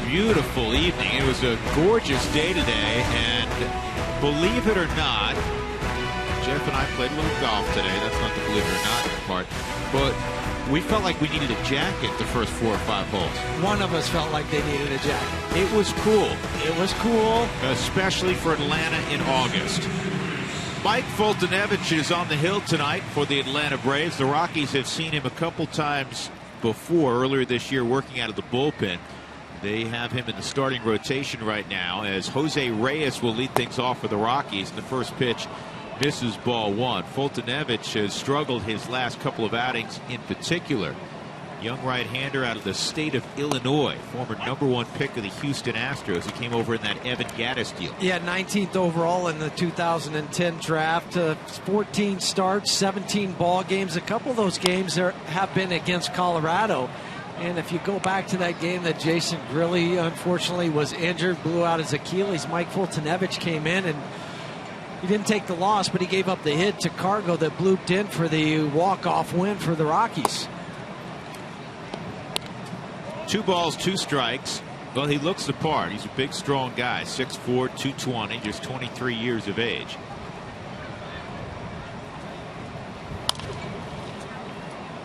beautiful evening. It was a gorgeous day today, and believe it or not, Jeff and I played a little golf today. That's not the believe it or not part, but we felt like we needed a jacket the first 4 or 5 holes. One of us felt like they needed a jacket. It was cool. It was cool. Especially for Atlanta in August. Mike Foltynewicz is on the hill tonight for the Atlanta Braves. The Rockies have seen him a couple times before, earlier this year, working out of the bullpen. They have him in the starting rotation right now as Jose Reyes will lead things off for the Rockies. The first pitch misses ball 1. Foltynewicz has struggled his last couple of outings in particular. Young right-hander out of the state of Illinois, former #1 pick of the Houston Astros. He came over in that Evan Gattis deal. Yeah, 19th overall in the 2010 draft. 14 starts, 17 ball games. A couple of those games there have been against Colorado. And if you go back to that game that Jason Grilli unfortunately was injured, blew out his Achilles, Mike Foltynewicz came in and he didn't take the loss, but he gave up the hit to Cargo that blooped in for the walk-off win for the Rockies. 2 balls, 2 strikes. Well, he looks the part. He's a big, strong guy, 6'4", 220, just 23 years of age.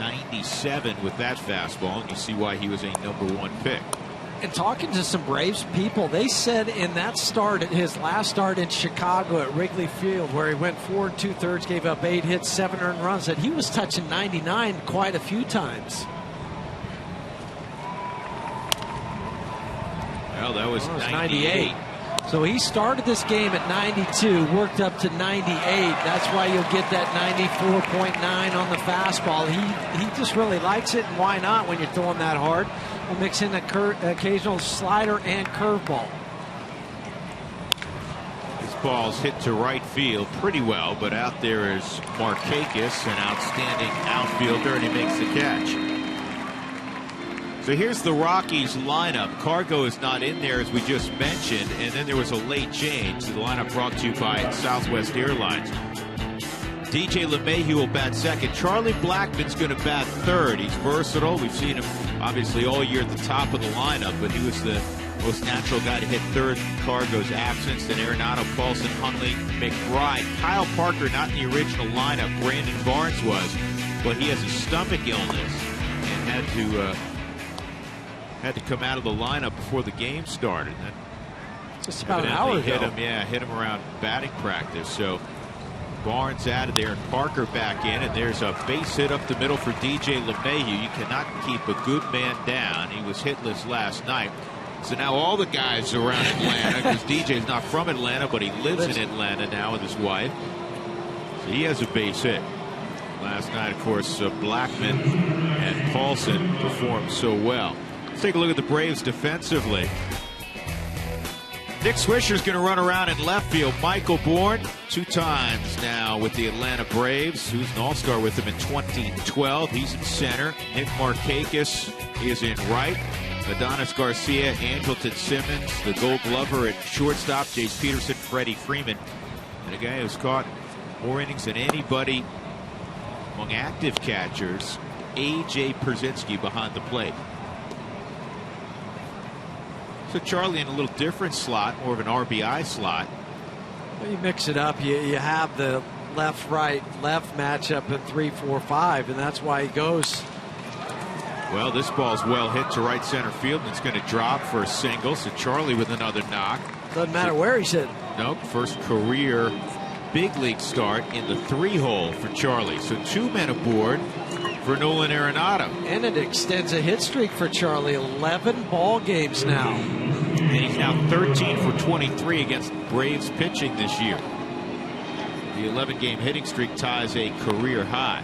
.97 with that fastball, and you see why he was a #1 pick. And talking to some Braves people, they said in that start, his last start in Chicago at Wrigley Field, where he went 4 2/3, gave up 8 hits, 7 earned runs, that he was touching 99 quite a few times. Well, that was 98. So he started this game at 92, worked up to 98. That's why you'll get that 94.9 on the fastball. He just really likes it, and why not when you're throwing that hard? We'll mix in an occasional slider and curveball. This ball's hit to right field pretty well, but out there is Markakis, an outstanding outfielder, and he makes the catch. So here's the Rockies lineup. Cargo is not in there, as we just mentioned, and then there was a late change. The lineup brought to you by Southwest Airlines. DJ LeMahieu will bat second. Charlie Blackmon's going to bat third. He's versatile. We've seen him obviously all year at the top of the lineup, but he was the most natural guy to hit third in Cargo's absence. Then Arenado, Paulson, Hundley, McBride. Kyle Parker not in the original lineup. Brandon Barnes was, but he has a stomach illness and had to come out of the lineup before the game started. That just about an hour ago. Hit him around batting practice. So Barnes out of there and Parker back in, and there's a base hit up the middle for DJ LeMahieu. You cannot keep a good man down. He was hitless last night. So now all the guys around Atlanta, because DJ's not from Atlanta, but he lives in Atlanta now with his wife. So he has a base hit. Last night, of course, Blackmon and Paulson performed so well. Let's take a look at the Braves defensively. Nick Swisher's going to run around in left field. Michael Bourne, 2 times now with the Atlanta Braves, who's an all-star with them in 2012. He's in center. Nick Markakis is in right. Adonis Garcia, Angelton Simmons, the Gold Glover at shortstop, Jace Peterson, Freddie Freeman, and a guy who's caught more innings than anybody among active catchers, A.J. Pierzynski behind the plate. So Charlie in a little different slot, more of an RBI slot. Well, you mix it up. You have the left-right, left matchup at 3-4-5, and that's why he goes. Well, this ball's well hit to right center field, and it's going to drop for a single. So Charlie with another knock. Doesn't matter where he's hitting. Nope, first career big league start in the 3-hole for Charlie. So 2 men aboard for Nolan Arenado. And it extends a hit streak for Charlie. 11 ball games now. And he's now 13 for 23 against Braves pitching this year. The 11-game hitting streak ties a career high.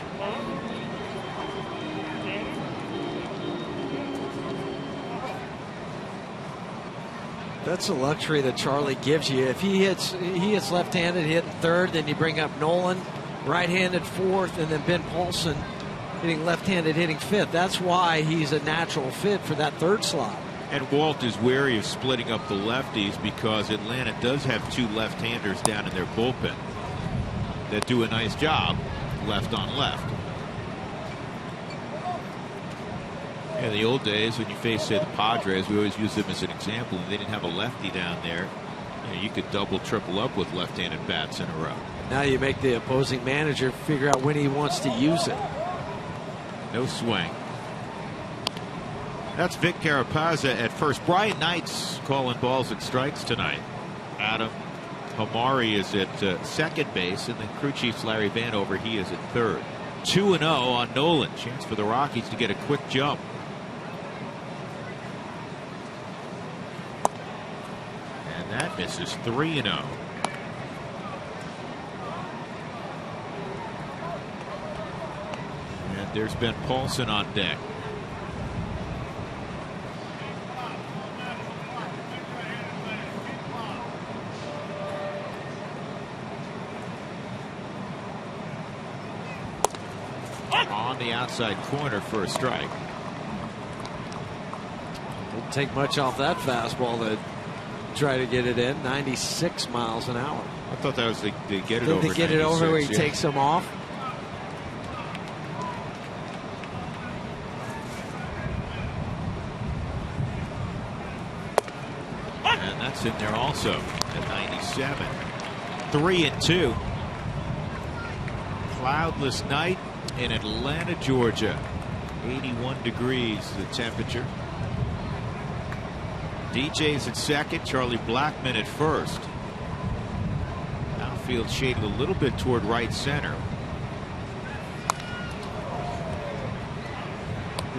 That's a luxury that Charlie gives you. If he hits left-handed, hitting third, then you bring up Nolan, right-handed fourth, and then Ben Paulson hitting left-handed, hitting fifth. That's why he's a natural fit for that third slot. And Walt is wary of splitting up the lefties because Atlanta does have 2 left-handers down in their bullpen that do a nice job left on left. In the old days, when you face, say, the Padres, we always use them as an example. They didn't have a lefty down there. You could double, triple up with left-handed bats in a row. Now you make the opposing manager figure out when he wants to use it. No swing. That's Vic Carapazza at first. Brian Knight's calling balls and strikes tonight. Adam Hamari is at second base, and then crew chief's Larry Vanover, he is at third. 2-0 on Nolan. Chance for the Rockies to get a quick jump. And that misses. 3-0. And there's Ben Paulson on deck. On the outside corner for a strike. Didn't take much off that fastball to try to get it in. 96 miles an hour. I thought that was the get it over. The get it over where he takes him off. And that's in there also at 97. 3-2. Cloudless night in Atlanta, Georgia. 81 degrees the temperature. DJ's at second, Charlie Blackmon at first. Outfield shaded a little bit toward right center.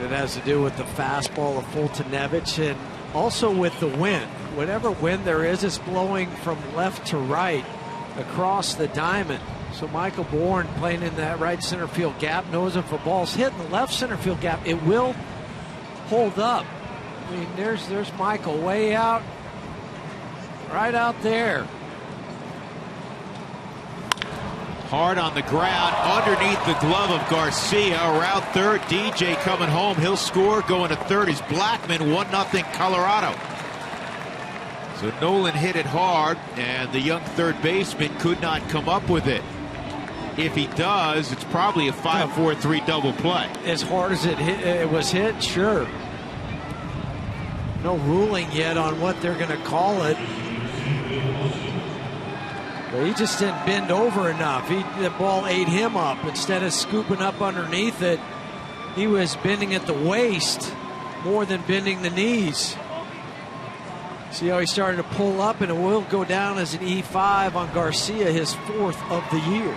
It has to do with the fastball of Fultonevich and also with the wind. Whatever wind there is, it's blowing from left to right across the diamond. So Michael Bourne, playing in that right center field gap, knows if a ball's hit in the left center field gap, it will hold up. I mean, there's Michael way out, right out there. Hard on the ground, underneath the glove of Garcia. Around third, DJ coming home. He'll score. Going to third is Blackmon. 1-0 Colorado. So Nolan hit it hard, and the young third baseman could not come up with it. If he does, it's probably a 5-4-3 double play. As hard as it was hit, sure. No ruling yet on what they're going to call it. But he just didn't bend over enough. The ball ate him up. Instead of scooping up underneath it, he was bending at the waist more than bending the knees. See how he started to pull up, and it will go down as an E5 on Garcia, his 4th of the year.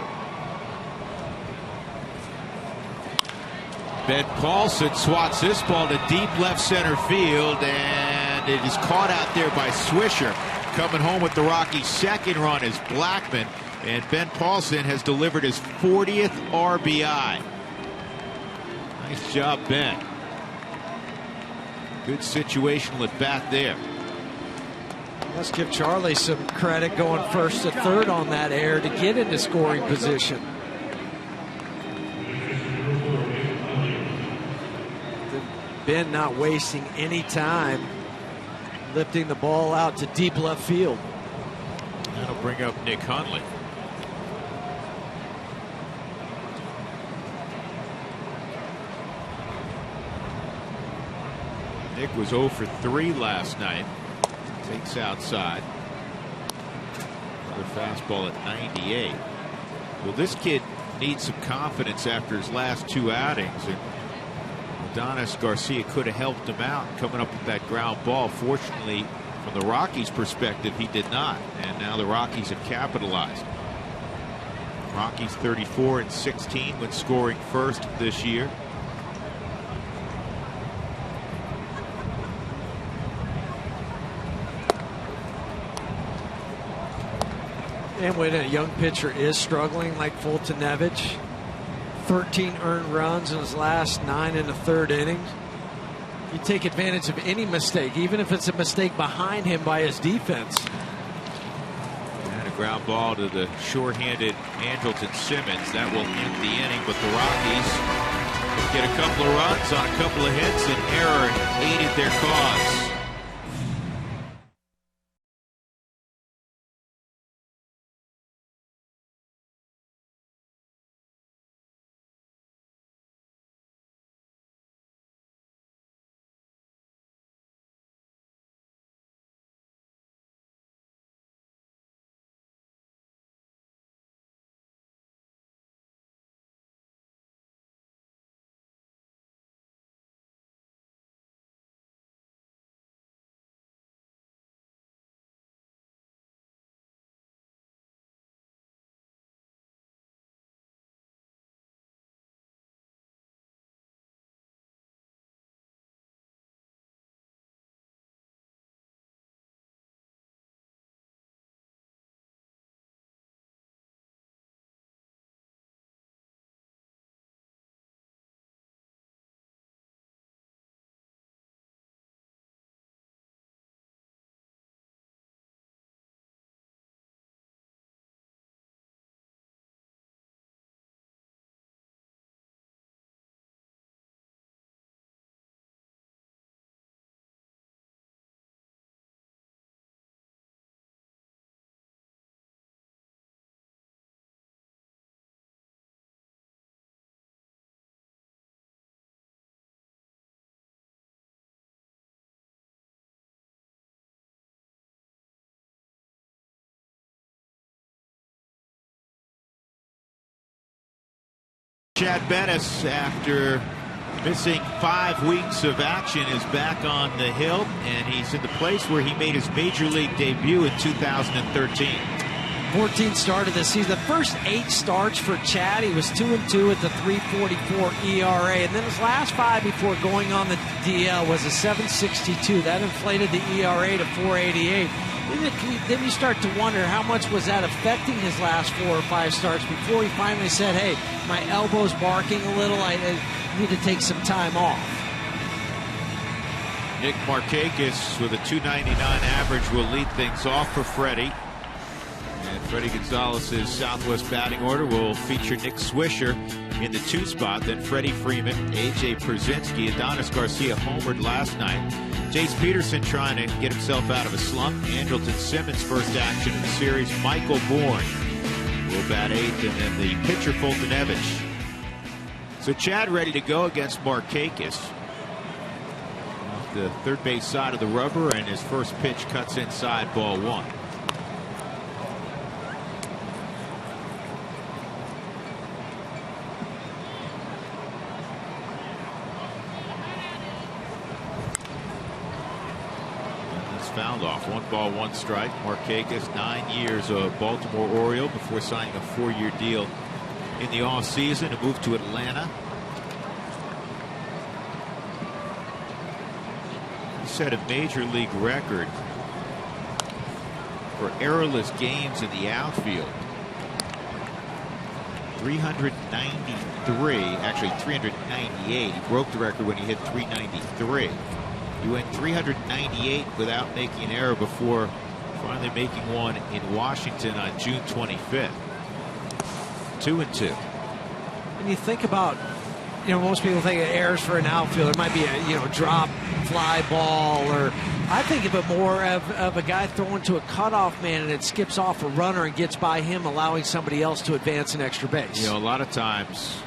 Ben Paulson swats this ball to deep left center field, and it is caught out there by Swisher. Coming home with the Rockies' second run is Blackmon, and Ben Paulson has delivered his 40th RBI. Nice job, Ben. Good situational at bat there. Let's give Charlie some credit going first to third on that air to get into scoring position. Ben not wasting any time lifting the ball out to deep left field. That'll bring up Nick Hundley. Nick was 0 for 3 last night. Takes outside. Another fastball at 98. Well, this kid needs some confidence after his last 2 outings. And Adonis Garcia could have helped him out coming up with that ground ball. Fortunately, from the Rockies' perspective, he did not. And now the Rockies have capitalized. Rockies 34-16 when scoring first this year. And when a young pitcher is struggling like Fultonevich, 13 earned runs in his last 9 1/3 innings, you take advantage of any mistake, even if it's a mistake behind him by his defense. And a ground ball to the short-handed Andrelton Simmons. That will end the inning, but the Rockies get a couple of runs on a couple of hits, and error aided their cause. Chad Bettis, after missing 5 weeks of action, is back on the hill, and he's in the place where he made his major league debut in 2013. 14 started this season. The first 8 starts for Chad, he was 2-2 at the 3.44 ERA, and then his last 5 before going on the DL was a 7.62. That inflated the ERA to 4.88. Then you start to wonder how much was that affecting his last 4 or 5 starts before he finally said, hey, my elbow's barking a little, I need to take some time off. Nick Markakis with a .299 average will lead things off for Freddie. And Freddie Gonzalez's Southwest batting order will feature Nick Swisher in the 2 spot. Then Freddie Freeman, A.J. Przinsky, Adonis Garcia homered last night. Jace Peterson trying to get himself out of a slump. Andrelton Simmons first action in the series. Michael Bourne will bat 8th, and then the pitcher Fultonevich. So Chad ready to go against Markakis. Off the third base side of the rubber, and his first pitch cuts inside, ball 1. Fouled off. 1 ball, 1 strike. Markakis, 9 years a Baltimore Oriole before signing a 4-year deal in the offseason to move to Atlanta. He set a major league record for errorless games in the outfield. 393, actually 398. He broke the record when he hit 393. He went 398 without making an error before finally making one in Washington on June 25th. 2-2. When you think about, most people think of errors for an outfielder. It might be a, drop, fly ball, or I think of it more of a guy throwing to a cutoff man and it skips off a runner and gets by him, allowing somebody else to advance an extra base. A lot of times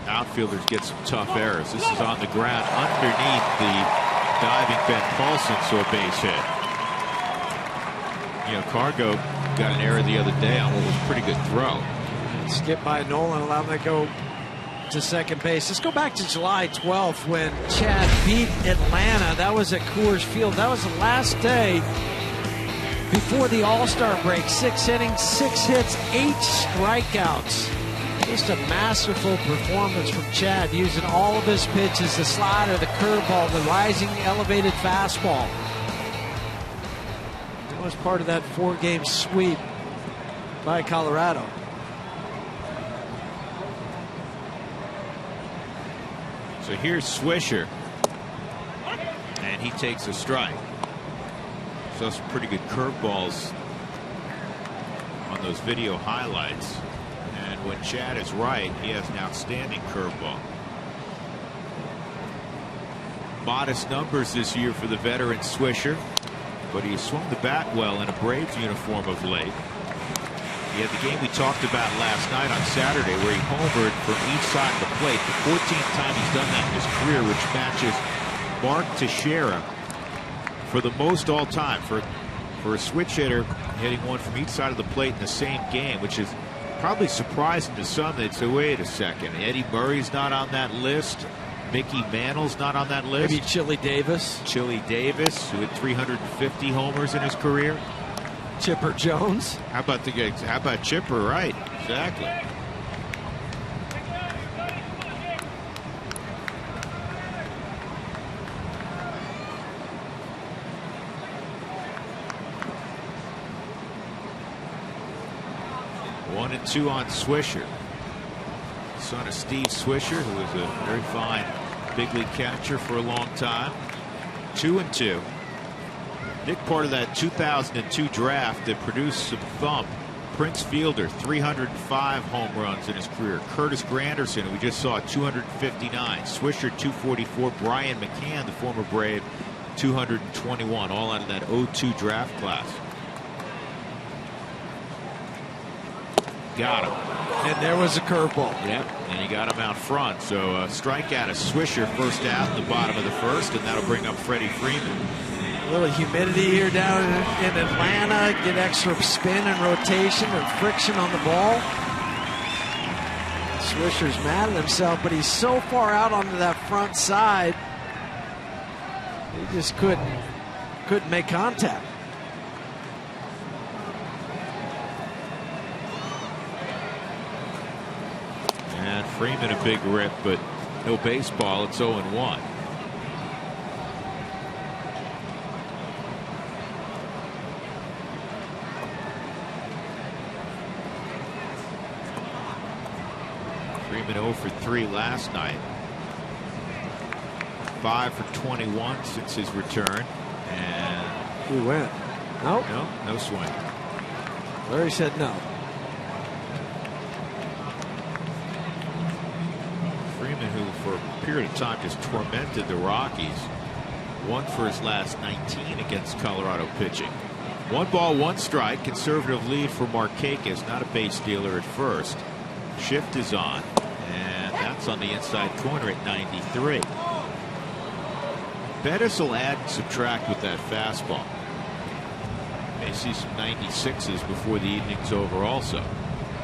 outfielders get some tough errors. This is on the ground underneath the diving Ben Paulson, so a base hit. Cargo got an error the other day on what was a pretty good throw. Skip by Nolan, allowed him to go to second base. Let's go back to July 12th when Chad beat Atlanta. That was at Coors Field. That was the last day before the All-Star break. 6 innings, 6 hits, 8 strikeouts. Just a masterful performance from Chad, using all of his pitches, the slider, the curveball, the rising elevated fastball. That was part of that 4-game sweep by Colorado. So here's Swisher, and he takes a strike. So some pretty good curveballs on those video highlights. And when Chad is right, he has an outstanding curveball. Modest numbers this year for the veteran Swisher, but he swung the bat well in a Braves uniform of late. He had the game we talked about last night on Saturday where he homered from each side of the plate. The 14th time he's done that in his career, which matches Mark Teixeira for the most all time for a switch hitter hitting one from each side of the plate in the same game, which is probably surprising to some. They'd say, wait a second, Eddie Murray's not on that list. Mickey Mantle's not on that list. Maybe Chili Davis. Chili Davis, who had 350 homers in his career. Chipper Jones. How about Chipper? Right, exactly. One and 2 on Swisher, son of Steve Swisher, who was a very fine big league catcher for a long time. 2-2. Nick, part of that 2002 draft that produced some thump. Prince Fielder, 305 home runs in his career. Curtis Granderson, who we just saw, 259. Swisher, 244. Brian McCann, the former Brave, 221. All out of that 02 draft class. Got him. And there was a curveball. Yep, and he got him out front. So a strikeout of Swisher, first out in the bottom of the first, and that'll bring up Freddie Freeman. A little humidity here down in Atlanta. Get extra spin and rotation and friction on the ball. Swisher's mad at himself, but he's so far out onto that front side, he just couldn't make contact. And Freeman a big rip, but no baseball. It's 0-1. Freeman 0 for 3 last night. 5 for 21 since his return. And he went. Nope. No swing. Larry said no. Freeman, who for a period of time just tormented the Rockies, 1 for his last 19 against Colorado pitching. 1 ball, 1 strike. Conservative lead for Markakis. Not a base stealer at first. Shift is on, and that's on the inside corner at 93. Bettis will add and subtract with that fastball. May see some 96s before the evening's over also.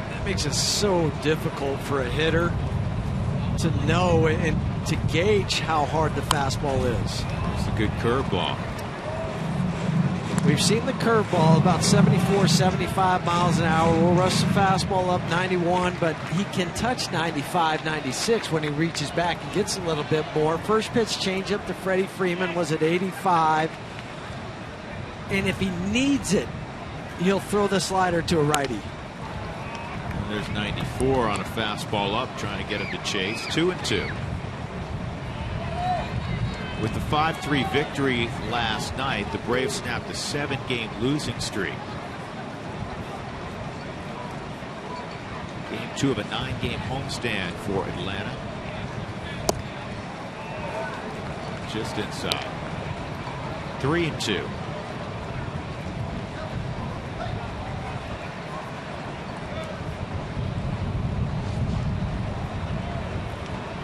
That makes it so difficult for a hitter to know and to gauge how hard the fastball is. It's a good curveball. We've seen the curveball about 74, 75 miles an hour. We'll rush the fastball up 91, but he can touch 95, 96 when he reaches back and gets a little bit more. First pitch changeup to Freddie Freeman was at 85. And if he needs it, he'll throw the slider to a righty. And there's 94 on a fastball up, trying to get him to chase. 2-2. With the 5-3 victory last night, the Braves snapped a 7-game losing streak. Game 2 of a 9-game homestand for Atlanta. Just inside. 3-2.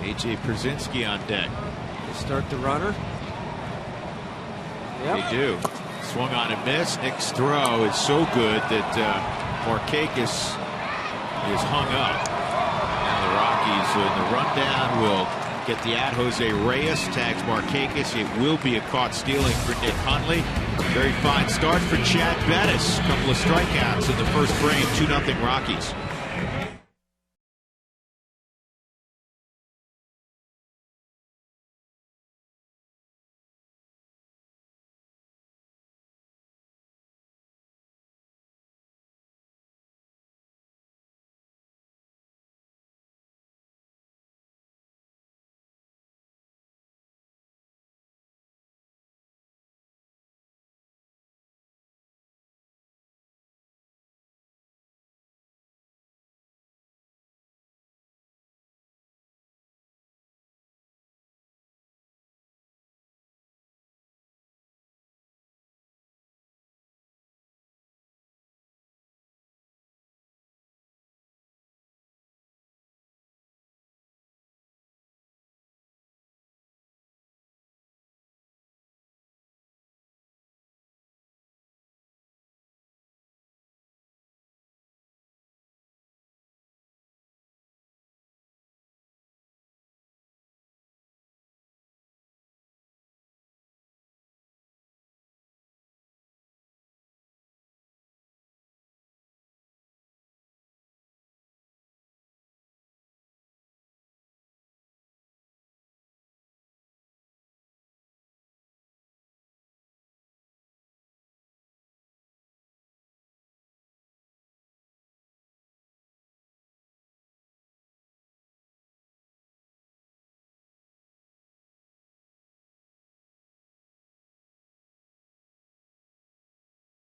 A.J. Pierzynski on deck. Start the runner. Yep. They do. Swung on and missed. Nick's throw is so good that Markakis is hung up. And the Rockies in the rundown will get the at Jose Reyes. Tags Markakis. It will be a caught stealing for Nick Hundley. Very fine start for Chad Bettis. A couple of strikeouts in the first frame. 2-0 Rockies.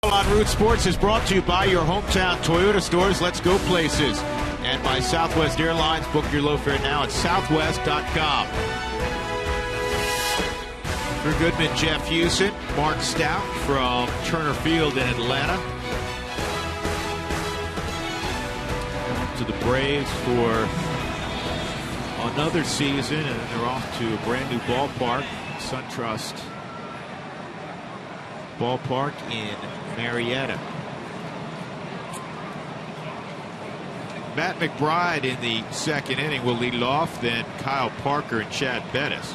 On Root Sports is brought to you by your hometown Toyota stores. Let's go places. And by Southwest Airlines. Book your low fare now at southwest.com. For Goodman, Jeff Hewson, Mark Stout from Turner Field in Atlanta. To the Braves for another season, and they're off to a brand new ballpark, SunTrust Ballpark in Marietta. Matt McBride in the second inning will lead it off, then Kyle Parker and Chad Bettis.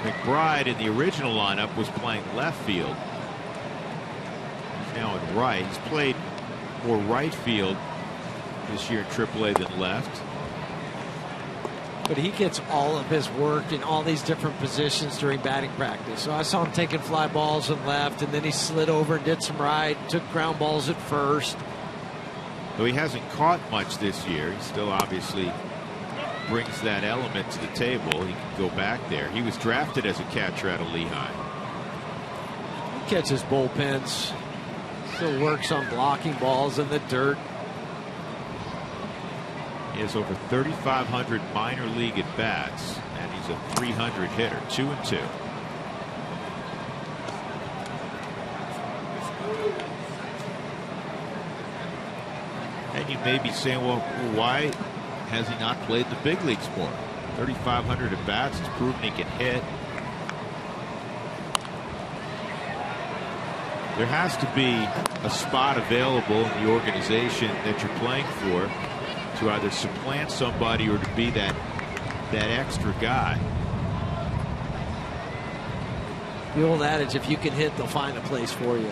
McBride in the original lineup was playing left field. He's now in right. He's played more right field this year in AAA than left. But he gets all of his work in all these different positions during batting practice. So I saw him taking fly balls and left, and then he slid over and did some right, took ground balls at first. Though he hasn't caught much this year, he still obviously brings that element to the table. He can go back there. He was drafted as a catcher out of Lehigh. He catches bullpens, still works on blocking balls in the dirt. He has over 3,500 minor league at bats, and he's a 300 hitter, 2-2. And you may be saying, well, why has he not played the big leagues more? 3,500 at bats. He's proven he can hit. There has to be a spot available in the organization that you're playing for to either supplant somebody or to be that extra guy. The old adage, if you can hit, they'll find a place for you.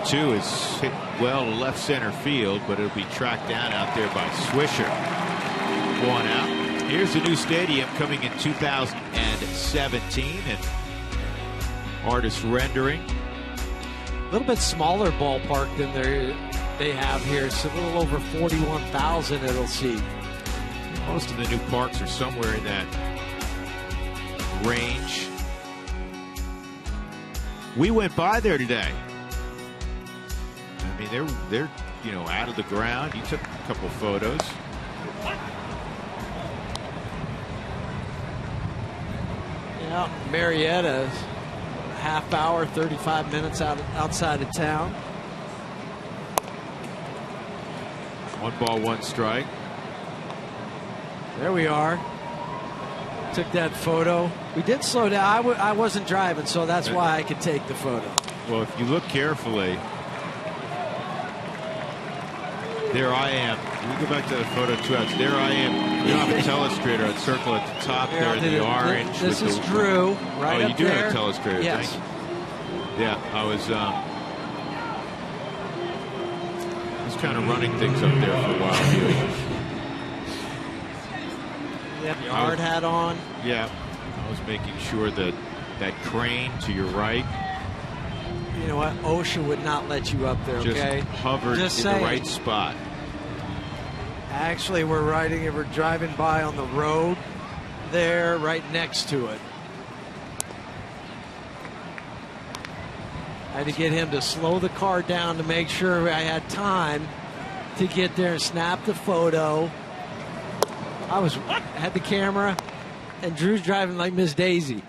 Two is hit well to left center field, but it'll be tracked down out there by Swisher. One out. Here's the new stadium coming in 2017, and artist rendering. A little bit smaller ballpark than they have here. It's a little over 41,000 it'll see. Most of the new parks are somewhere in that range. We went by there today. I mean, they're out of the ground. You took a couple photos. Yeah, Marietta, half hour, 35 minutes outside of town. 1 ball, 1 strike. There we are. Took that photo. We did slow down. I wasn't driving, so that's why I could take the photo. Well, if you look carefully, there I am. We go back to the photo 2 outs. There I am. You don't have a telestrator. I'd circle at the top there in the orange. This is Drew. Right up you do have a telestrator. Yes. Yeah, I was kind of running things up there for a while. You have your hard hat on. Yeah, I was making sure that crane to your right. You know what? OSHA would not let you up there, okay? Just hovered in the right spot. Actually, we're driving by on the road there, right next to it. I had to get him to slow the car down to make sure I had time to get there and snap the photo. I had the camera, and Drew's driving like Miss Daisy.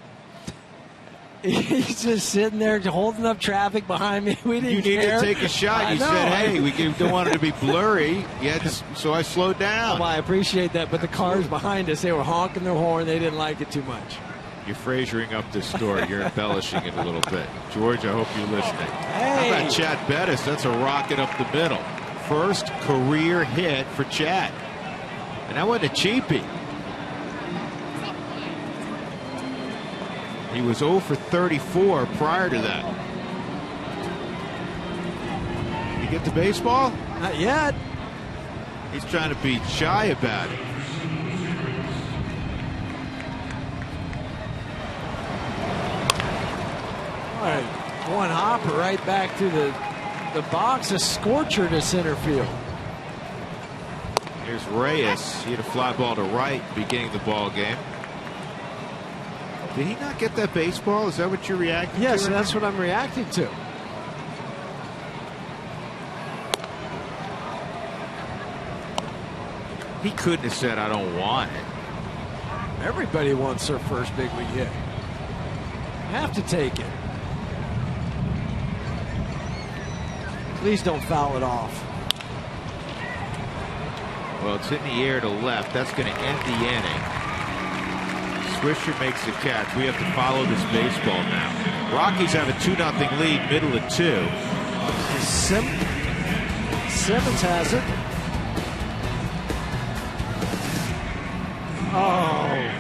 He's just sitting there holding up traffic behind me. We didn't You needed care. to take a shot. You said, hey, we don't want it to be blurry. So I slowed down. Well, I appreciate that, but the cars behind us, they were honking their horn. They didn't like it too much. You're Frasering up this story. You're embellishing it a little bit. George, I hope you're listening. Hey. How about Chad Bettis? That's a rocket up the middle. First career hit for Chad. And that wasn't a cheapie. He was 0 for 34 prior to that. Did he get the baseball? Not yet. He's trying to be shy about it. All right, one hopper right back to the box, a scorcher to center field. Here's Reyes. He had a fly ball to right beginning the ball game. Did he not get that baseball? Is that what you're reacting to? Yes, that's what I'm reacting to. He couldn't have said, I don't want it. Everybody wants their first big league hit. Have to take it. Please don't foul it off. Well, it's in the air to left. That's going to end the inning. Swisher makes the catch. We have to follow this baseball now. Rockies have a 2-0 lead, middle of 2. Simmons has it. Oh.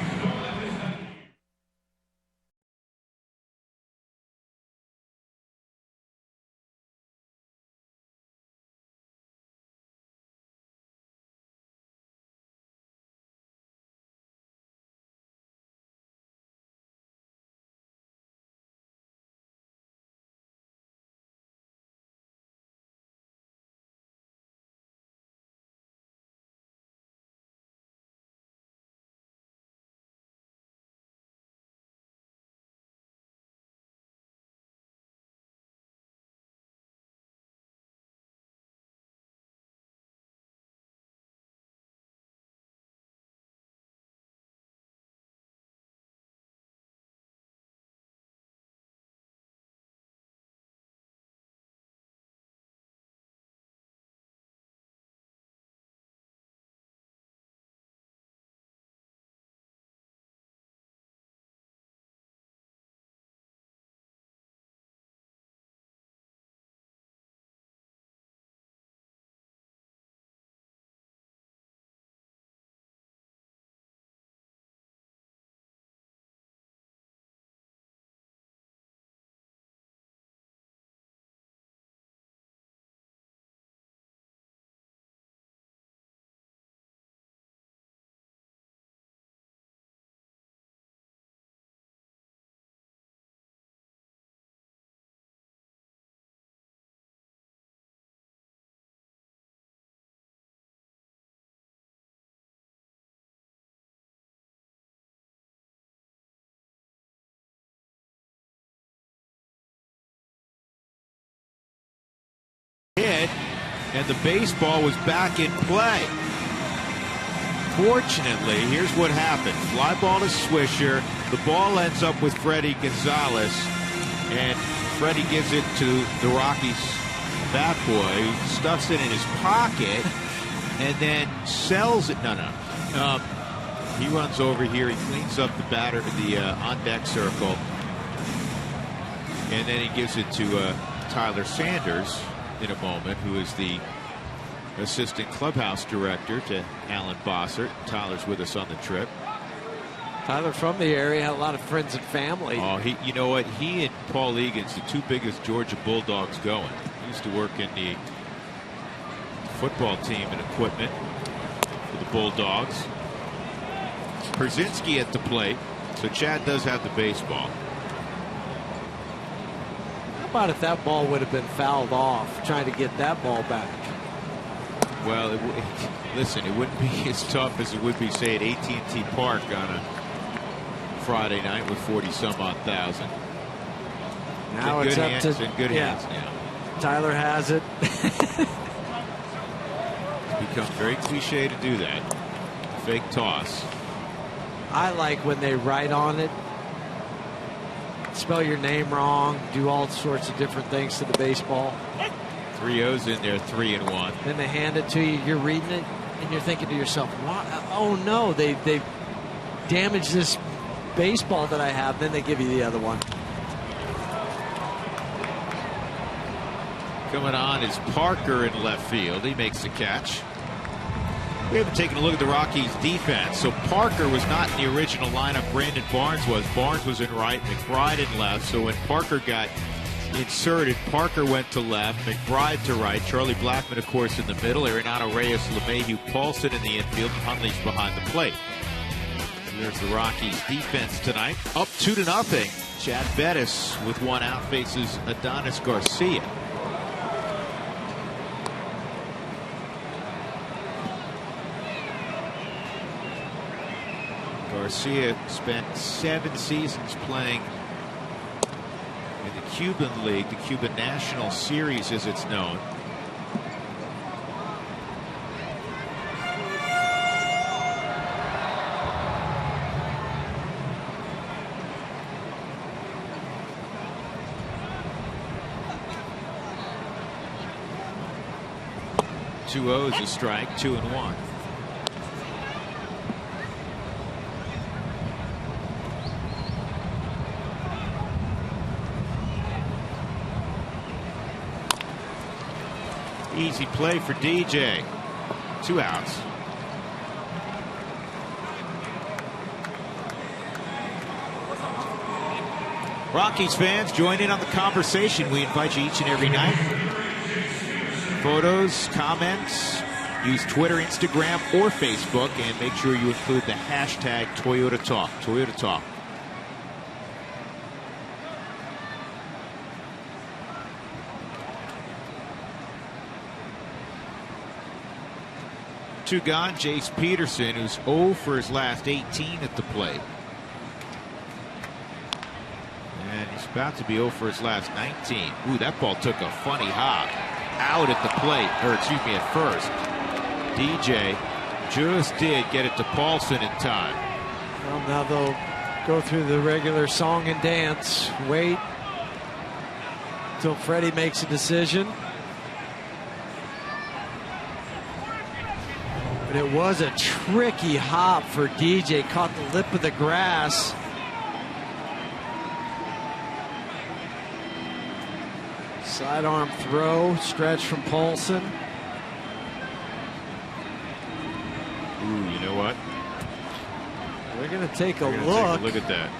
Hit, and the baseball was back in play. Fortunately, here's what happened. Fly ball to Swisher. The ball ends up with Freddie Gonzalez, and Freddie gives it to the Rockies bat boy, who stuffs it in his pocket and then sells it. No. He runs over here. He cleans up the on-deck circle, and then he gives it to Tyler Sanders in a moment, who is the assistant clubhouse director to Alan Bossert. Tyler's with us on the trip. Tyler from the area, had a lot of friends and family. Oh, you know what? He and Paul Egan's the two biggest Georgia Bulldogs going. He used to work in the football team and equipment for the Bulldogs. Perzinski at the plate, so Chad does have the baseball. How about if that ball would have been fouled off, trying to get that ball back? Well, listen, it wouldn't be as tough as it would be, say, at AT&T Park on a Friday night with 40-some-odd thousand. Now it's up to good hands now. Tyler has it. It's become very cliche to do that. Fake toss. I like when they write on it, spell your name wrong, do all sorts of different things to the baseball. 3 O's in there, 3 and 1. Then they hand it to you, you're reading it, and you're thinking to yourself, oh no, they damaged this baseball that I have. Then they give you the other one. Coming on is Parker in left field. He makes the catch. We haven't taken a look at the Rockies defense. So Parker was not in the original lineup. Brandon Barnes was. Barnes was in right, McBride in left. So when Parker got inserted, Parker went to left, McBride to right, Charlie Blackmon, of course, in the middle, Arenado Reyes, LeMahieu, Paulson in the infield, and Huntley's behind the plate. And there's the Rockies defense tonight. Up 2-0. Chad Bettis with one out faces Adonis Garcia. Garcia spent 7 seasons playing in the Cuban League, the Cuban National Series as it's known. Two O's a strike, 2 and 1. Easy play for DJ. 2 outs. Rockies fans, join in on the conversation. We invite you each and every night. Photos, comments, use Twitter, Instagram, or Facebook, and make sure you include the hashtag Toyota Talk. Toyota Talk. Two gone. Jace Peterson, who's 0 for his last 18 at the plate. And he's about to be 0 for his last 19. Ooh, that ball took a funny hop. Out at the plate, or excuse me, at first. DJ just did get it to Paulson in time. Well, now they'll go through the regular song and dance. Wait until Freddie makes a decision. But it was a tricky hop for DJ. Caught the lip of the grass. Sidearm throw, stretch from Paulson. Ooh, you know what? We're going to take a look. Take a look at that.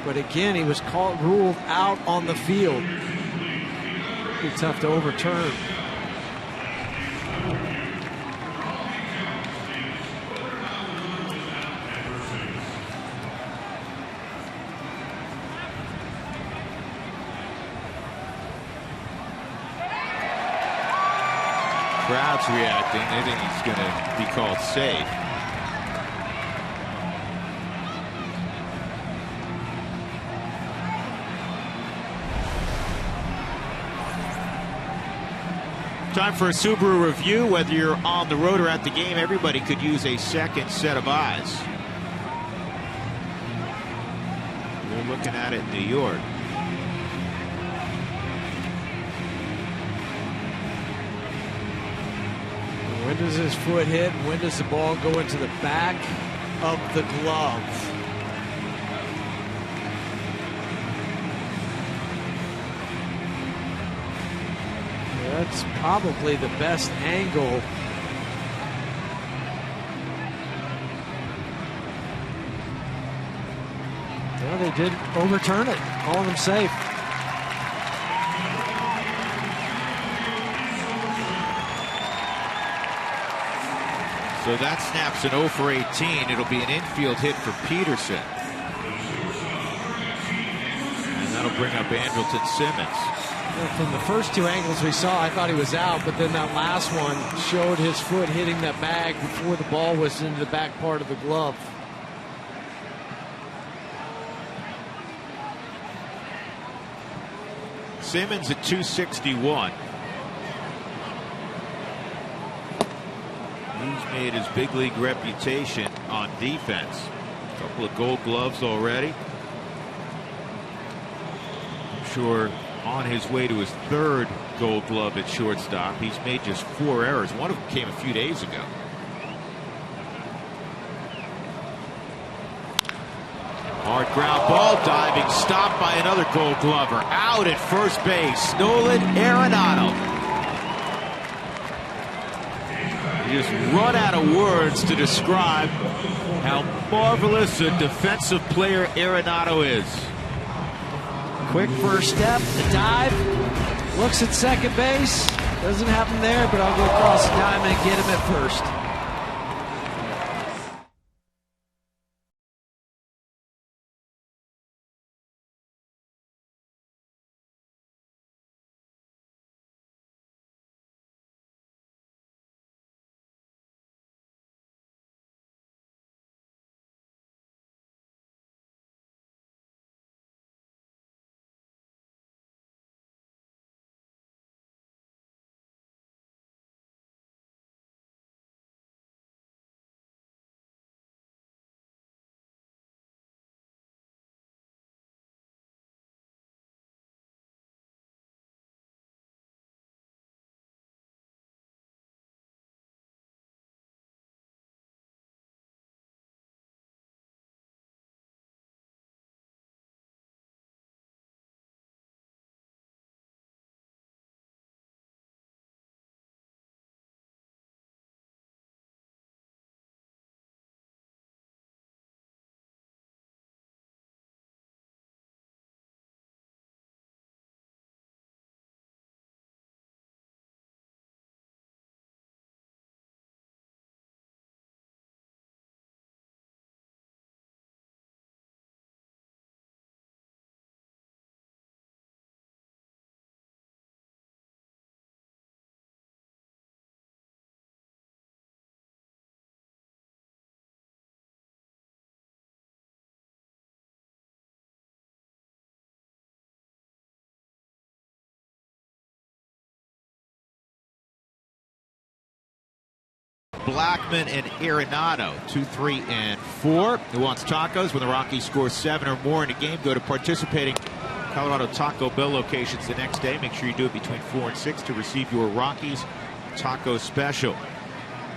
But again, he was ruled out on the field. Be tough to overturn. Crowd's reacting. They think he's going to be called safe. Time for a Subaru review. Whether you're on the road or at the game, everybody could use a second set of eyes. We're looking at it in New York. When does his foot hit? When does the ball go into the back of the glove? That's probably the best angle. Well, they did overturn it, calling them safe. So that snaps an 0 for 18. It'll be an infield hit for Peterson. And that'll bring up Andrelton Simmons. Well, from the first 2 angles we saw, I thought he was out, but then that last one showed his foot hitting that bag before the ball was into the back part of the glove. Simmons at 261. He's made his big league reputation on defense. A couple of Gold Gloves already. I'm sure on his way to his 3rd Gold Glove at shortstop. He's made just 4 errors. One of them came a few days ago. Hard ground ball, diving, stopped by another Gold Glover. Out at first base, Nolan Arenado. You just run out of words to describe how marvelous a defensive player Arenado is. Quick first step, the dive, looks at second base. Doesn't happen there, but I'll go across the diamond and get him at first. Blackmon and Arenado, 2, 3, and 4. Who wants tacos? When the Rockies score 7 or more in a game, go to participating Colorado Taco Bell locations the next day. Make sure you do it between 4 and 6 to receive your Rockies taco special.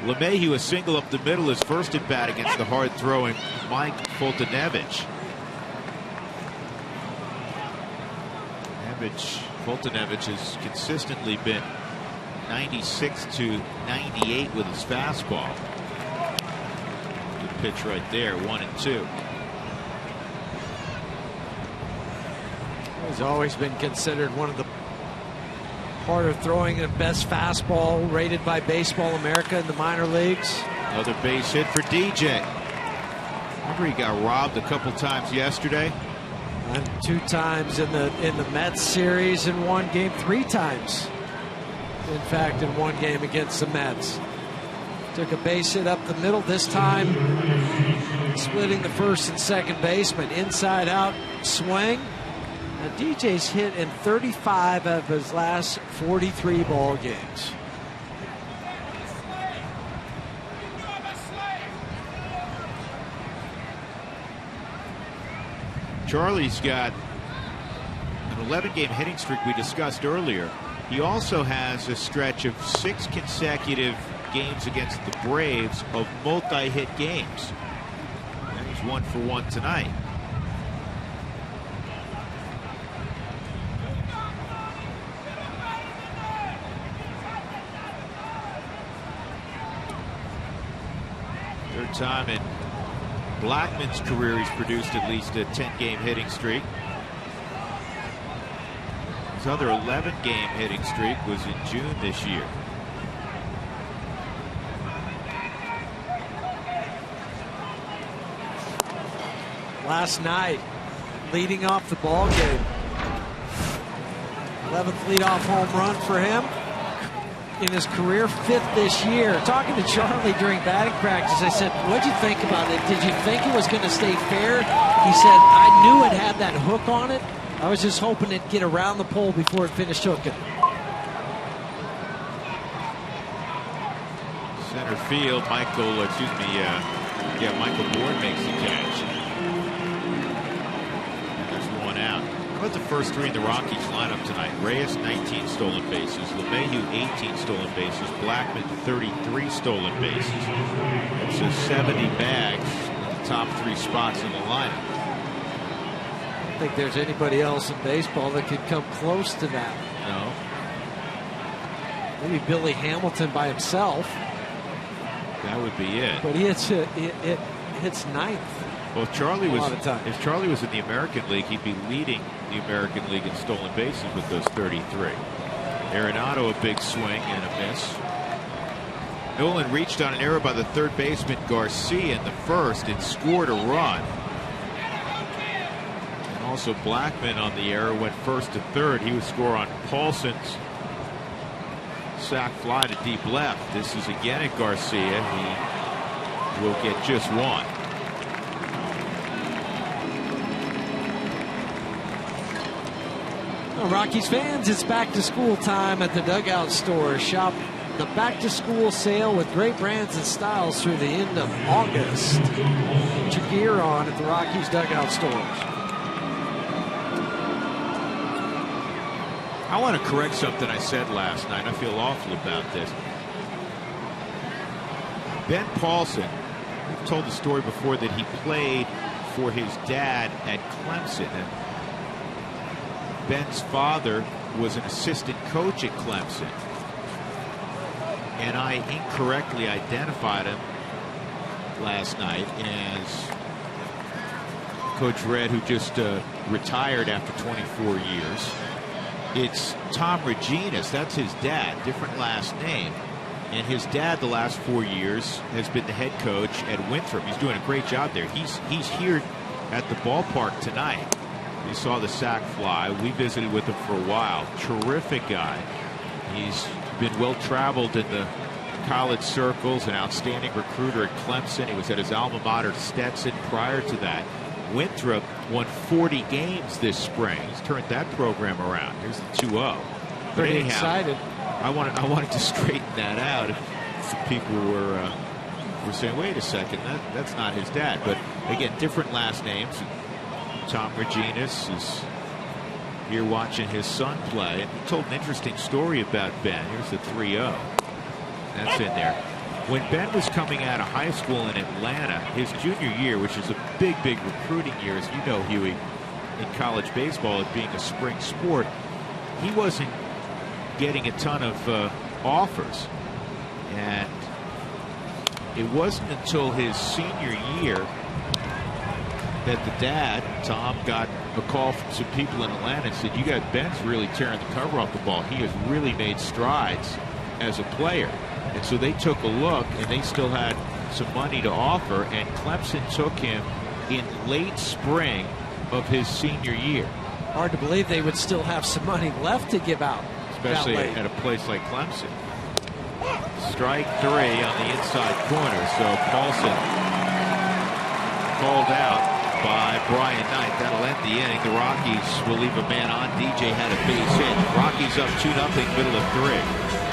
LeMahieu, a single up the middle, his first at bat against the hard-throwing Mike Foltynewicz. Foltynewicz has consistently been 96 to 98 with his fastball. Good pitch right there, 1 and 2. He's always been considered one of the harder throwing and best fastball rated by Baseball America in the minor leagues. Another base hit for DJ. Remember he got robbed a couple times yesterday? And 2 times in the Mets series in one game, 3 times. In fact, in one game against the Mets. Took a base hit up the middle, this time splitting the first and second baseman. Inside out swing. Now, DJ's hit in 35 of his last 43 ball games. Charlie's got an 11-game hitting streak we discussed earlier. He also has a stretch of 6 consecutive games against the Braves of multi-hit games. And he's 1 for 1 tonight. Third time in Blackmon's career he's produced at least a 10-game hitting streak. His other 11-game hitting streak was in June this year. Last night, leading off the ball game. 11th leadoff home run for him in his career, 5th this year. Talking to Charlie during batting practice, I said, what'd you think about it? Did you think it was going to stay fair? He said, I knew it had that hook on it. I was just hoping it'd get around the pole before it finished hooking. Center field, Michael Bourne makes the catch. And there's 1 out. How about the first 3 in the Rockies lineup tonight? Reyes, 19 stolen bases. LeMahieu, 18 stolen bases. Blackmon, 33 stolen bases. That's so 70 bags in the top 3 spots in the lineup. I don't think there's anybody else in baseball that could come close to that. No. Maybe Billy Hamilton by himself. That would be it. But it hits 9th. Well, if Charlie was in the American League, he'd be leading the American League in stolen bases with those 33. Arenado, a big swing and a miss. Nolan reached on an error by the third baseman Garcia in the first and scored a run. And also Blackmon on the error went first to third. He would score on Paulson's sac fly to deep left. This is again at Garcia. He will get just 1. Rockies fans, it's back to school time at the Dugout Store. Shop the back to school sale with great brands and styles through the end of August. Get your gear on at the Rockies Dugout Stores. I want to correct something I said last night. I feel awful about this. Ben Paulson, we've told the story before that he played for his dad at Clemson. And Ben's father was an assistant coach at Clemson. And I incorrectly identified him last night as Coach Red, who just retired after 24 years. It's Tom Reginas. That's his dad. Different last name. And his dad, the last 4 years, has been the head coach at Winthrop. He's doing a great job there. He's here at the ballpark tonight. We saw the sac fly. We visited with him for a while. Terrific guy. He's been well traveled in the college circles, an outstanding recruiter at Clemson. He was at his alma mater, Stetson, prior to that. Winthrop won 40 games this spring. He's turned that program around. Here's the 2-0. Pretty excited. I wanted to straighten that out. some people were saying, wait a second, that's not his dad. But again, different last names. Tom Reginas is here watching his son play, and he told an interesting story about Ben. Here's the 3-0. That's in there. When Ben was coming out of high school in Atlanta, his junior year, which is a big recruiting year, as you know, Huey, in college baseball, it being a spring sport, he wasn't getting a ton of offers. And it wasn't until his senior year that the dad, Tom, got a call from some people in Atlanta and said, you got Ben's really tearing the cover off the ball. He has really made strides as a player. And so they took a look, and they still had some money to offer, and Clemson took him in late spring of his senior year. Hard to believe they would still have some money left to give out. Especially at a place like Clemson. Strike 3 on the inside corner. So Paulson called out by Brian Knight. That'll end the inning. The Rockies will leave a man on. DJ had a base hit. Rockies up 2-0, middle of 3.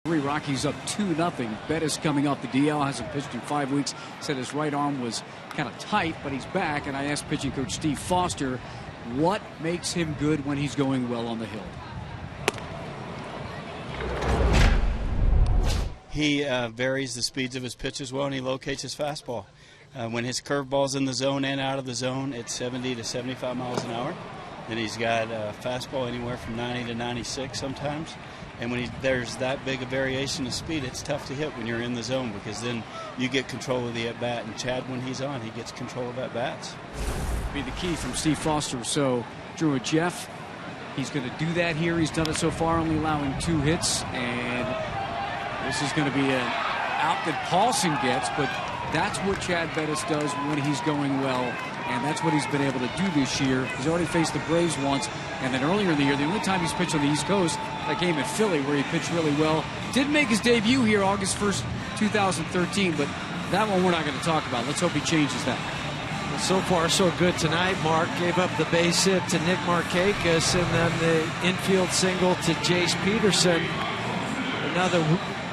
Rockies up 2-0. Bettis coming off the DL, hasn't pitched in 5 weeks. Said his right arm was kind of tight, but he's back. And I asked pitching coach Steve Foster what makes him good when he's going well on the hill. He varies the speeds of his pitches well, and he locates his fastball. When his curveball's in the zone and out of the zone, it's 70 to 75 miles an hour. Then he's got a fastball anywhere from 90 to 96 sometimes. And when there's that big a variation of speed, it's tough to hit when you're in the zone, because then you get control of the at-bat. And Chad, when he's on, he gets control of at-bats. Be the key from Steve Foster. So, Drew and Jeff, he's going to do that here. He's done it so far, only allowing 2 hits. And this is going to be an out that Paulson gets, but that's what Chad Bettis does when he's going well. And that's what he's been able to do this year. He's already faced the Braves once, and then earlier in the year, the only time he's pitched on the East Coast, that game at Philly where he pitched really well. Didn't make his debut here August 1st, 2013, but that one we're not going to talk about. Let's hope he changes that. Well, so far, so good tonight. Mark gave up the base hit to Nick Markakis, and then the infield single to Jace Peterson. Another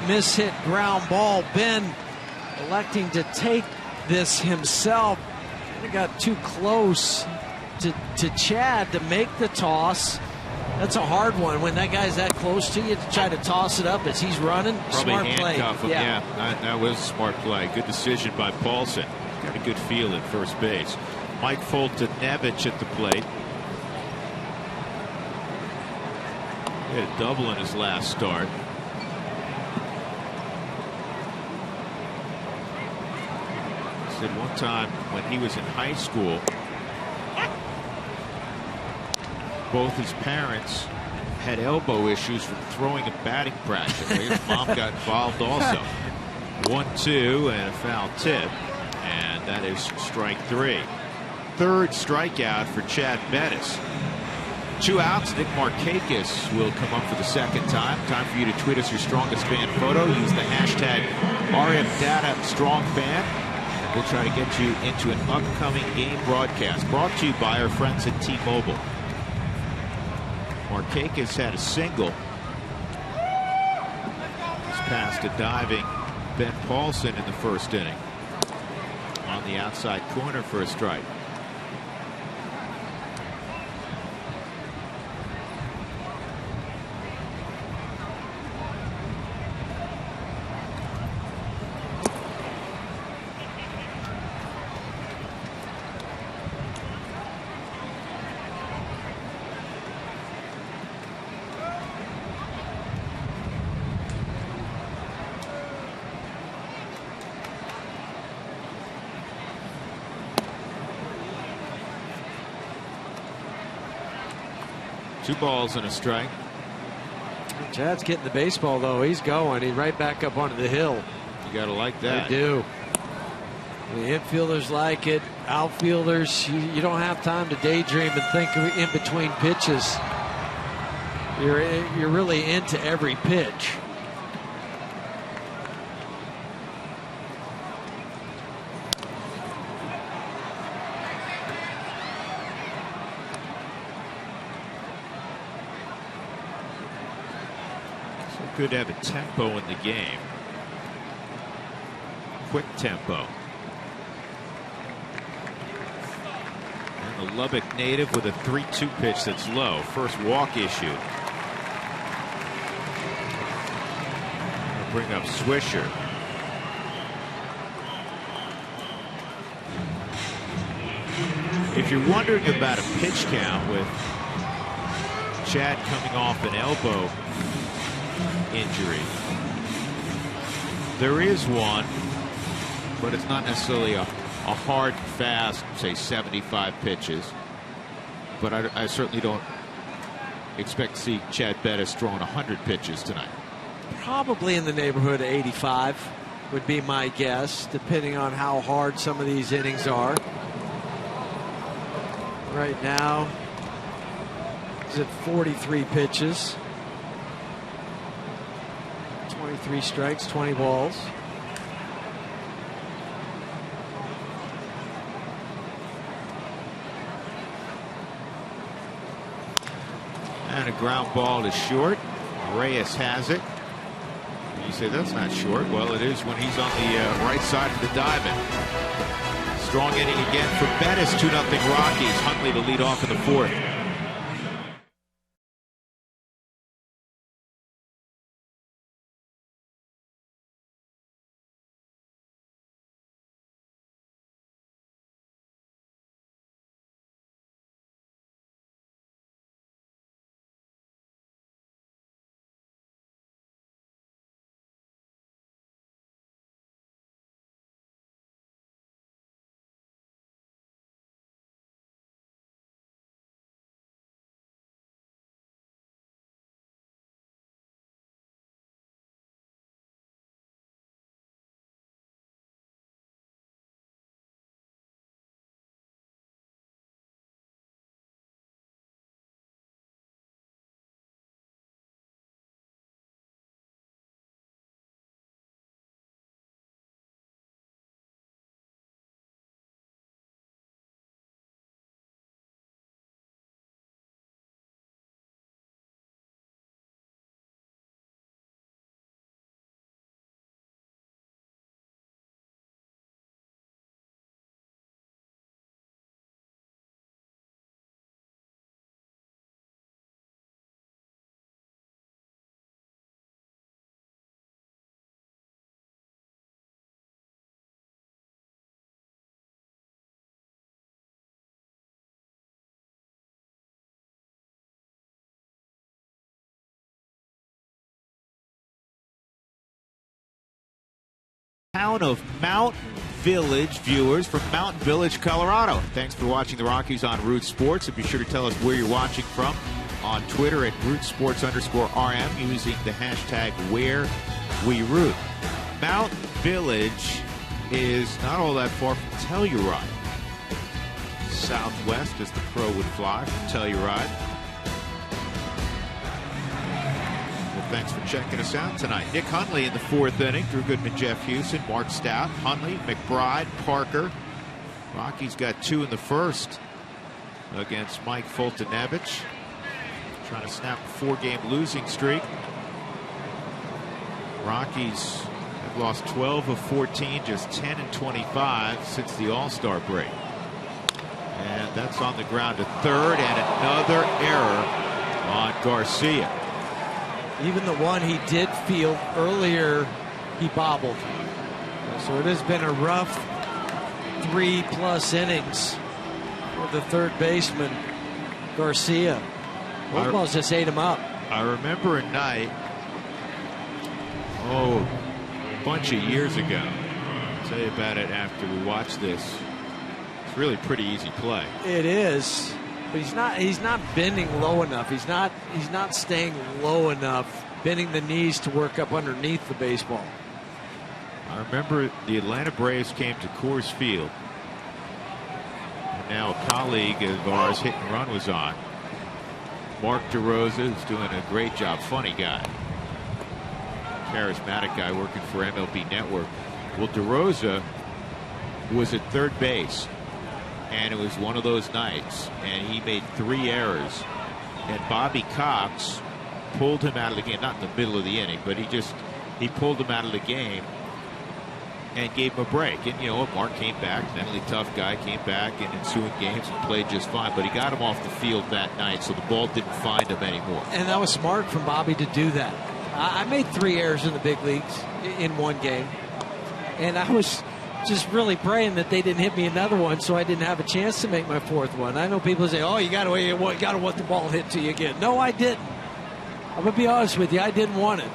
mishit ground ball. Ben electing to take this himself. He got too close to Chad to make the toss. That's a hard one when that guy's that close to you to try to toss it up as he's running. Probably smart play. Him. Yeah, that was a smart play. Good decision by Paulson. Got a good feel at first base. Mike Foltynewicz at the plate. He had a double in his last start. Said one time when he was in high school, both his parents had elbow issues from throwing and batting practice. His mom got involved also. 1-2 and a foul tip, and that is strike 3. Third strikeout for Chad Bettis. 2 outs. Nick Markakis will come up for the second time. Time for you to tweet us your strongest fan photo. Use the hashtag RFDataStrongFan. We'll try to get you into an upcoming game broadcast. Brought to you by our friends at T-Mobile. Markakis had a single. He's past a diving Ben Paulson in the first inning. On the outside corner for a strike. Two balls and a strike. Chad's getting the baseball, though. He's going. He's right back up onto the hill. You got to like that. They do. The infielders like it. Outfielders, you don't have time to daydream and think in between pitches. You're really into every pitch. Good to have a tempo in the game. Quick tempo. And the Lubbock native with a 3-2 pitch that's low. First walk issued. I'll bring up Swisher. If you're wondering about a pitch count with Chad coming off an elbow injury, there is one, but it's not necessarily a hard, fast, say 75 pitches. But I certainly don't expect to see Chad Bettis throwing 100 pitches tonight. Probably in the neighborhood of 85 would be my guess, depending on how hard some of these innings are. Right now, he's at 43 pitches. 23 strikes, 20 balls. And a ground ball to short. Reyes has it. You say that's not short. Well, it is when he's on the right side of the diamond. Strong inning again for Bettis. 2-0 Rockies. Huntley to lead off in the fourth. Town of Mountain Village viewers from Mountain Village, Colorado. Thanks for watching the Rockies on Root Sports. And be sure to tell us where you're watching from on Twitter at RootSports_RM using the hashtag WhereWeRoot. Mountain Village is not all that far from Telluride. Southwest, as the crow would fly from Telluride. Well, thanks for checking us out tonight. Nick Hundley in the fourth inning. Drew Goodman, Jeff Houston, Mark Stout, Hundley, McBride, Parker. Rockies got 2 in the first against Mike Fultonevich. Trying to snap a 4-game losing streak. Rockies have lost 12 of 14, just 10 and 25 since the All-Star break. And that's on the ground to third, and another error on Garcia. Even the one he did field earlier, he bobbled. So it has been a rough 3+ innings for the third baseman, Garcia. Those balls just ate him up. I remember a night, a bunch of years ago. I'll tell you about it after we watch this. It's really pretty easy play. It is, but he's not bending low enough. He's not staying low enough, bending the knees to work up underneath the baseball. I remember the Atlanta Braves came to Coors Field, and now a colleague of ours, Hit and Run, was on. Mark DeRosa, who's doing a great job, funny guy, charismatic guy working for MLB Network. Well, DeRosa was at third base, and it was one of those nights, and he made 3 errors, and Bobby Cox pulled him out of the game, not in the middle of the inning, but he pulled him out of the game and gave him a break. And, Mark came back, mentally tough guy, came back in ensuing games and played just fine. But he got him off the field that night, so the ball didn't find him anymore. And that was smart from Bobby to do that. I made 3 errors in the big leagues in one game. And I was just really praying that they didn't hit me another one so I didn't have a chance to make my 4th one. I know people say, you got to want the ball hit to you again. No, I didn't. I'm going to be honest with you. I didn't want it.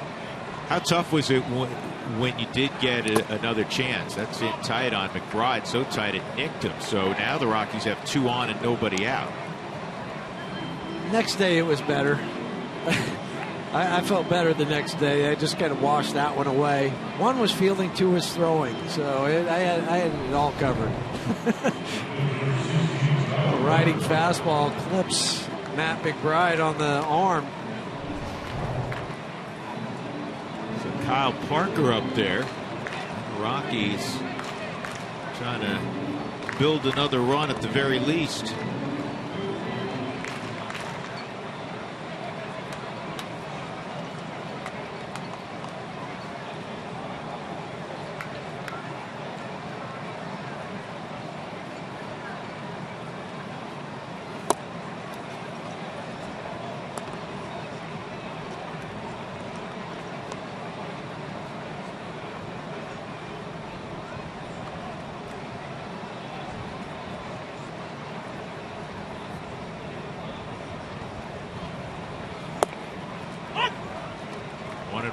How tough was it when you did get another chance? That's it, tight on McBride, so tight it nicked him. So now the Rockies have 2 on and nobody out. Next day it was better. I felt better the next day. I just kind of washed that one away. 1 was fielding, 2 was throwing, so I had it all covered. A riding fastball clips Matt McBride on the arm. Kyle Parker up there. The Rockies trying to build another run at the very least.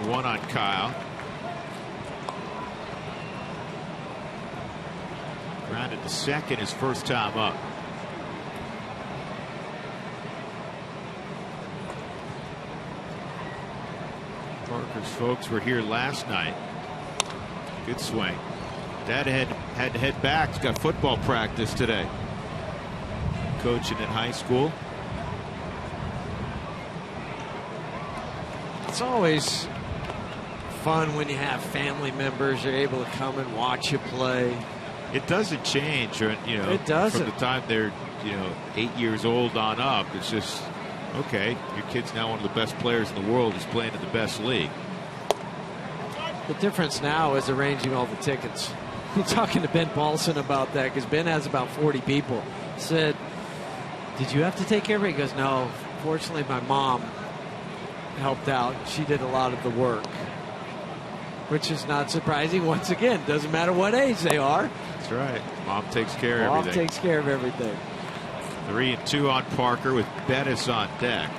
One on Kyle. Grounded to second his first time up. Parker's folks were here last night. Good swing. Dad had to head back. He's got football practice today. Coaching in high school. It's always fun when you have family members are able to come and watch you play. It doesn't change, it doesn't. From the time they're 8 years old on up. It's just okay. Your kid's now one of the best players in the world. He's playing in the best league. The difference now is arranging all the tickets. I'm talking to Ben Paulson about that because Ben has about 40 people. Said, "Did you have to take care of it?" He goes, "No. Fortunately, my mom helped out. She did a lot of the work," which is not surprising. Once again, doesn't matter what age they are. That's right. Mom takes care of everything. Mom takes care of everything. 3-2 on Parker with Bettis on deck.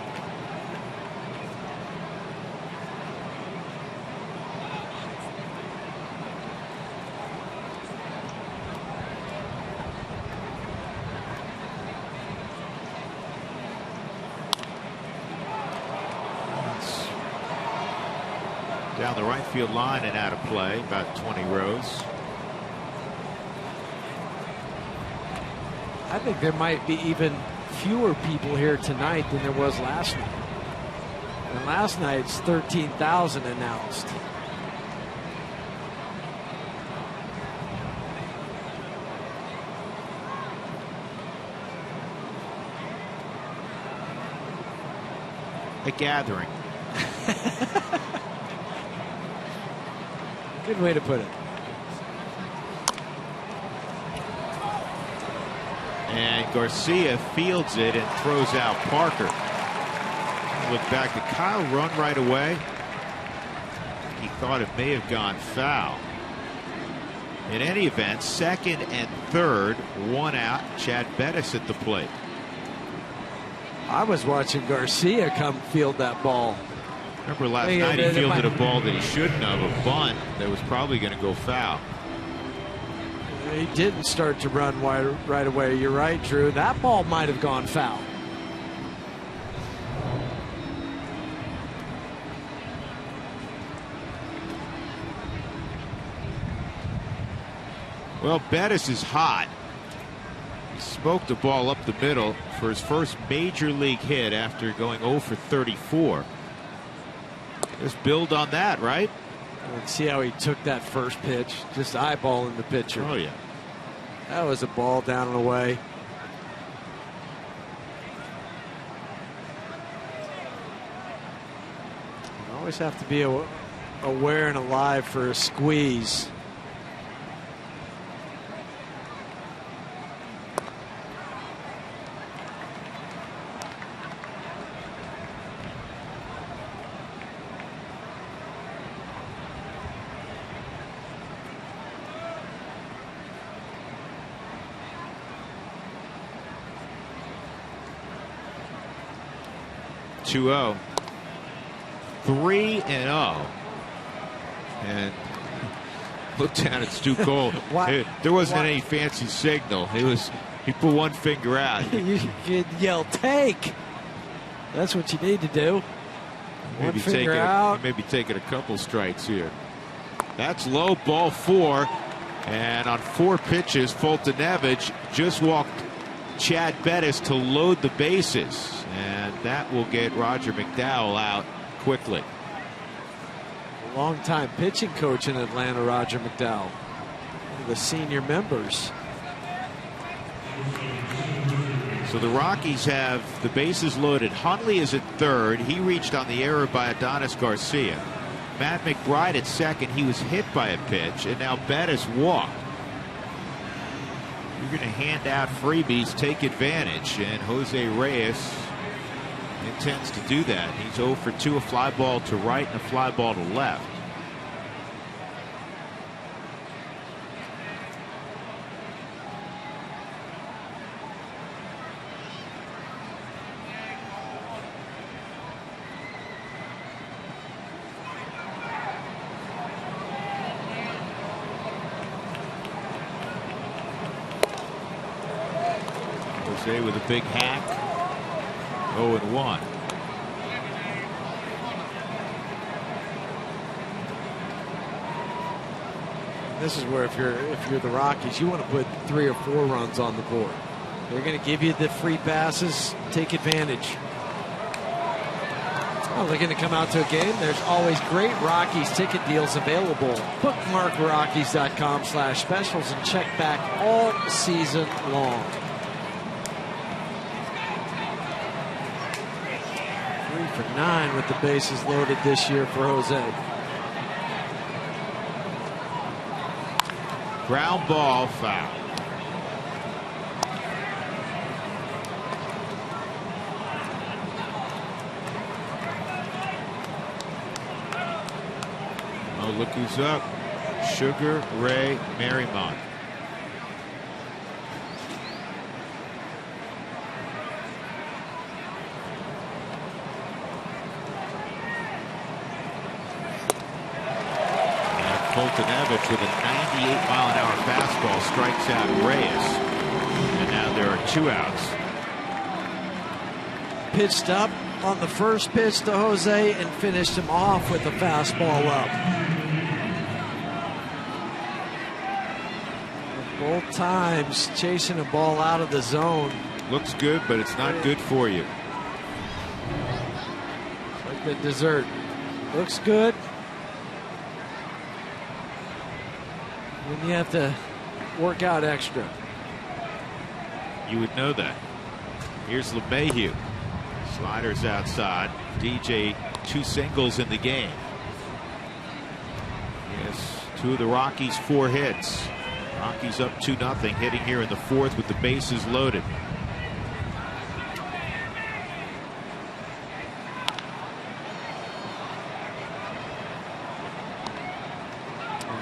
Down the right field line and out of play, about 20 rows. I think there might be even fewer people here tonight than there was last night. And last night's 13,000 announced. A gathering. Good way to put it. And Garcia fields it and throws out Parker. Look back at Kyle run right away. He thought it may have gone foul. In any event, second and third, one out. Chad Bettis at the plate. I was watching Garcia come field that ball. Remember last night he fielded a ball that he shouldn't have, a bunt that was probably going to go foul. He didn't start to run right away. You're right, Drew. That ball might have gone foul. Well, Bettis is hot. He smoked the ball up the middle for his first major league hit after going 0 for 34. Just build on that, right? Let's see how he took that first pitch. Just eyeballing the pitcher. Oh, yeah. That was a ball down and away. You always have to be aware and alive for a squeeze. (2-0). 3-0. And look down at Stu Cole. There wasn't any fancy signal. He put one finger out. You could yell take. That's what you need to do. One finger out. Maybe taking a couple strikes here. That's low, ball 4. And on 4 pitches, Fultonevich just walked Chad Bettis to load the bases. And that will get Roger McDowell out quickly. Longtime pitching coach in Atlanta, Roger McDowell. One of the senior members. So the Rockies have the bases loaded. Hundley is at third. He reached on the error by Adonis Garcia. Matt McBride at second. He was hit by a pitch. And now Bettis walked. You're going to hand out freebies, take advantage. And Jose Reyes intends to do that. He's 0 for 2, a fly ball to right and a fly ball to left. Jose with a big hack. 0-1. This is where if you're the Rockies, you want to put 3 or 4 runs on the board. They're going to give you the free passes. Take advantage. Well, they're going to come out to a game. There's always great Rockies ticket deals available. Bookmark Rockies.com/specials and check back all season long. 3 for 9 with the bases loaded this year for Jose. Ground ball, foul. Oh, look who's up. Sugar Ray Merrimont. Fultonevich with a 98-mile-an-hour fastball strikes out Reyes. And now there are 2 outs. Pitched up, on the first pitch to Jose and finished him off with a fastball up. Both times chasing a ball out of the zone. Looks good, but it's not good for you. It's like the dessert. Looks good. Then you have to work out extra. You would know that. Here's LeMahieu. Sliders outside. DJ, 2 singles in the game. Yes, 2 of the Rockies' 4 hits. Rockies up 2-0, hitting here in the 4th with the bases loaded.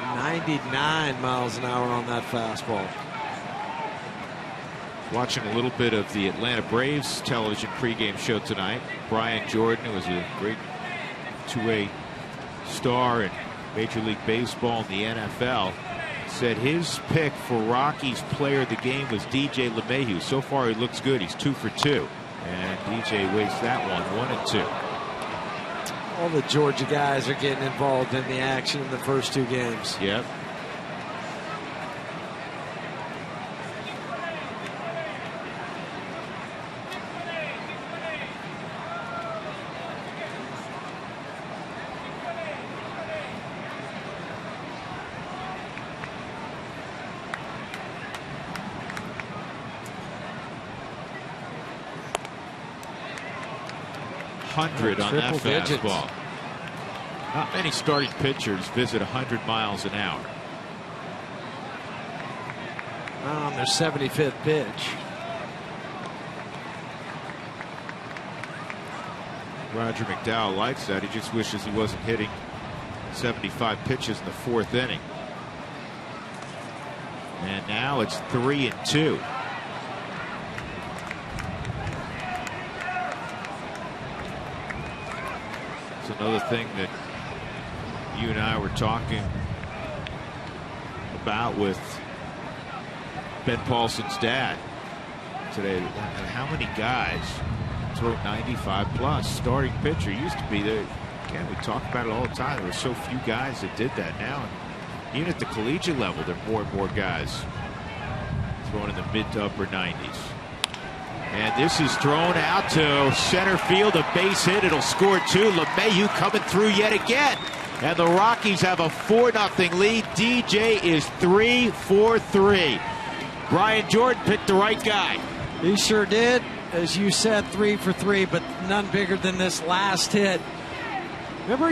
.99 miles an hour on that fastball. Watching a little bit of the Atlanta Braves television pregame show tonight. Brian Jordan, who was a great two-way star in Major League Baseball and the NFL, said his pick for Rockies player of the game was DJ LeMahieu. So far, he looks good. He's 2 for 2. And DJ wastes that one, 1 and 2. All the Georgia guys are getting involved in the action in the first 2 games. Yep. On that fastball. Not many starting pitchers visit 100 miles an hour. On their 75th pitch. Roger McDowell likes that. He just wishes he wasn't hitting 75 pitches in the 4th inning. And now it's 3 and 2. Another thing that you and I were talking about with Ben Paulson's dad today. How many guys throw 95 plus? Starting pitcher used to be there. Again, we talk about it all the time. There were so few guys that did that now. And even at the collegiate level, there are more and more guys throwing in the mid to upper 90s. And this is thrown out to center field, a base hit. It'll score 2. LeMahieu coming through yet again. And the Rockies have a 4-0 lead. DJ is 3 for 3. Brian Jordan picked the right guy. He sure did. As you said, 3 for 3, but none bigger than this last hit. Remember,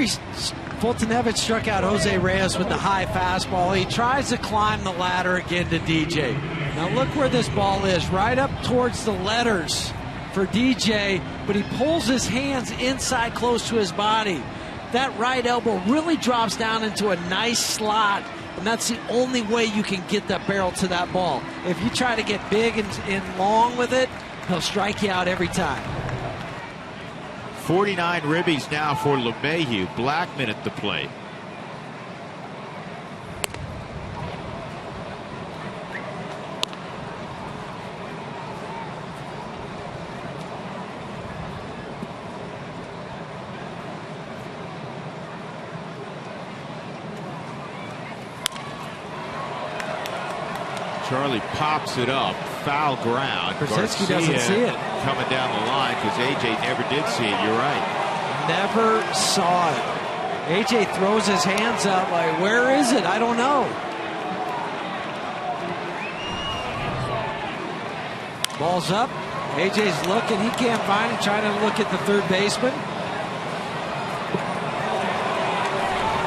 Fultonevich struck out Jose Reyes with the high fastball. He tries to climb the ladder again to DJ. Now look where this ball is, right up towards the letters for DJ, but he pulls his hands inside close to his body. That right elbow really drops down into a nice slot, and that's the only way you can get that barrel to that ball. If you try to get big and long with it, he'll strike you out every time. 49 ribbies now for LeMahieu. Blackman at the plate. Charlie pops it up, foul ground. Krasinski doesn't see it. Coming down the line because AJ never did see it. You're right. Never saw it. AJ throws his hands up like, where is it? I don't know. Ball's up. AJ's looking. He can't find it. Trying to look at the third baseman.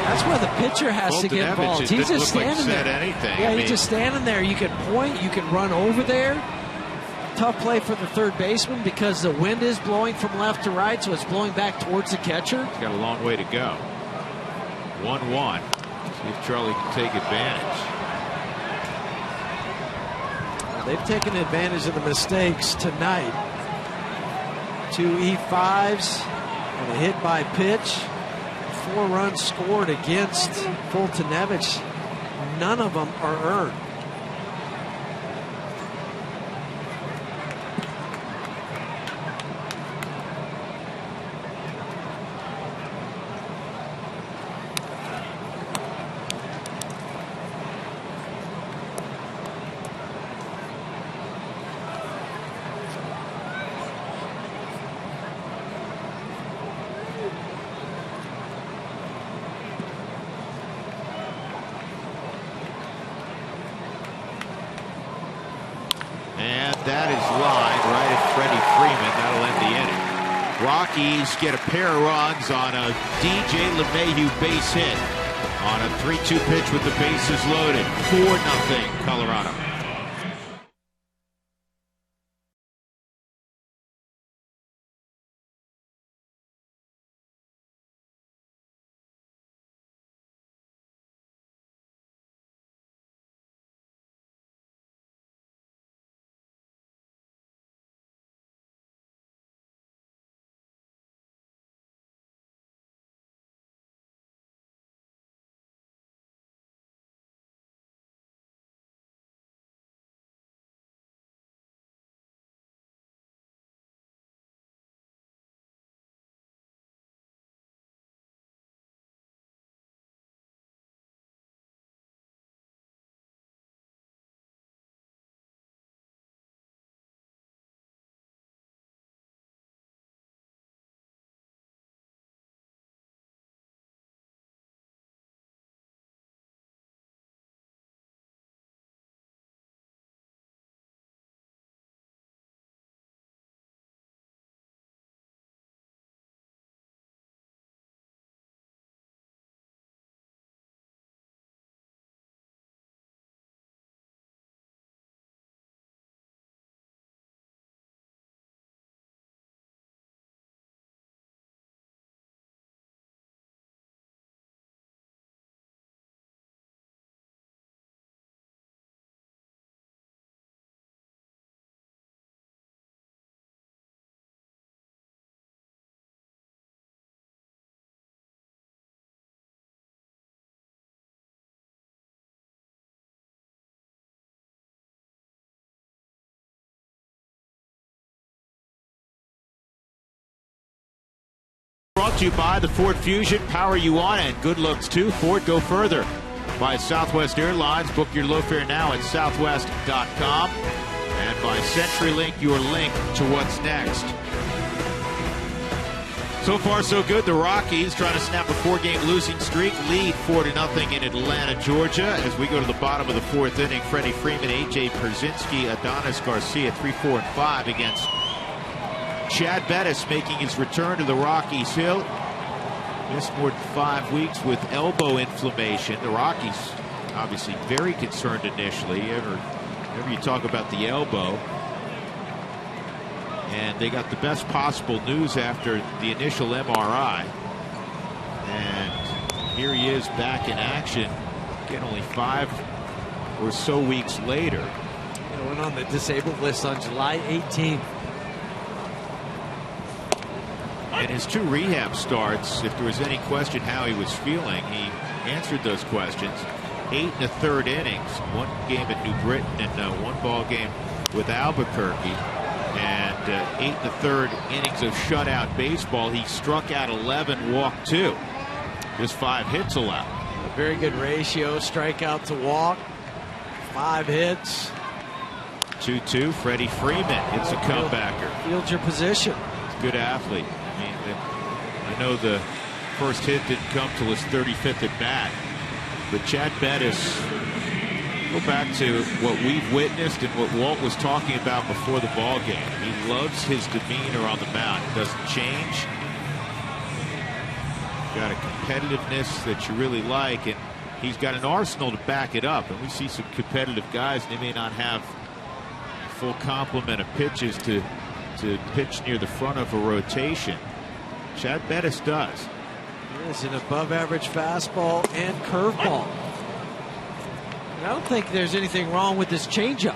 That's where the pitcher has to get involved. He's just standing there. Yeah, he's just standing there. You can point. You can run over there. Tough play for the third baseman because the wind is blowing from left to right, so it's blowing back towards the catcher. He's got a long way to go. 1-1. See if Charlie can take advantage. They've taken advantage of the mistakes tonight. 2 E5s and a hit by pitch. 4 runs scored against Fultonevich. None of them are earned. that is lined right at Freddie Freeman. That'll end the inning. Rockies get a pair of runs on a DJ LeMahieu base hit on a 3-2 pitch with the bases loaded. 4-0 Colorado. Brought to you by the Ford Fusion. Power you want and good looks too. Ford, go further. By Southwest Airlines. Book your low fare now at southwest.com. And by CenturyLink, your link to what's next. So far, so good. The Rockies trying to snap a 4-game losing streak. Lead 4-0 in Atlanta, Georgia. As we go to the bottom of the 4th inning, Freddie Freeman, A.J. Pierzynski, Adonis Garcia, 3, 4, and 5 against Chad Bettis making his return to the Rockies Hill. Missed more than 5 weeks with elbow inflammation. The Rockies obviously very concerned initially. Whenever you talk about the elbow. And they got the best possible news after the initial MRI. And here he is back in action. Again, only 5 or so weeks later. He went on the disabled list on July 18th. In his 2 rehab starts, if there was any question how he was feeling, he answered those questions. 8 1/3 innings, 1 game at New Britain and 1 ball game with Albuquerque, and 8 1/3 innings of shutout baseball. He struck out 11, walked 2. Just 5 hits allowed. A very good ratio, strikeout to walk. 5 hits. 2-2. Freddie Freeman hits a comebacker. Field your position. He's a good athlete. I know the first hit didn't come till his 35th at bat, but Chad Bettis, go back to what we've witnessed and what Walt was talking about before the ball game. He loves his demeanor on the mound. It doesn't change. Got a competitiveness that you really like, and he's got an arsenal to back it up. And we see some competitive guys, and they may not have a full complement of pitches to pitch near the front of a rotation. Chad Bettis does. It's an above-average fastball and curveball. And I don't think there's anything wrong with this changeup.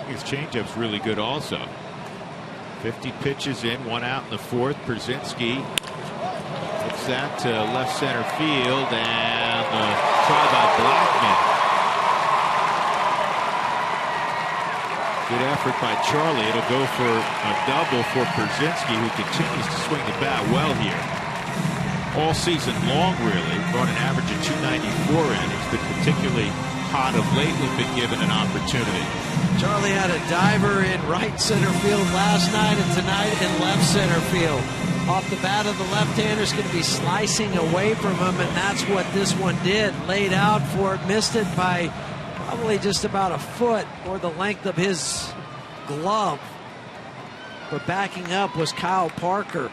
His changeup's really good also. 50 pitches in, 1 out in the 4th. Pierzynski hits that to left center field, and try by Blackman. Good effort by Charlie. It'll go for a double for Pierzynski, who continues to swing the bat well here. All season long, really. Brought an average of 294 in. He's been particularly hot of late when been given an opportunity. Charlie had a diver in right center field last night, and tonight in left center field. Off the bat of the left-hander is going to be slicing away from him, and that's what this one did. Laid out for it, missed it by probably just about a foot or the length of his glove. But backing up was Kyle Parker.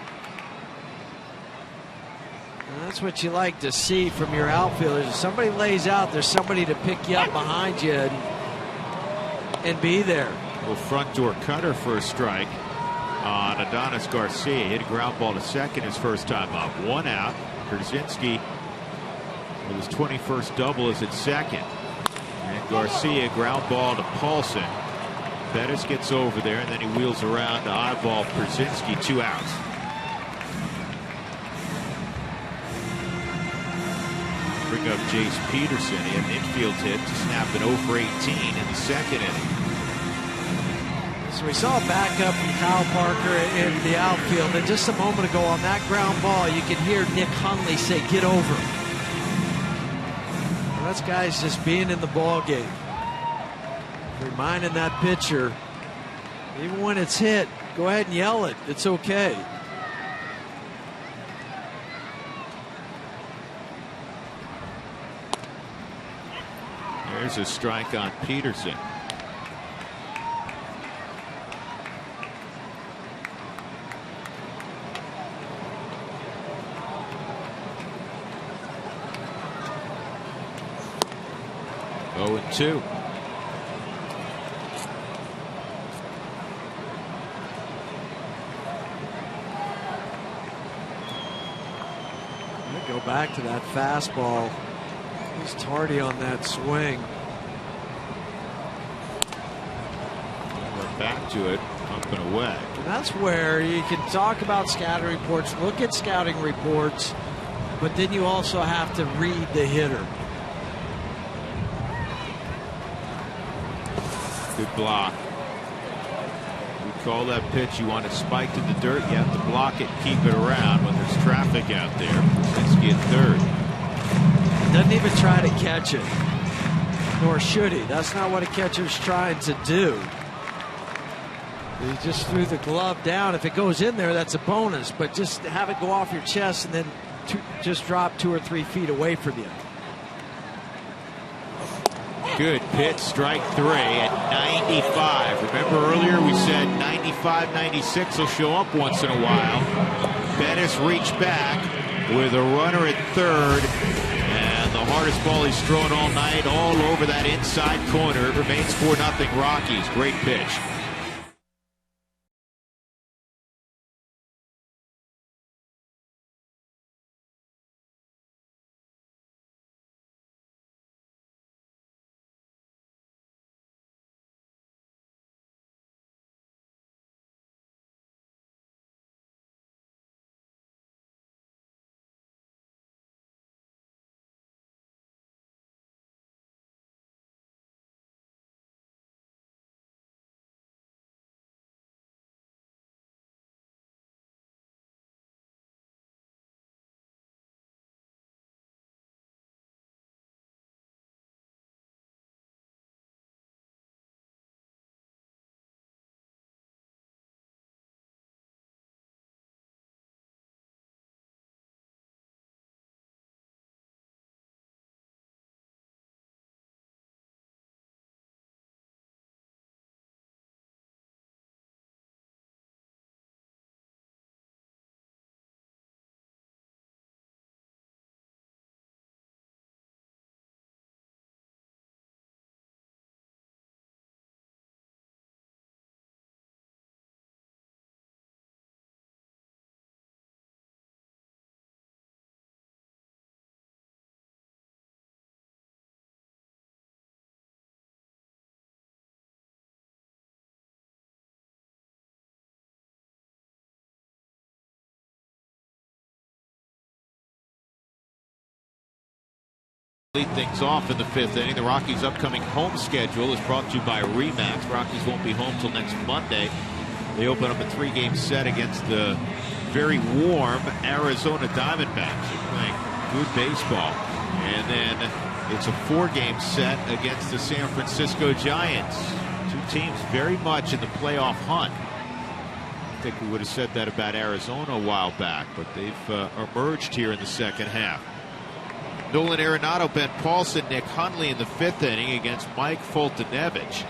And that's what you like to see from your outfielders. If somebody lays out, there's somebody to pick you up behind you and be there. Well, front door cutter for a strike on Adonis Garcia. Hit a ground ball to second his first time up. 1 out. Krzyzewski with his 21st double is at second. And Garcia ground ball to Paulson. Bettis gets over there, and then he wheels around to eyeball Krzyzewski. 2 outs. Bring up Jace Peterson. He had an infield hit to snap an 0 for 18 in the second inning. So we saw a backup from Kyle Parker in the outfield, and just a moment ago on that ground ball, you could hear Nick Hundley say, "Get over." Well, that's guys just being in the ball game, reminding that pitcher, even when it's hit, go ahead and yell it. It's okay. There's a strike on Peterson. Oh, and 2. Go back to that fastball. He's tardy on that swing. We're back to it, up and away. And that's where you can talk about scouting reports, look at scouting reports, but then you also have to read the hitter. Good block. We call that pitch. You want it spiked in the dirt. You have to block it, keep it around when there's traffic out there. Krzyzewski at third. Doesn't even try to catch it, nor should he. That's not what a catcher's trying to do. He just threw the glove down. If it goes in there, that's a bonus. But just have it go off your chest and then just drop 2 or 3 feet away from you. Good pitch, strike 3 at 95. Remember earlier we said 95, 96 will show up once in a while. Bettis reached back with a runner at third. And the hardest ball he's thrown all night, all over that inside corner. It remains 4-0 Rockies. Great pitch. Lead things off in the 5th inning. The Rockies' upcoming home schedule is brought to you by Remax. Rockies won't be home till next Monday. They open up a 3-game set against the very warm Arizona Diamondbacks. They're playing good baseball. And then it's a 4-game set against the San Francisco Giants. 2 teams very much in the playoff hunt. I think we would have said that about Arizona a while back, but they've emerged here in the second half. Nolan Arenado, Ben Paulson, Nick Hundley in the 5th inning against Mike Foltynewicz.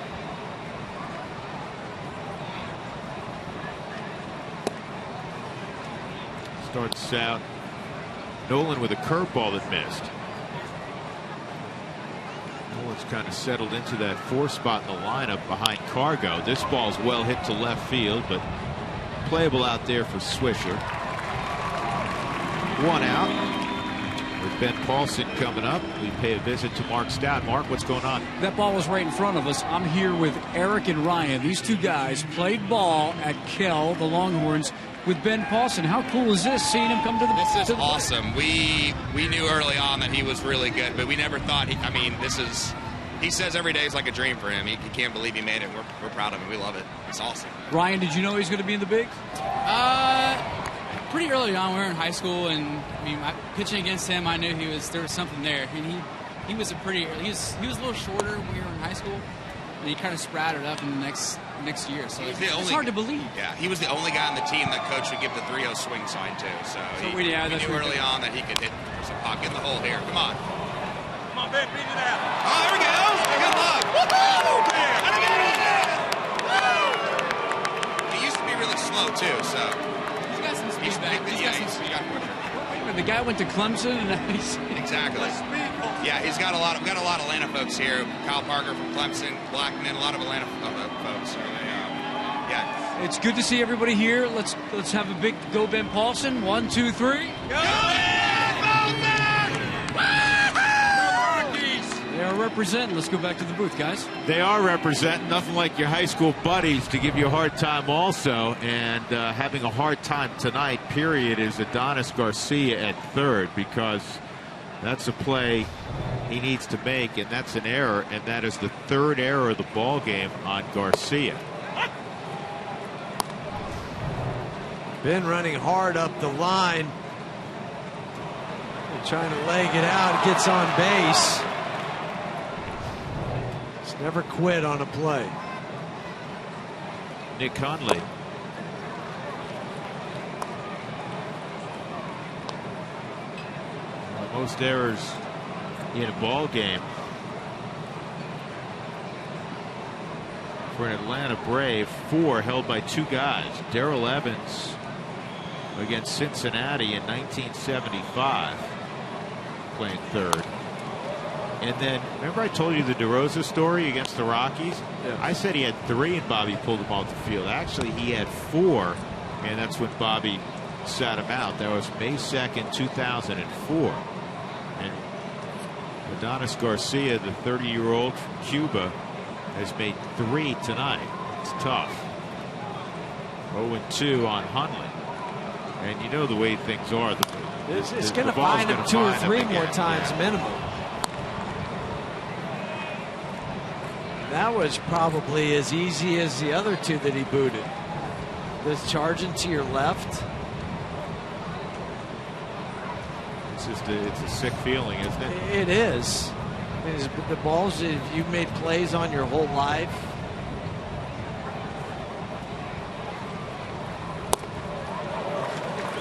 Starts out Nolan with a curveball that missed. Nolan's kind of settled into that 4 spot in the lineup behind Cargo. This ball's well hit to left field, but playable out there for Swisher. 1 out. With Ben Paulson coming up, we pay a visit to Mark Stout. Mark, what's going on? That ball was right in front of us. I'm here with Eric and Ryan. These two guys played ball at COL, the Longhorns, with Ben Paulson. How cool is this, seeing him come to the This is to the awesome. We knew early on that he was really good, but we never thought he says every day is like a dream for him. He can't believe he made it. We're proud of him. We love it. It's awesome. Ryan, did you know he was going to be in the bigs? Pretty early on, we were in high school, and I mean, pitching against him, I knew there was something there. And he was a little shorter when we were in high school, and he kind of sprouted up in the next year. So it's hard to believe. Yeah, he was the only guy on the team that coach would give the 3-0 swing sign to. So we knew early on that he could hit some puck in the hole here. Come on. Come on, Ben, beat it out. Oh, there we go. Good luck. Woo-hoo! He used to be really slow too, so. He's got some speed back. He's got quicker. The guy went to Clemson, and he's Exactly. Yeah, we've got a lot of Atlanta folks here. Kyle Parker from Clemson, Blackman, a lot of Atlanta folks. So yeah. It's good to see everybody here. Let's have a big go, Ben Paulson. 1, 2, 3. Go, Ben Paulson! Rockies! They are representing. Let's go back to the booth, guys. They are representing. Nothing like your high school buddies to give you a hard time also. And having a hard time tonight, period, is Adonis Garcia at third, because that's a play he needs to make, and that's an error, and that is the 3rd error of the ball game on Garcia. Been running hard up the line. They're trying to leg it out. Gets on base. He's never quit on a play. Nick Conley. Most errors in a ball game for an Atlanta Brave. 4 held by 2 guys. Darrell Evans against Cincinnati in 1975, playing third. And then, remember I told you the DeRosa story against the Rockies? Yeah. I said he had 3 and Bobby pulled him off the field. Actually, he had 4, and that's when Bobby sat him out. That was May 2nd, 2004. And Adonis Garcia, the 30-year-old from Cuba, has made 3 tonight. It's tough. 0-2 on Hunley. And you know the way things are. It's going to find him 2 or 3 more times minimum. That was probably as easy as the other 2 that he booted. This charging to your left. It's a sick feeling, isn't it? It is. The balls, if you've made plays on your whole life.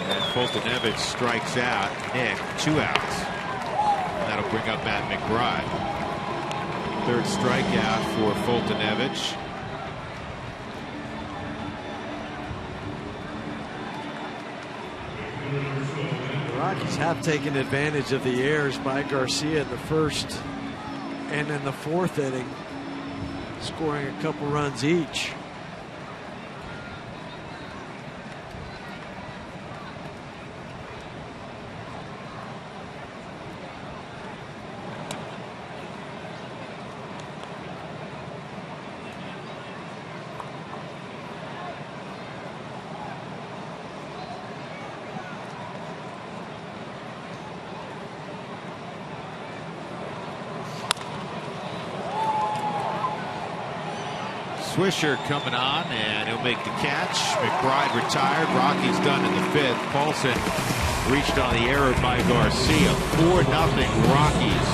And Fultonevich strikes out. Nick, 2 outs. And that'll bring up Matt McBride. 3rd strikeout for Fultonevich. The Rockies have taken advantage of the errors by Garcia in the 1st and in the 4th inning, scoring a couple runs each. Swisher coming on, and he'll make the catch. McBride retired. Rockies done in the 5th. Paulson reached on the error by Garcia. 4-0 Rockies.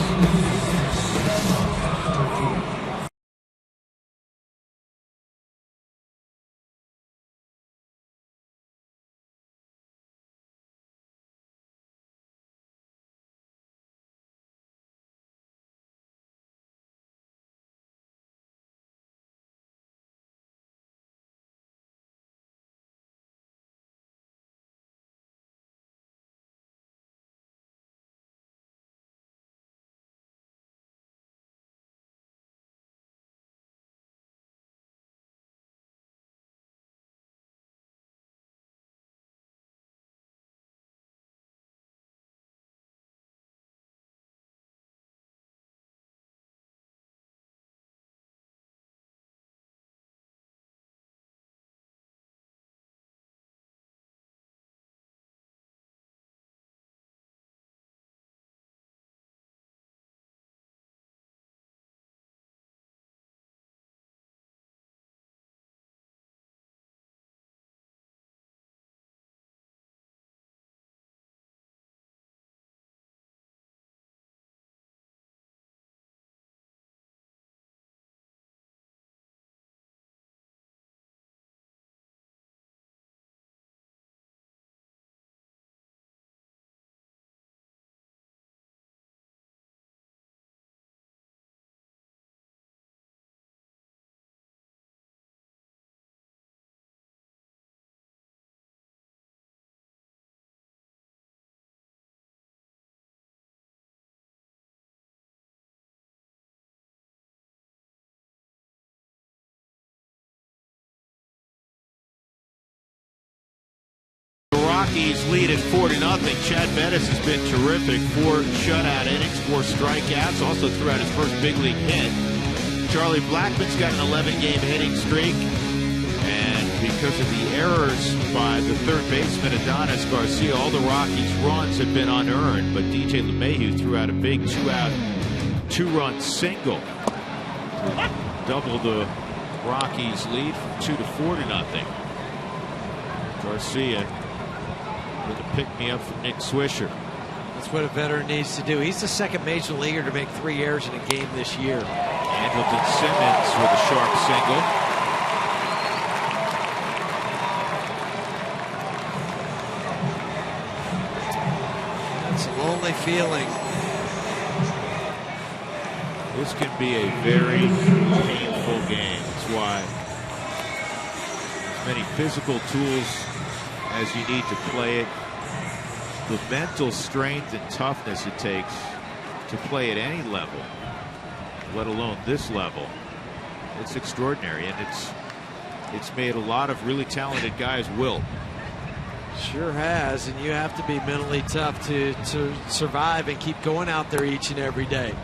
Rockies lead at 4-0. Chad Bettis has been terrific. 4 shutout innings, 4 strikeouts. Also threw out his first big league hit. Charlie Blackmon's got an 11-game hitting streak. And because of the errors by the third baseman Adonis Garcia, all the Rockies' runs have been unearned. But DJ LeMahieu threw out a big 2-out, 2-run single to double the Rockies' lead from 2 to 4-0. Garcia with a pick-me-up from Nick Swisher. That's what a veteran needs to do. He's the second major leaguer to make 3 errors in a game this year. Andrelton Simmons with a sharp single. That's a lonely feeling. This can be a very painful game. That's why as many physical tools as you need to play it, the mental strength and toughness it takes to play at any level, let alone this level, it's extraordinary, and it's made a lot of really talented guys wilt. Sure has, and you have to be mentally tough to survive and keep going out there each and every day.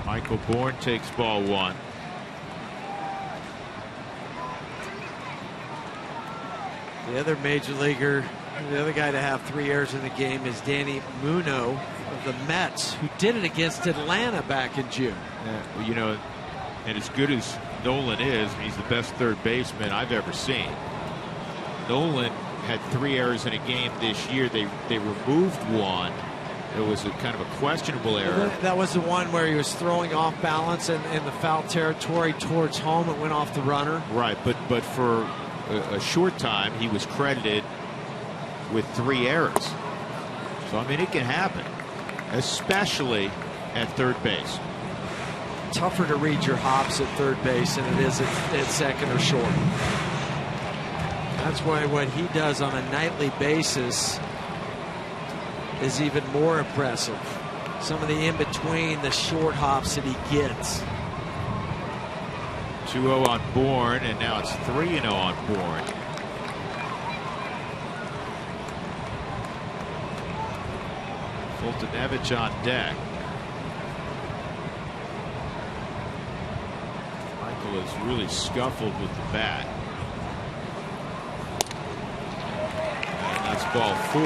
Michael Bourne takes ball 1. The other major leaguer, the other guy to have 3 errors in the game is Danny Muno of the Mets, who did it against Atlanta back in June. You know, and as good as Nolan is, he's the best third baseman I've ever seen. Nolan had 3 errors in a game this year. They removed one. It was a kind of a questionable error. That was the one where he was throwing off balance in the foul territory towards home. It went off the runner. Right, but for a short time, he was credited with 3 errors. So, I mean, it can happen, especially at third base. Tougher to read your hops at third base than it is at second or short. That's why what he does on a nightly basis is even more impressive. Some of the in-between, the short hops that he gets. 2-0 on Bourne, and now it's 3-0 on Bourne. Fultonevich on deck. Michael has really scuffled with the bat. And that's ball 4.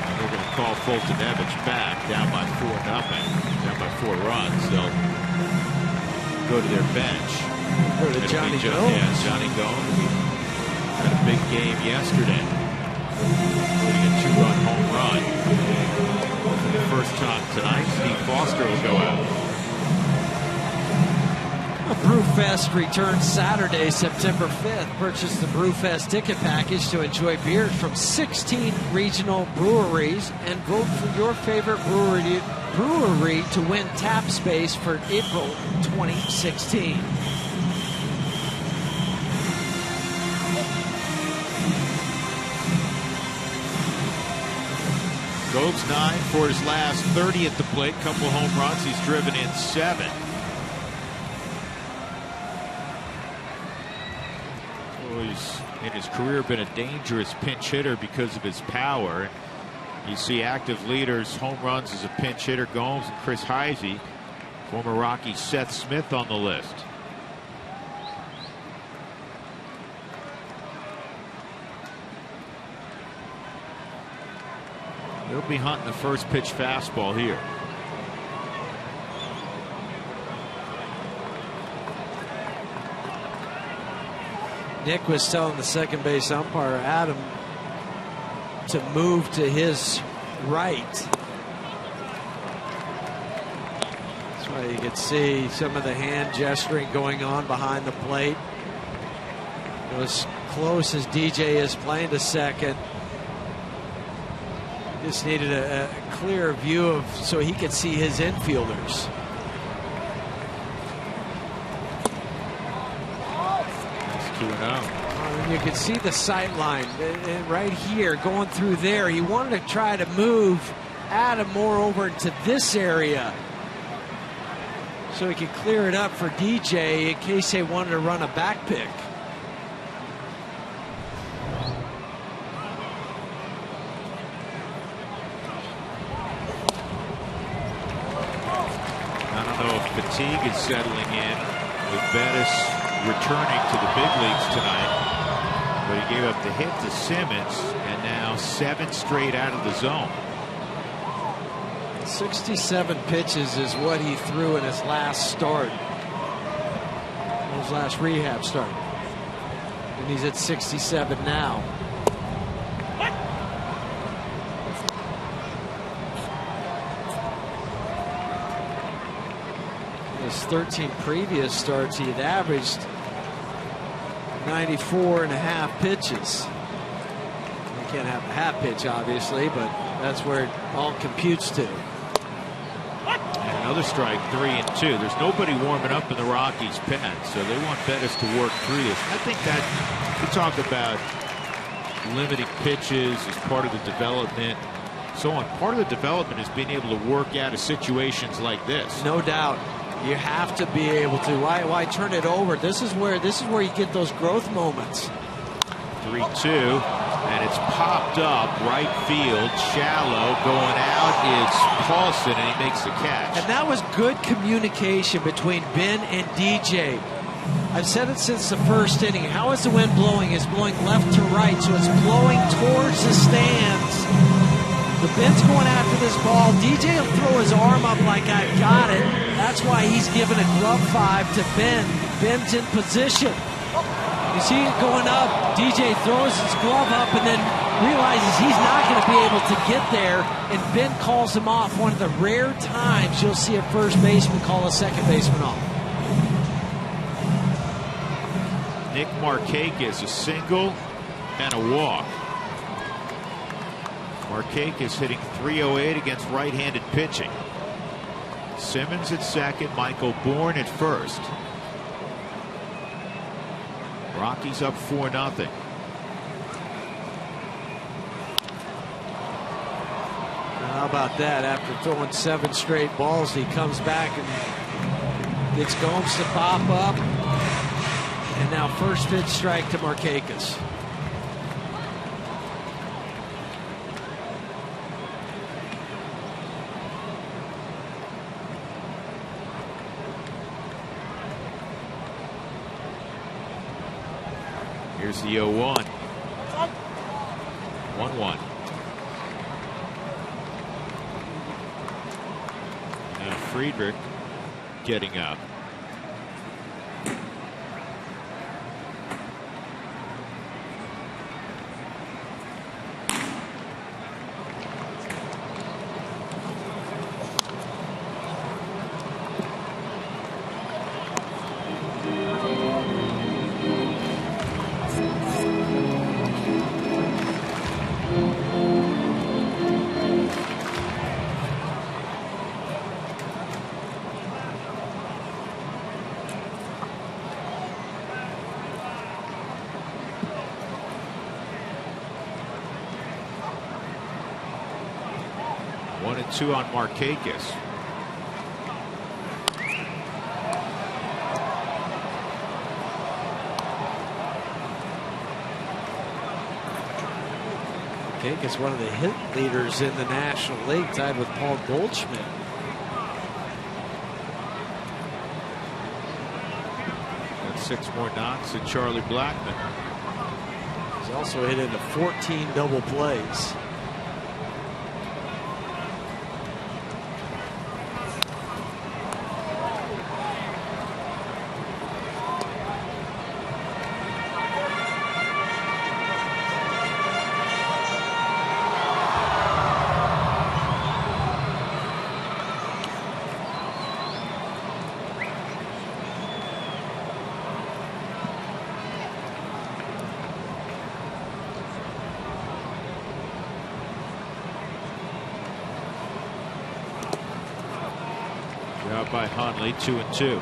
And they're going to call Fultonevich back, down by 4-0, down by 4 runs. They'll go to their bench. Go to Johnny Gomes. Yeah, Johnny Gomes had a big game yesterday, including a 2-run home run. For the first time tonight, Steve Foster will go out. Brewfest returns Saturday, September 5th. Purchase the Brewfest ticket package to enjoy beers from 16 regional breweries and vote for your favorite brewery to win tap space for April 2016. Gomes 9 for his last 30 at the plate. Couple home runs. He's driven in 7. He's in his career been a dangerous pinch hitter because of his power. You see active leaders, home runs as a pinch hitter, Gomes and Chris Heisey. Former Rocky Seth Smith on the list. He'll be hunting the first pitch fastball here. Nick was telling the second base umpire, Adam, to move to his right. That's why you could see some of the hand gesturing going on behind the plate. As close as DJ is playing to second. Just needed a clear view of so he could see his infielders. That's 2-0. You can see the sight line right here going through there. He wanted to try to move Adam more over into this area so he could clear it up for DJ in case they wanted to run a back pick. fatigue is settling in with Bettis returning to the big leagues tonight. But he gave up the hit to Simmons, and now 7 straight out of the zone. 67 pitches is what he threw in his last start. His last rehab start. And he's at 67 now. His 13 previous starts, he had averaged 94.5 pitches. You can't have a half pitch, obviously, but that's where it all computes to. And another strike, 3-2. There's nobody warming up in the Rockies' pen, so they want Bettis to work through this. I think that we talk about limiting pitches as part of the development. So on, part of the development is being able to work out of situations like this. No doubt. You have to be able to. Why turn it over? This is where you get those growth moments. 3-2, and it's popped up right field, shallow, going out is Paulson, and he makes the catch. And that was good communication between Ben and DJ. I've said it since the first inning. How is the wind blowing? It's blowing left to right, so it's blowing towards the stands. The Ben's going after this ball. DJ will throw his arm up like, I've got it. That's why he's giving a glove 5 to Ben. Ben's in position. You see it going up. DJ throws his glove up and then realizes he's not going to be able to get there. And Ben calls him off. One of the rare times you'll see a first baseman call a second baseman off. Nick Markakis, a single and a walk. Markakis hitting .308 against right-handed pitching. Simmons at second, Michael Bourne at first. Rockies up 4-0. How about that? After throwing 7 straight balls, he comes back and gets Gomes to pop up. And now first pitch strike to Markakis. Here's the 0-1. 1-1. Now Friedrich getting up. Two on Markakis. Markakis, one of the hit leaders in the National League, tied with Paul Goldschmidt. Got 6 more knocks than Charlie Blackmon. He's also hit into 14 double plays. Out by Hundley, 2-2.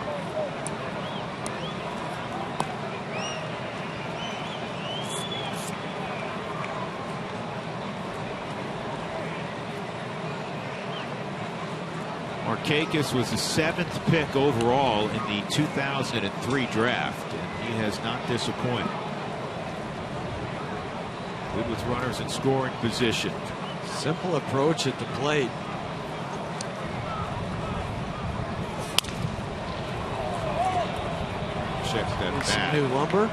Markakis was the 7th pick overall in the 2003 draft, and he has not disappointed. Good with runners in scoring position. Simple approach at the plate. Check that Need some bat. new lumber.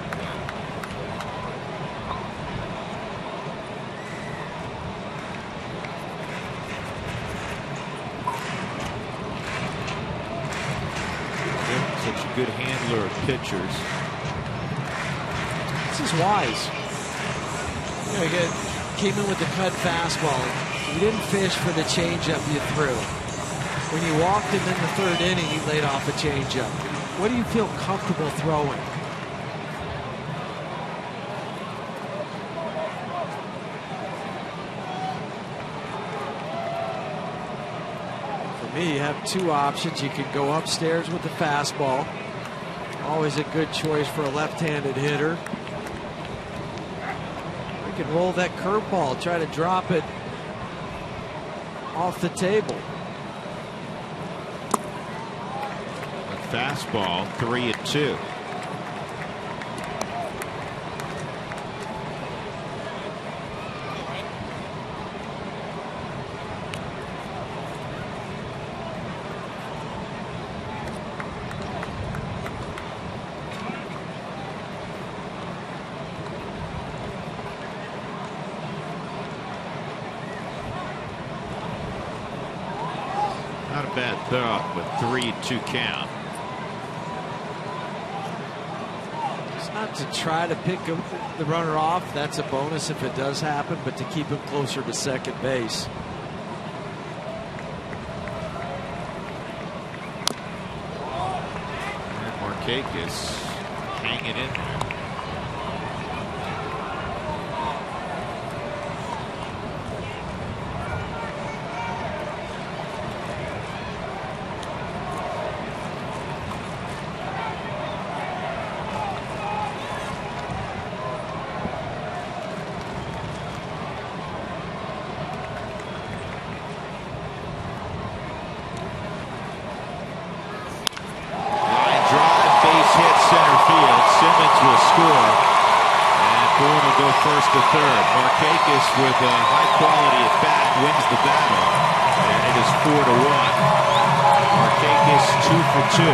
Such a good handler of pitchers. This is wise. You know, you came in with the cut fastball. You didn't fish for the changeup you threw. When you walked him in the third inning, he laid off a changeup. What do you feel comfortable throwing? For me, you have two options. You can go upstairs with the fastball. Always a good choice for a left-handed hitter. You can roll that curveball, try to drop it off the table. A fastball, 3-2. Not a bad throw, but 3-2 count. It's not to try to pick the runner off. That's a bonus if it does happen, but to keep him closer to second base. And Markakis hanging in there. First to third. Markakis with a high quality at bat wins the battle, and it is 4-1. Markakis 2 for 2.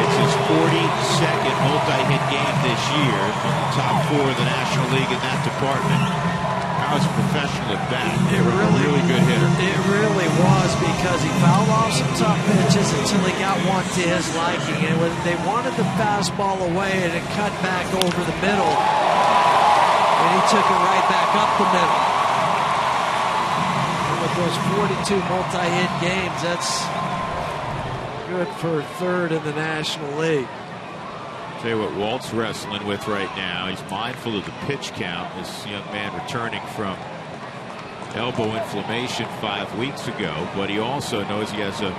It's his 42nd multi-hit game this year, from the top 4 of the National League in that department. Now he's a professional at bat. Really good hitter. It really was, because he fouled off some tough pitches until he got one to his liking, and when they wanted the fastball away and it cut back over the middle. And he took it right back up the middle. And with those 42 multi-hit games, that's good for third in the National League. Tell you what Walt's wrestling with right now. He's mindful of the pitch count. This young man returning from elbow inflammation 5 weeks ago, but he also knows he has a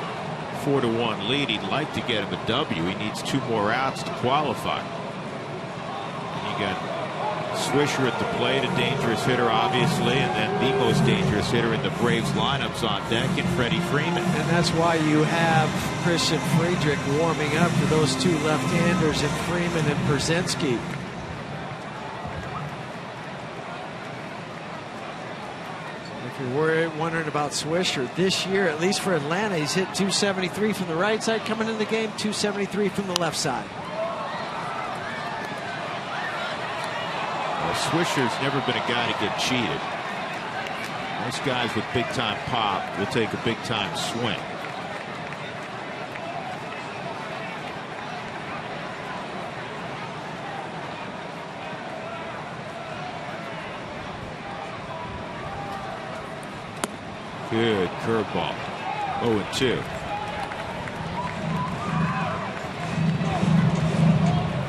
4-1 lead. He'd like to get him a W. He needs 2 more outs to qualify. You got Swisher at the plate, a dangerous hitter, obviously, and then the most dangerous hitter in the Braves lineups on deck, and Freddie Freeman. And that's why you have Christian Friedrich warming up for those two left-handers in Freeman and Brzezinski. If you're wondering about Swisher, this year, at least for Atlanta, he's hit 273 from the right side coming in the game, 273 from the left side. Swisher's never been a guy to get cheated. Most guys with big-time pop will take a big-time swing. Good curveball. 0-2.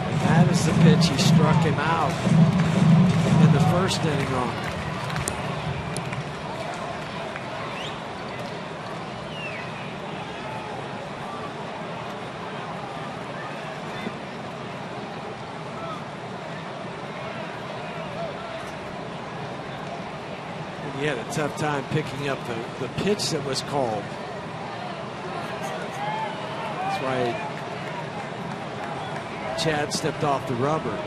And that is the pitch he struck him out in the first inning on. And he had a tough time picking up the pitch that was called. That's why Chad stepped off the rubber.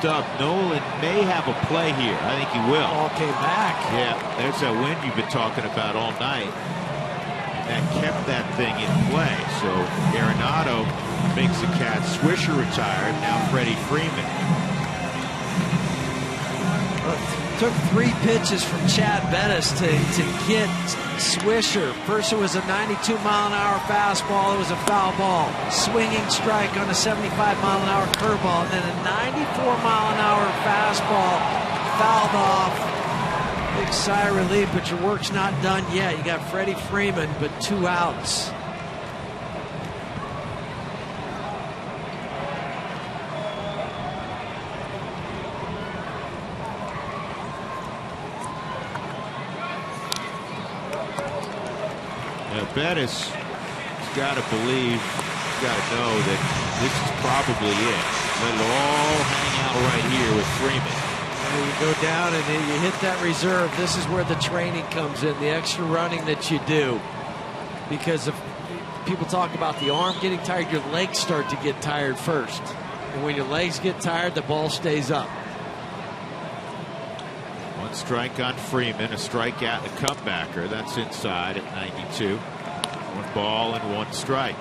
bumped up. Nolan may have a play here. I think he will. Ball came back. Yeah, there's that wind you've been talking about all night. That kept that thing in play. So Arenado makes the catch. Swisher retired. Now Freddie Freeman. Took 3 pitches from Chad Bettis to get Swisher. First it was a 92-mile-an-hour fastball. It was a foul ball. Swinging strike on a 75-mile-an-hour curveball. And then a 94-mile-an-hour fastball fouled off. Big sigh of relief, but your work's not done yet. You got Freddie Freeman, but 2 outs. Bettis has got to believe, got to know that this is probably it. Let it all hang out right here with Freeman. And you go down and then you hit that reserve. This is where the training comes in, the extra running that you do. Because if people talk about the arm getting tired, your legs start to get tired first. And when your legs get tired, the ball stays up. 1 strike on Freeman, a strikeout, a comebacker. That's inside at 92. 1 ball and 1 strike.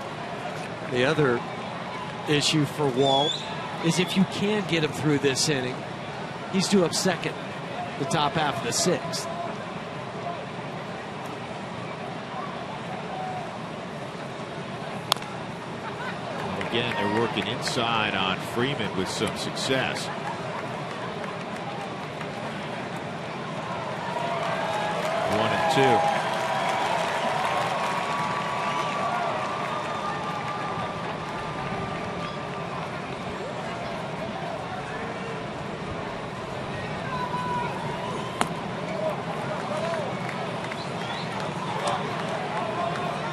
The other issue for Walt is if you can get him through this inning, he's due up second, the top half of the 6th. Again, they're working inside on Freeman with some success. 1 and 2.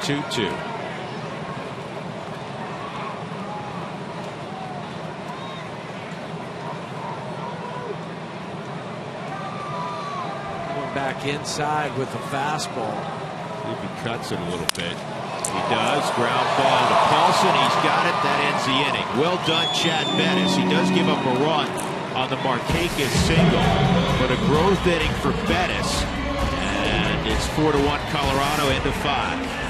2-2. Back inside with the fastball. See if he cuts it a little bit. He does. Ground ball to Paulson. He's got it. That ends the inning. Well done, Chad Bettis. He does give up a run on the Markakis single, but a growth inning for Bettis. And it's 4-1 Colorado into 5.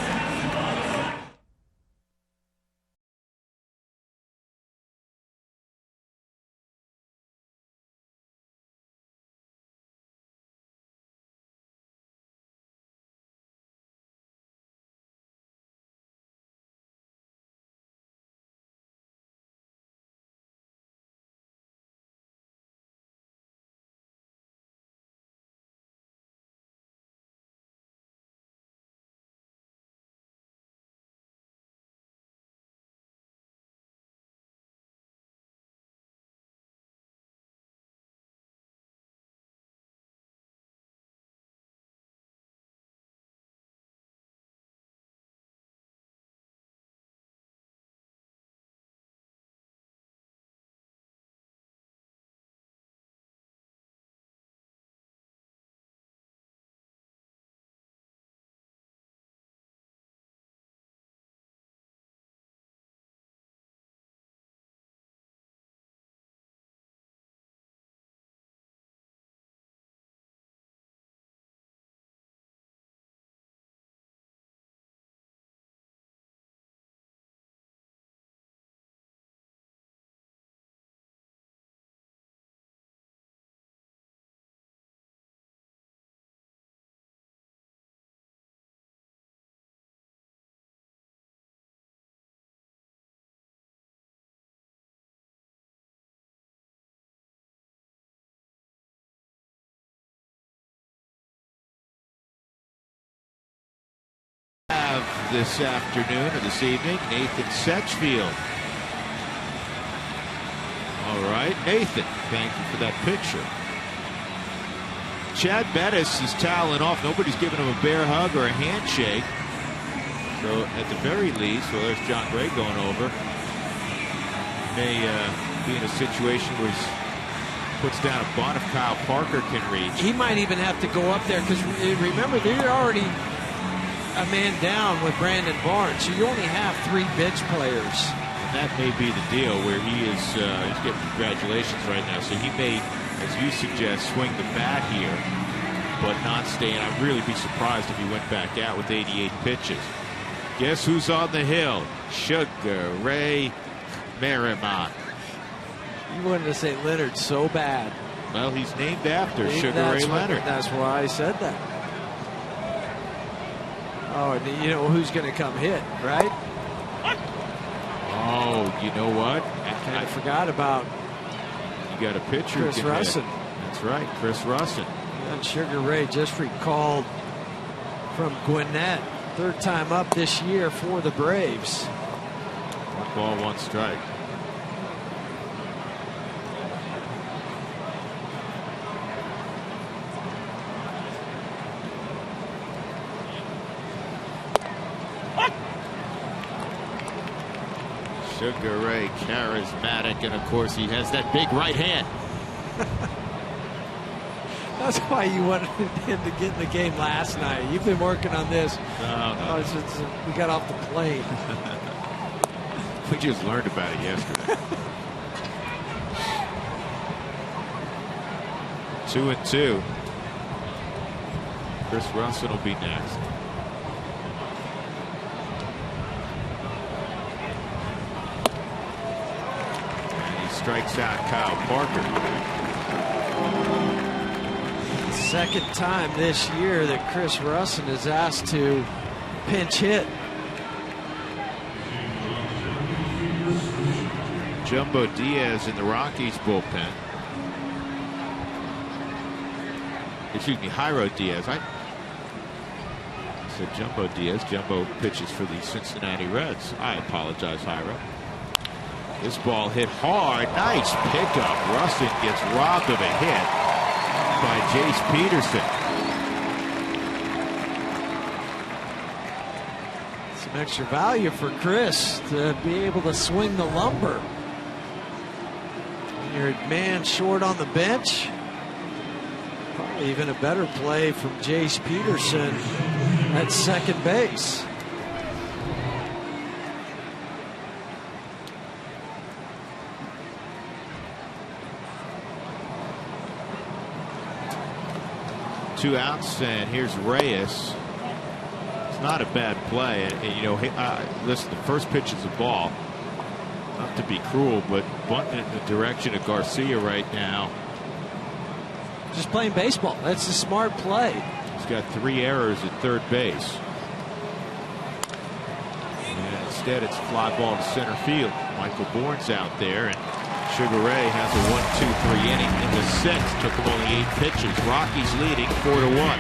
This afternoon or this evening, Nathan Setchfield. All right, Nathan, thank you for that picture. Chad Bettis is toweling off. Nobody's giving him a bear hug or a handshake. So at the very least, well, there's John Gray going over. May be in a situation where he puts down a bunt if Kyle Parker can reach. He might even have to go up there because remember, they're already a man down with Brandon Barnes. So you only have 3 bench players. that may be the deal where he's getting congratulations right now. So he may, as you suggest, swing the bat here, but not stay in. I'd really be surprised if he went back out with 88 pitches. Guess who's on the hill? Sugar Ray Merriman. You wanted to say Leonard so bad. Well, he's named after Sugar Ray Leonard. That's why I said that. Oh, and you know who's going to come hit, right? Oh, you know what? I forgot about. You got a pitcher. Chris Russin. That's right, Chris Russin. And Sugar Ray just recalled from Gwinnett. Third time up this year for the Braves. 1 ball, 1 strike. Sugar Ray, charismatic, and of course he has that big right hand. That's why you wanted him to get in the game last night. You've been working on this. No. We got off the plane. We just learned about it yesterday. 2-2. Chris Russin will be next. Strikes out Kyle Parker. Second time this year that Chris Russin is asked to pinch hit. Jumbo Diaz in the Rockies bullpen. Excuse me, Jairo Diaz. I said Jumbo Diaz. Jumbo pitches for the Cincinnati Reds. I apologize, Jairo. This ball hit hard. Nice pickup. Russin gets robbed of a hit by Jace Peterson. Some extra value for Chris to be able to swing the lumber. When you're a man short on the bench, probably even a better play from Jace Peterson at second base. Two outs, and here's Reyes. It's not a bad play. And you know, listen, the first pitch is a ball. Not to be cruel, but bunting in the direction of Garcia right now. Just playing baseball. That's a smart play. He's got 3 errors at third base. And instead, it's a fly ball to center field. Michael Bourne's out there, and Sugar Ray has a 1-2-3 inning in the 6th. Took him only 8 pitches. Rockies leading 4-1.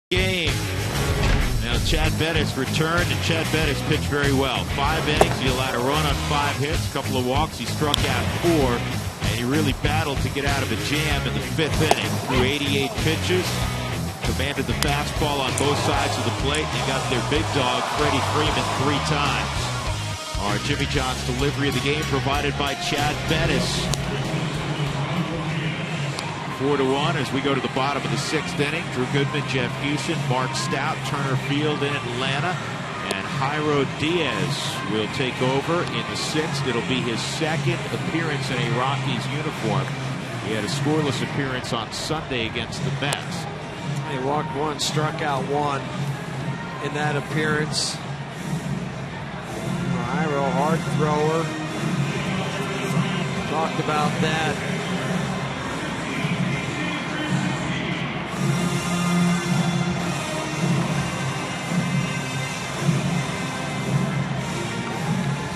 Game. Now Chad Bettis returned, and Chad Bettis pitched very well. 5 innings, he allowed a run on 5 hits, a couple of walks. He struck out 4, and he really battled to get out of a jam in the 5th inning. Threw 88 pitches, commanded the fastball on both sides of the plate, and he got their big dog, Freddie Freeman, 3 times. Our Jimmy John's delivery of the game provided by Chad Bettis. 4-1 as we go to the bottom of the 6th inning. Drew Goodman, Jeff Houston, Mark Stout, Turner Field in Atlanta, and Jairo Diaz will take over in the 6th. It'll be his 2nd appearance in a Rockies uniform. He had a scoreless appearance on Sunday against the Mets. He walked 1, struck out 1 in that appearance. Jairo, hard thrower. Talked about that.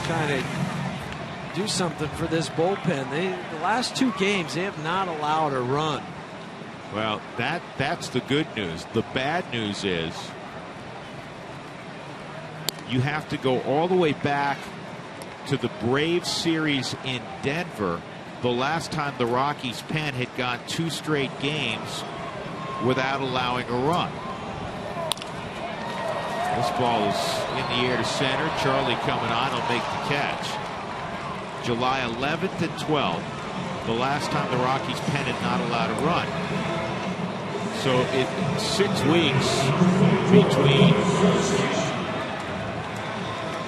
Trying to do something for this bullpen. The last 2 games, they have not allowed a run. Well, that's the good news. The bad news is you have to go all the way back to the Braves series in Denver, the last time the Rockies pen had gone 2 straight games without allowing a run. This ball is in the air to center. Charlie coming on, he'll make the catch. July 11th and 12th, the last time the Rockies pen had not allowed a run. So it's 6 weeks between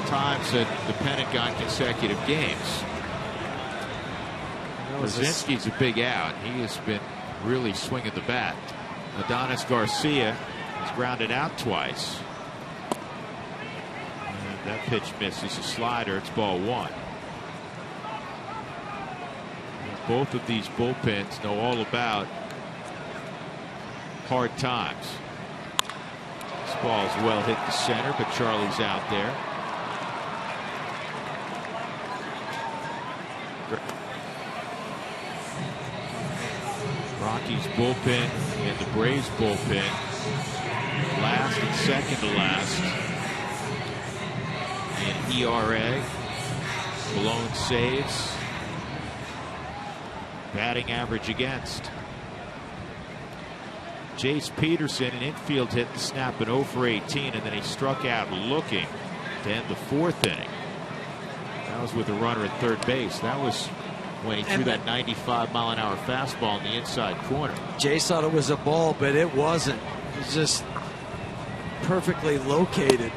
times that the pen had gone consecutive games. Brzezinski's a big out. He has been really swinging the bat. Adonis Garcia has grounded out twice. That pitch misses, a slider. It's ball 1. Both of these bullpens know all about hard times. This ball's well hit the center, but Charlie's out there. Rockies bullpen and the Braves bullpen last and second to last in ERA, blown saves, batting average against. Jace Peterson, an infield hit to snap an 0 for 18, and then he struck out looking to end the 4th inning. That was with a runner at third base. That was when he threw that 95-mile-an-hour fastball in the inside corner. Jace thought it was a ball, but it wasn't. It was just perfectly located.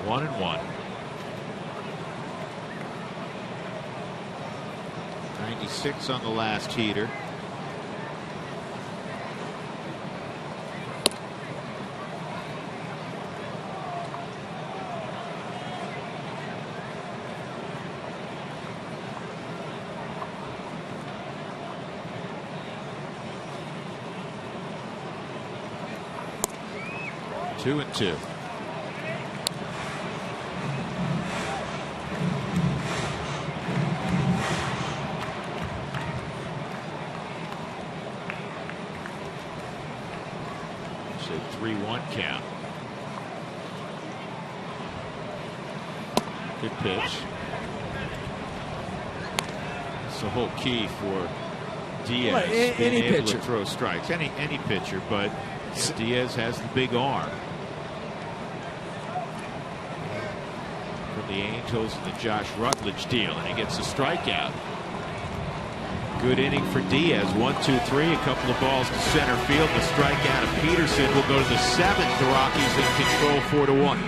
1-1. 96 on the last heater. Two and two. It's a 3-1 count. Good pitch. It's the whole key for Diaz. Well, any being able pitcher. to throw strikes. Any pitcher, but Diaz has the big arm. From the Angels and the Josh Rutledge deal, and he gets a strikeout. Good inning for Diaz. 1-2-3, a couple of balls to center field. The strikeout of Peterson will go to the 7th. The Rockies in control 4-1.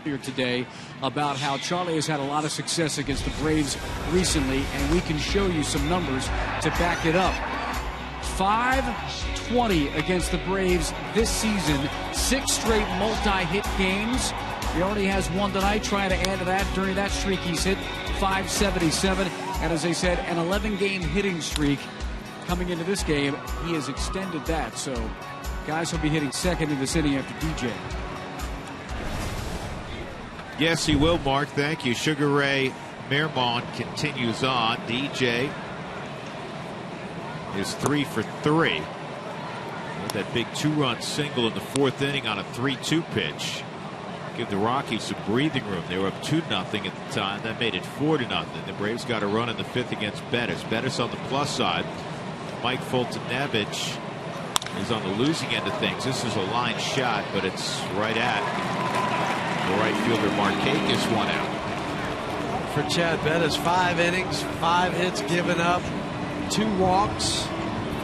Here today about how Charlie has had a lot of success against the Braves recently, and we can show you some numbers to back it up. 520 against the Braves this season, 6 straight multi-hit games. He already has one tonight. Trying to add to that during that streak, he's hit 577, and as I said, an 11-game hitting streak. Coming into this game, he has extended that, so guys will be hitting second in this inning after DJ. Yes, he will, Mark. Thank you. Sugar Ray Mermon continues on. DJ is 3 for 3. With that big 2-run single in the 4th inning on a 3-2 pitch. Give the Rockies some breathing room. They were up 2-0 at the time. That made it 4-0. The Braves got a run in the 5th against Bettis. Bettis on the plus side. Mike Fultonevich is on the losing end of things. This is a line shot, but it's right at the right fielder Markakis, 1 out. For Chad Bettis, 5 innings, 5 hits given up, 2 walks,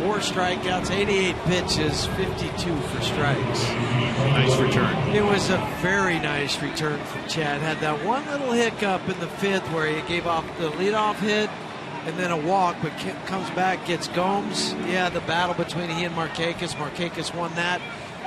4 strikeouts, 88 pitches, 52 for strikes. Nice return. It was a very nice return from Chad. Had that one little hiccup in the 5th where he gave off the leadoff hit and then a walk, but comes back, gets Gomes. Yeah, the battle between he and Markakis. Markakis won that.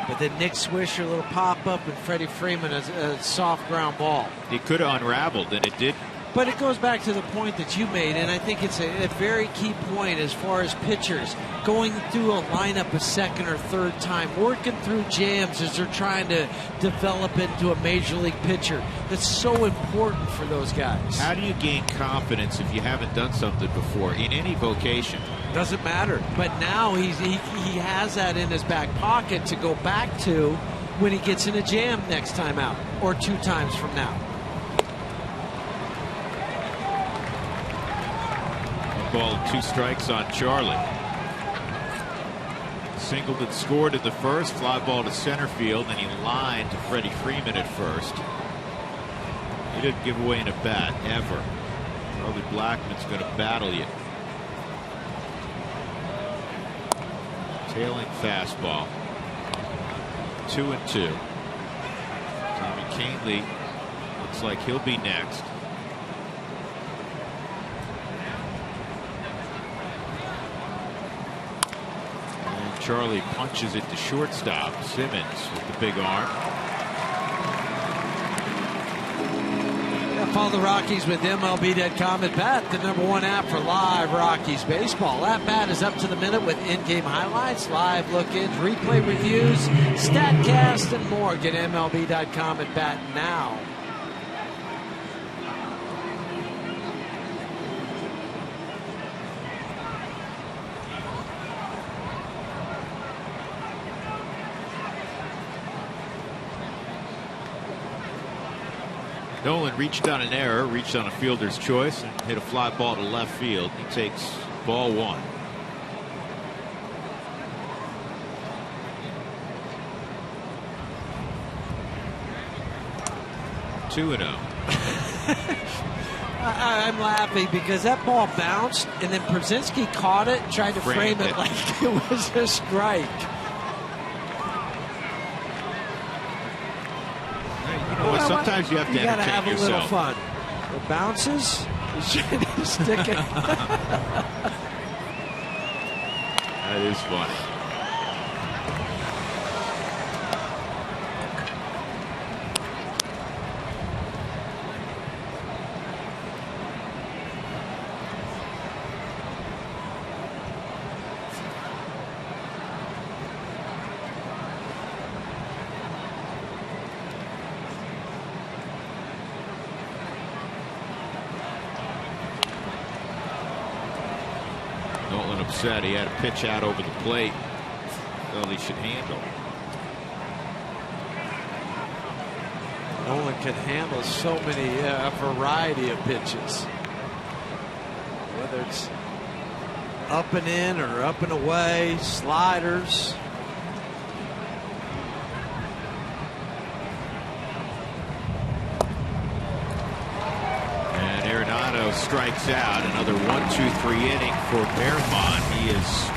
But then Nick Swisher, a little pop-up, and Freddie Freeman, a soft ground ball. It could have unraveled, and it did. But it goes back to the point that you made, and I think it's a very key point as far as pitchers going through a lineup a second or third time, working through jams as they're trying to develop into a major league pitcher. That's so important for those guys. How do you gain confidence if you haven't done something before in any vocation? Doesn't matter. But now he has that in his back pocket to go back to when he gets in a jam next time out or 2 times from now. Ball, 2 strikes on Charlie. Singleton scored in the 1st, fly ball to center field, and he lined to Freddie Freeman at first. He didn't give away in a bat ever. Charlie Blackmon's going to battle you. Tailing fastball. 2-2. Tommy Kahnle looks like he'll be next. And Charlie punches it to shortstop. Simmons with the big arm. Follow the Rockies with MLB.com at bat, the #1 app for live Rockies baseball. At bat is up to the minute with in-game highlights, live look-ins, replay reviews, StatCast, and more. Get MLB.com at bat now. Nolan reached on an error, reached on a fielder's choice, and hit a fly ball to left field. He takes ball 1. Two and 0. I'm laughing because that ball bounced, and then Brzezinski caught it, tried to frame it like it was a strike. Sometimes you have to gotta entertain have a yourself. little fun. It bounces, you stick it. That is funny. Nolan upset. He had a pitch out over the plate. Well, he should handle. Nolan can handle so many, a variety of pitches. Whether it's up and in or up and away, sliders. Strikes out. Another 1-2-3 inning for Mermon. He is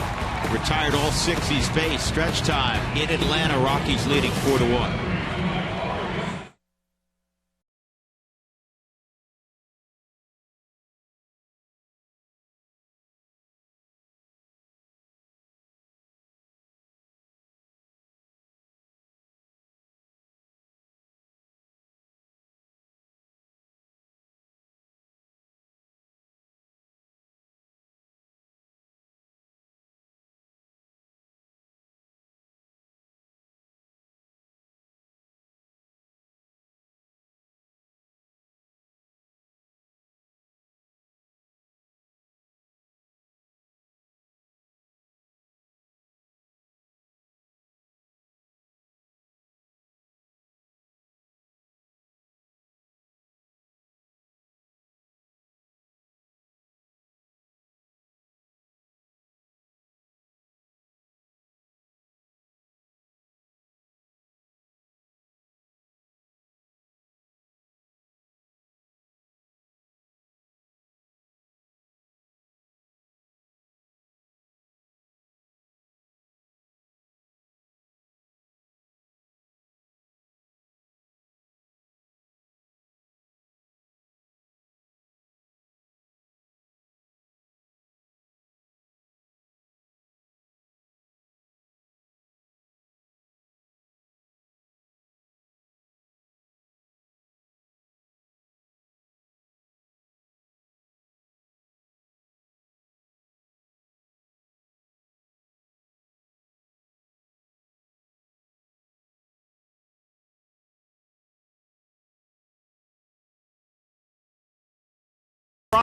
retired all 6 he's faced. Stretch time in Atlanta. Rockies leading 4-1.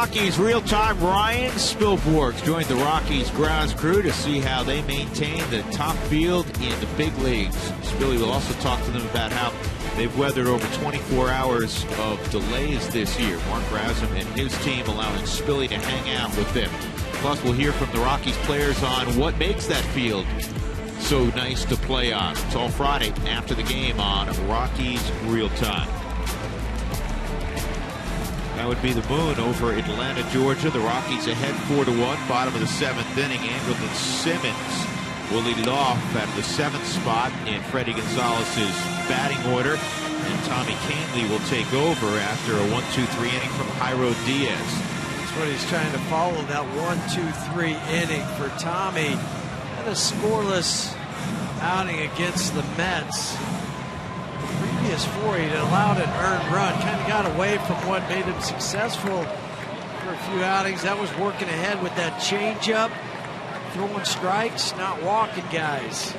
Rockies real-time. Ryan Spilborg joined the Rockies grounds crew to see how they maintain the top field in the big leagues. Spilly will also talk to them about how they've weathered over 24 hours of delays this year. Mark Razum and his team allowing Spilly to hang out with them. Plus, we'll hear from the Rockies players on what makes that field so nice to play on. It's all Friday after the game on Rockies Real Time. That would be the Moon over Atlanta, Georgia. The Rockies ahead 4-1, bottom of the 7th inning. Andrelton Simmons will lead it off at the 7th spot in Freddie Gonzalez's batting order. And Tommy Kahnle will take over after a 1-2-3 inning from Jairo Diaz. That's what he's trying to follow, that 1-2-3 inning for Tommy. And a scoreless outing against the Mets. The previous 4, he'd allowed an earned run. Kind of got away from what made him successful for a few outings. That was working ahead with that changeup. Throwing strikes, not walking guys.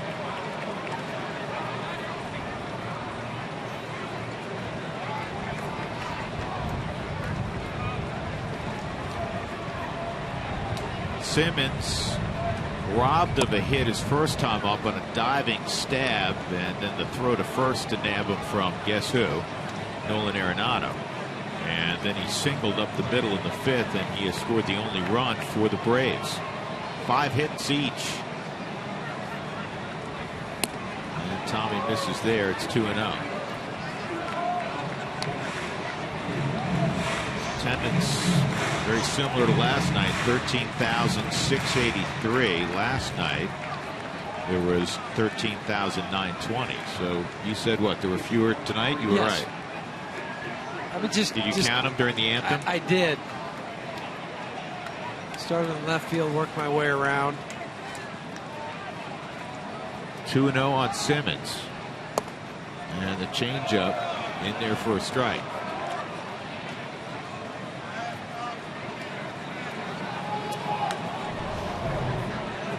Simmons robbed of a hit his first time up on a diving stab, and then the throw to first to nab him from guess who? Nolan Arenado. And then he singled up the middle in the 5th, and he has scored the only run for the Braves. 5 hits each. And Tommy misses there. It's 2-0. Attendance very similar to last night, 13,683. Last night there was 13,920. So you said what? There were fewer tonight? You were yes. right. I mean, did you count them during the anthem? I did. Started in left field, worked my way around. 2-0 on Simmons. And the changeup in there for a strike.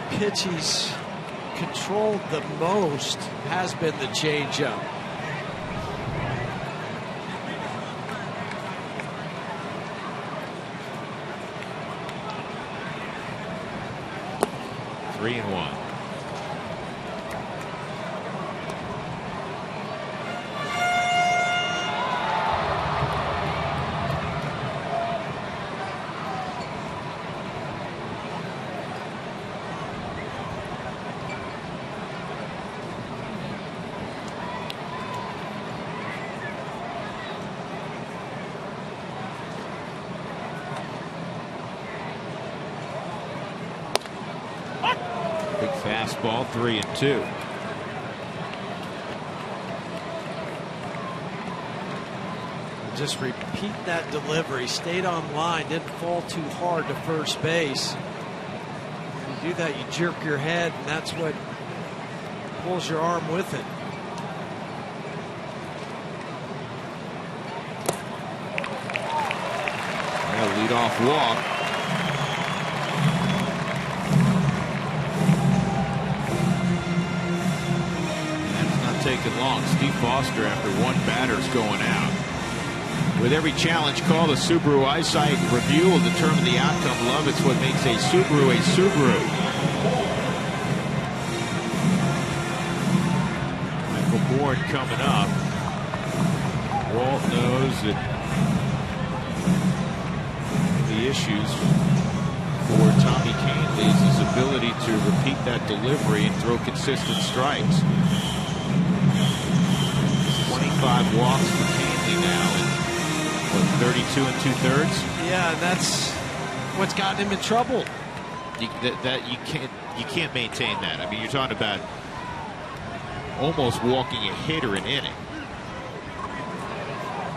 The pitch he's controlled the most has been the changeup. Three and one. Fastball, 3-2. Just repeat that delivery. Stayed on line, didn't fall too hard to first base. When you do that, you jerk your head, and that's what pulls your arm with it. Lead-off walk. Taken long. Steve Foster, after one batter's going out. With every challenge call, the Subaru Eyesight Review will determine the outcome. Love, it's what makes a Subaru a Subaru. Michael Bourne coming up. Walt knows that the issues for Tommy Kahnle is his ability to repeat that delivery and throw consistent strikes. 25 walks for Kahnle now, and what, 32 2/3? Yeah, that's what's gotten him in trouble. You can't maintain that. I mean, you're talking about almost walking a hitter an inning.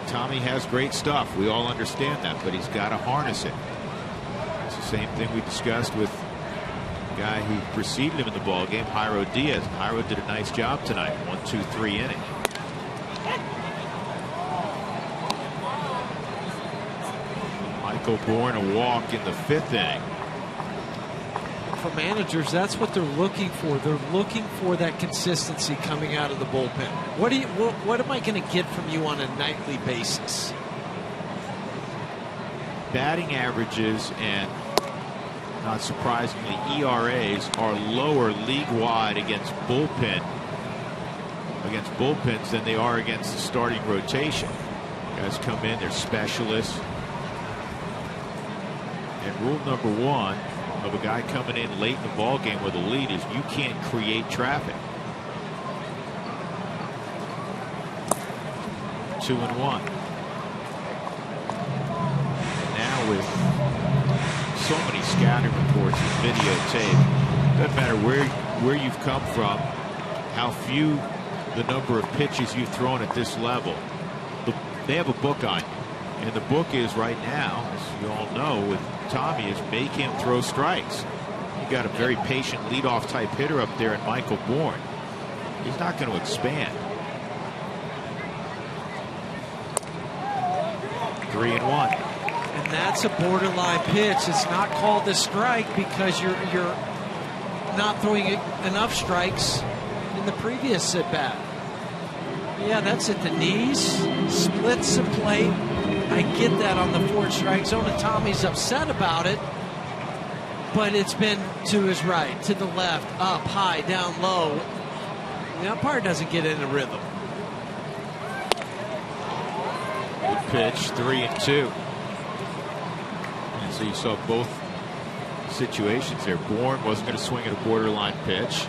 Tommy has great stuff. We all understand that, but he's got to harness it. It's the same thing we discussed with the guy who preceded him in the ball game, Jairo Diaz. Jairo did a nice job tonight. 1-2-3 inning. Michael Bourne a walk in the 5th inning. For managers, that's what they're looking for. They're looking for that consistency coming out of the bullpen. What am I going to get from you on a nightly basis? batting averages and, not surprisingly, ERAs are lower league-wide against bullpens than they are against the starting rotation. Guys come in, they're specialists. And rule number one of a guy coming in late in the ball game with a lead is you can't create traffic. 2-1. And now with so many scouting reports and videotape, doesn't matter where you've come from, how few the number of pitches you've thrown at this level. They have a book on you, and the book is right now, as you all know, with Tommy, is make him throw strikes. You got a very patient leadoff type hitter up there in Michael Bourne. He's not going to expand. 3-1. And that's a borderline pitch. It's not called a strike because you're not throwing enough strikes in the previous at bat. Yeah, that's at the knees, splits the plate. I get that on the 4-strike zone, and Tommy's upset about it. But it's been to his right, to the left, up, high, down, low. The umpire doesn't get in a rhythm. Good pitch, 3-2. And so you saw both situations there. Bourne wasn't going to swing at a borderline pitch.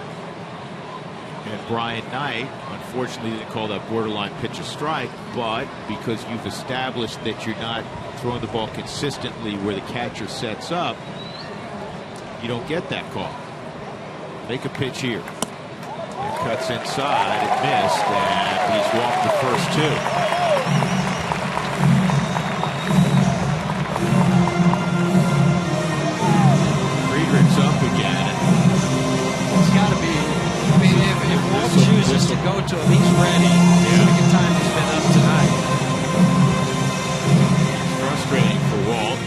And Brian Knight, unfortunately, didn't call that borderline pitch a strike, but because you've established that you're not throwing the ball consistently where the catcher sets up, you don't get that call. Make a pitch here. It cuts inside, it missed, and he's walked the first two. Friedrich's up again. It's got to be. I mean, if Walt chooses to go to him, he's ready. Second time he's been up tonight. Frustrating for Walt.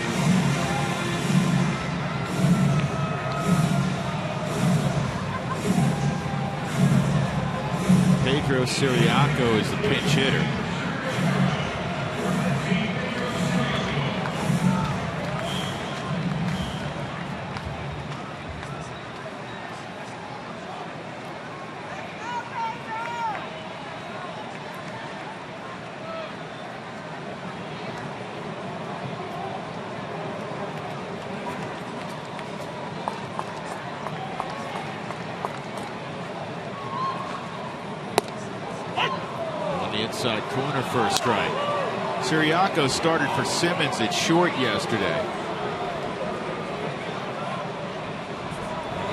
Pedro Ciriaco is the pinch hitter. Inside corner for a strike. Ciriaco started for Simmons at short yesterday.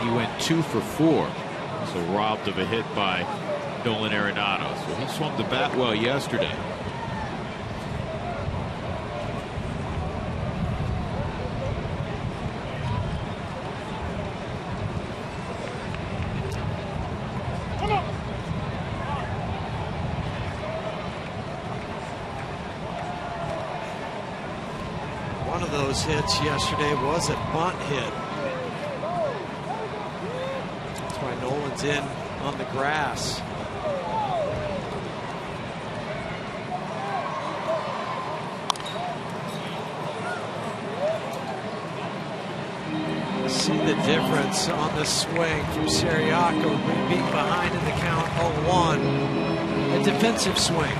He went 2 for 4, so robbed of a hit by Nolan Arenado. So he swung the bat well yesterday. One of those hits yesterday was a bunt hit. That's why Nolan's in on the grass. See the difference on the swing from Ciriaco being behind in the count 0-1. A defensive swing.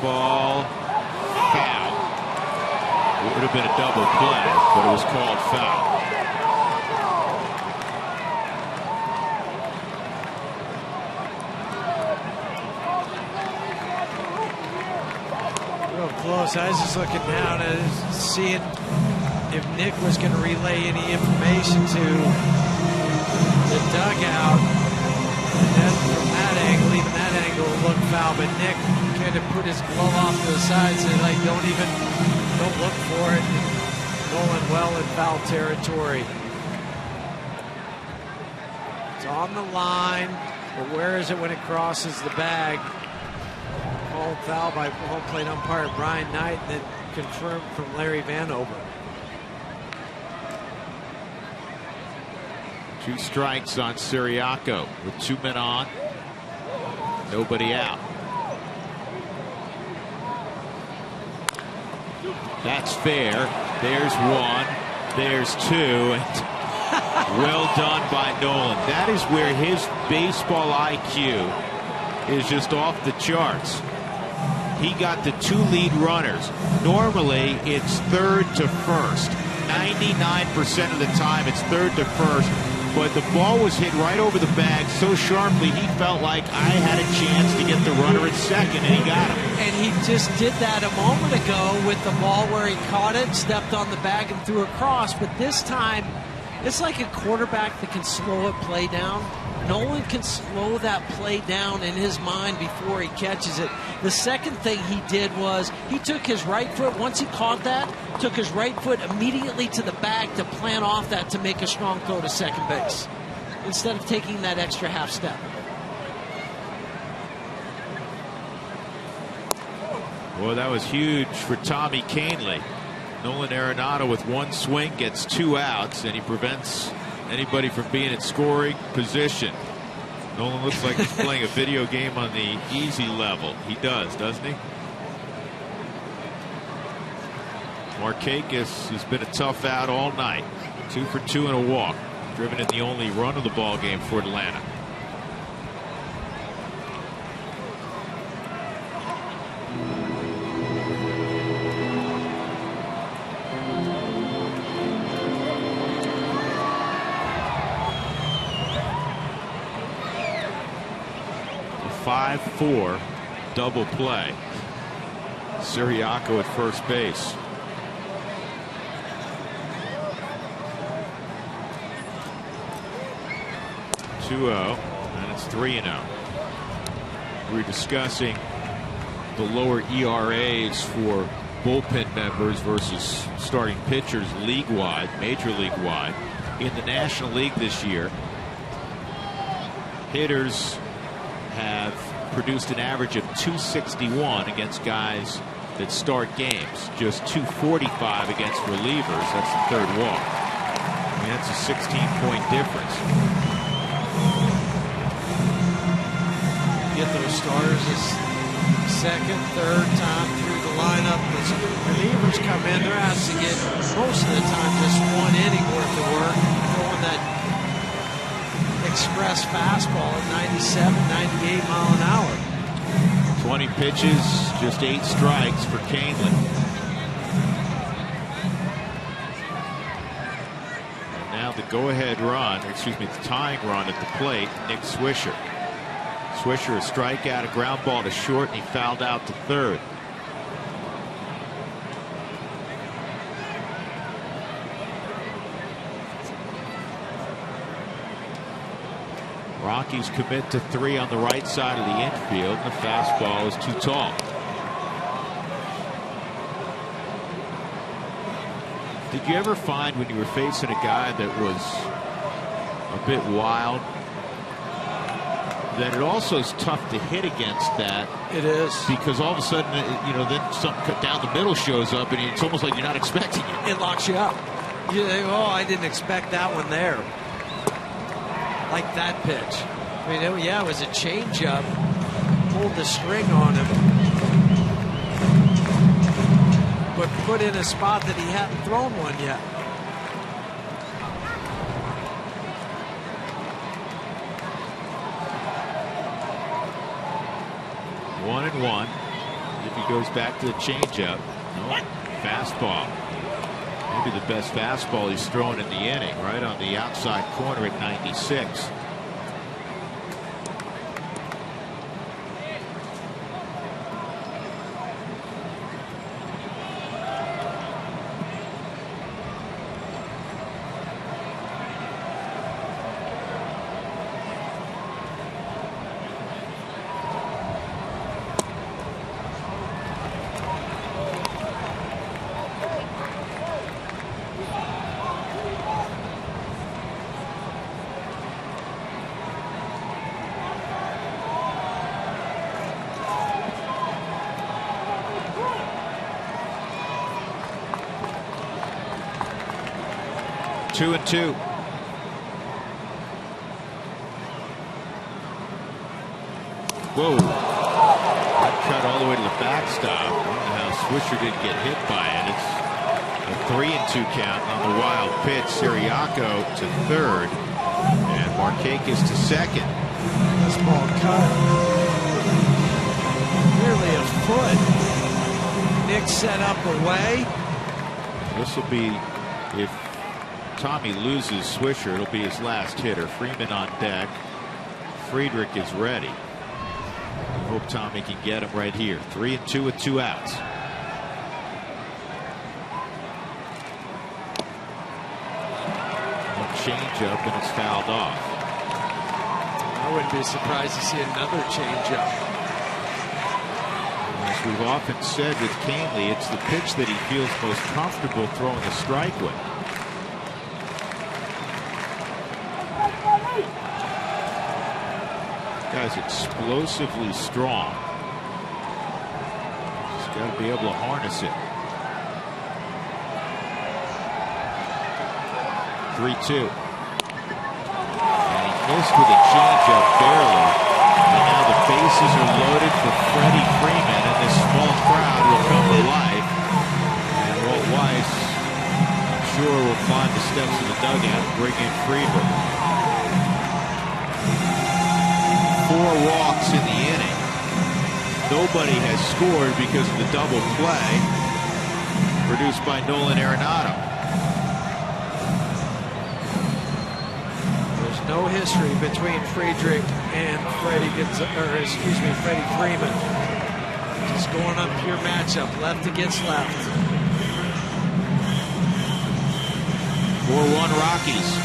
Ball, foul. It would have been a double play, but it was called foul. Real close. I was just looking down and seeing if Nick was going to relay any information to the dugout. And then from that angle, even that angle looked foul, but Nick kind of put his glove off to the side and said, like, don't look for it. And Nolan well in foul territory. It's on the line. But where is it when it crosses the bag? Called foul by home plate umpire Brian Knight, and then confirmed from Larry Vanover. 2 strikes on Siriaco with 2 men on, nobody out. That's fair. There's 1. There's 2. And well done by Nolan. That is where his baseball IQ is just off the charts. He got the 2 lead runners. Normally, it's third to first. 99% of the time, it's third to first. But the ball was hit right over the bag so sharply, he felt like I had a chance to get the runner at second, and he got him. And he just did that a moment ago with the ball where he caught it, stepped on the bag, and threw across. But this time, it's like a quarterback that can slow a play down. Nolan can slow that play down in his mind before he catches it. The second thing he did was he took his right foot, once he caught that, took his right foot immediately to the bag to plant off that to make a strong throw to second base, instead of taking that extra half step. Well, that was huge for Tommy Kahnle. Nolan Arenado with 1 swing gets 2 outs, and he prevents anybody from being in scoring position. Nolan looks like he's playing a video game on the easy level. He does, doesn't he? Markakis has been a tough out all night. 2 for 2 and a walk. Driven in the only run of the ball game for Atlanta. A 5-4 double play. Siriaco at first base. And it's 3-0. We're discussing the lower ERAs for bullpen members versus starting pitchers league-wide, major league-wide. In the National League this year, hitters have produced an average of .261 against guys that start games, just .245 against relievers. That's the third walk. I mean, that's a 16-point difference. Get those starters this second, third time through the lineup. As relievers come in, they're asked to get most of the time just 1 inning worth of work, throwing that express fastball at 97, 98 mile an hour. 20 pitches, just 8 strikes for Kahnle. And now the go-ahead run, excuse me, the tying run at the plate, Nick Swisher. Swisher, a strikeout, a ground ball to short, and he fouled out to third. Rockies commit to 3 on the right side of the infield, and the fastball is too tall. Did you ever find when you were facing a guy that was a bit wild, that it also is tough to hit against that? It is. Because all of a sudden, you know, then something down the middle shows up, and it's almost like you're not expecting it. It locks you up. You think, oh, I didn't expect that one there. Like that pitch. I mean, it was a changeup. Pulled the string on him. But put in a spot that he hadn't thrown one yet. One and one. If he goes back to the changeup, no, fastball. Maybe the best fastball he's thrown in the inning, right on the outside corner at 96. 2-2. Whoa. That cut all the way to the backstop. I don't know how Swisher didn't get hit by it. It's a 3-2 count on the wild pitch. Siriaco to third. And Markakis to second. This ball cut nearly a foot. Nick set up away. This will be, if Tommy loses Swisher, it'll be his last hitter. Freeman on deck. Friedrich is ready. I hope Tommy can get him right here. 3-2 with 2 outs. One change-up and it's fouled off. I wouldn't be surprised to see another change-up. As we've often said with Canely, it's the pitch that he feels most comfortable throwing a strike with. Guy's explosively strong. Just got to be able to harness it. 3-2. And he missed with a changeup barely. And now the bases are loaded for Freddie Freeman, and this small crowd will come to life. And Walt Weiss, I'm sure, will climb the steps of the dugout and bring in Friedrich. 4 walks in the inning. Nobody has scored because of the double play produced by Nolan Arenado. There's no history between Friedrich and Freddie Freeman. Just going on pure matchup, left against left. 4-1 Rockies.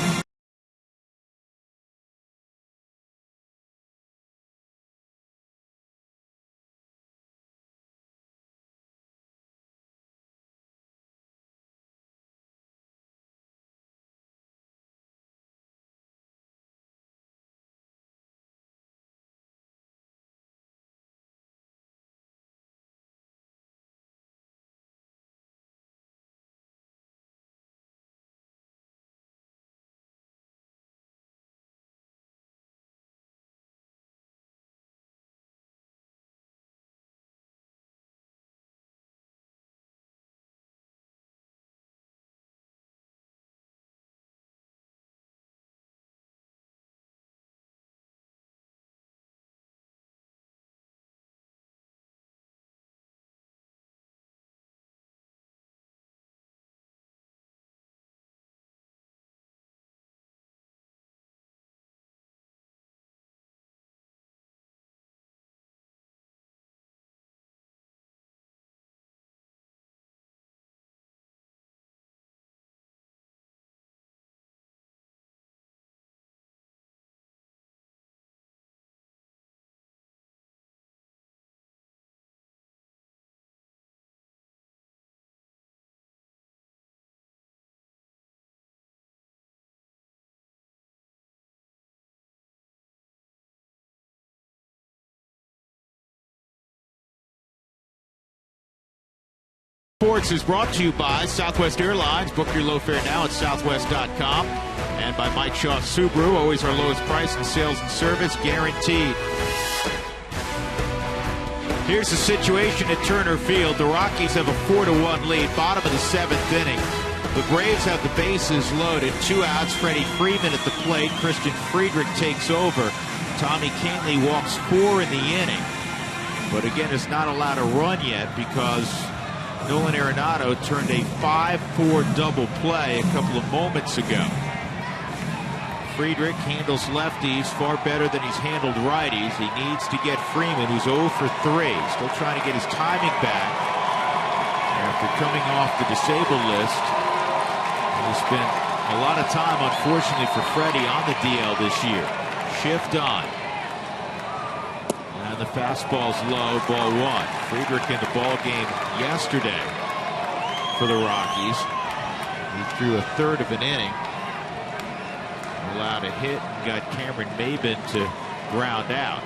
Sports is brought to you by Southwest Airlines. Book your low fare now at southwest.com. And by Mike Shaw Subaru, always our lowest price in sales and service, guaranteed. Here's the situation at Turner Field. The Rockies have a 4-1 lead, bottom of the 7th inning. The Braves have the bases loaded, 2 outs. Freddie Freeman at the plate. Christian Friedrich takes over. Tommy Canely walks 4 in the inning, but again is not allowed to run yet because Nolan Arenado turned a 5-4 double play a couple of moments ago. Friedrich handles lefties far better than he's handled righties. He needs to get Freeman, who's 0 for 3. Still trying to get his timing back after coming off the disabled list. He spent a lot of time, unfortunately for Freddie, on the DL this year. Shift on. And the fastball's low, ball 1. Friedrich in the ball game yesterday for the Rockies. He threw a third of an inning, allowed a hit, and got Cameron Maben to ground out.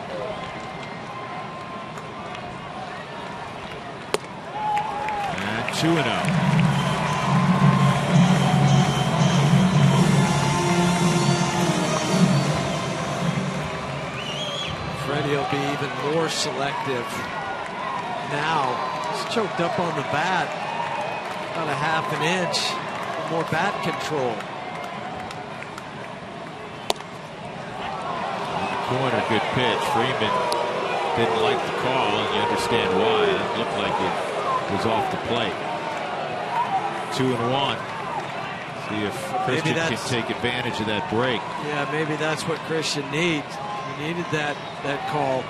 And 2-0. more selective now. He's choked up on the bat about a half an inch. More bat control. Corner, good pitch. Freeman didn't like the call, and you understand why. It looked like it was off the plate. 2-1. See if Christian can take advantage of that break. Yeah, maybe that's what Christian needs. He needed that call.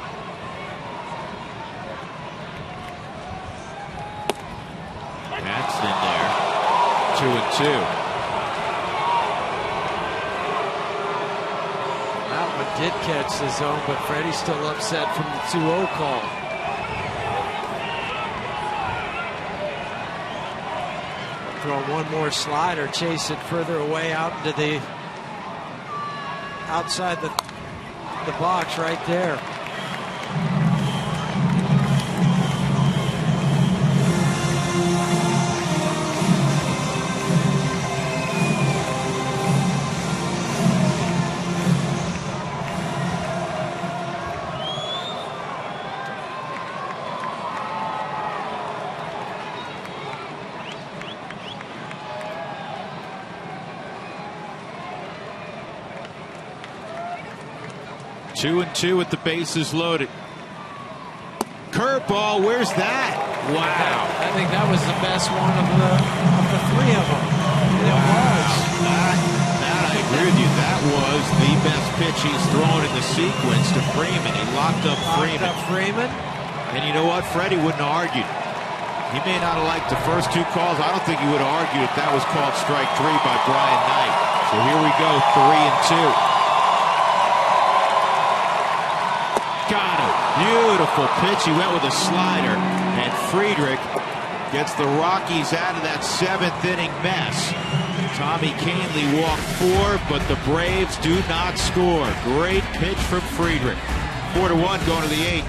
That's in there. 2-2. That one did catch the zone, but Freddie's still upset from the 2-0 call. Throw one more slider, chase it further away out into the outside the box right there. Two and two with the bases loaded. Curveball, where's that? Wow. I think that was the best one of the three of them. It was. I agree with you. That was the best pitch he's thrown in the sequence to Freeman. He locked up Freeman. And you know what? Freddie wouldn't have argued. He may not have liked the first two calls. I don't think he would have argued if that was called strike three by Brian Knight. So here we go, 3-2. Got him. Beautiful pitch. He went with a slider, and Friedrich gets the Rockies out of that seventh inning mess. Tommy Kahnle walked 4, but the Braves do not score. Great pitch from Friedrich. 4-1 going to the 8th.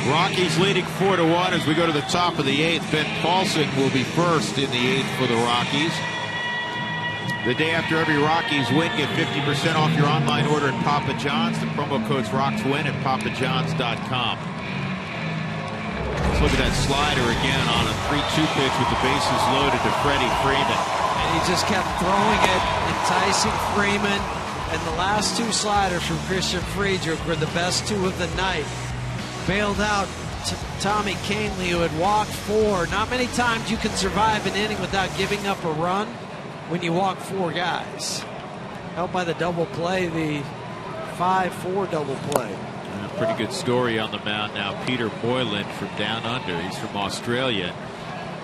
Rockies leading 4-1 as we go to the top of the 8th. Ben Paulson will be first in the 8th for the Rockies. The day after every Rockies win, get 50% off your online order at Papa John's. The promo code's ROCKSWIN at papajohns.com. Let's look at that slider again on a 3-2 pitch with the bases loaded to Freddie Freeman. And he just kept throwing it, enticing Freeman. And the last two sliders from Christian Friedrich were the best two of the night. Bailed out Tommy Kahnle, who had walked 4. Not many times you can survive an inning without giving up a run when you walk 4 guys. Helped by the double play, the 5-4 double play. Pretty good story on the mound now. Peter Moylan from down under. He's from Australia.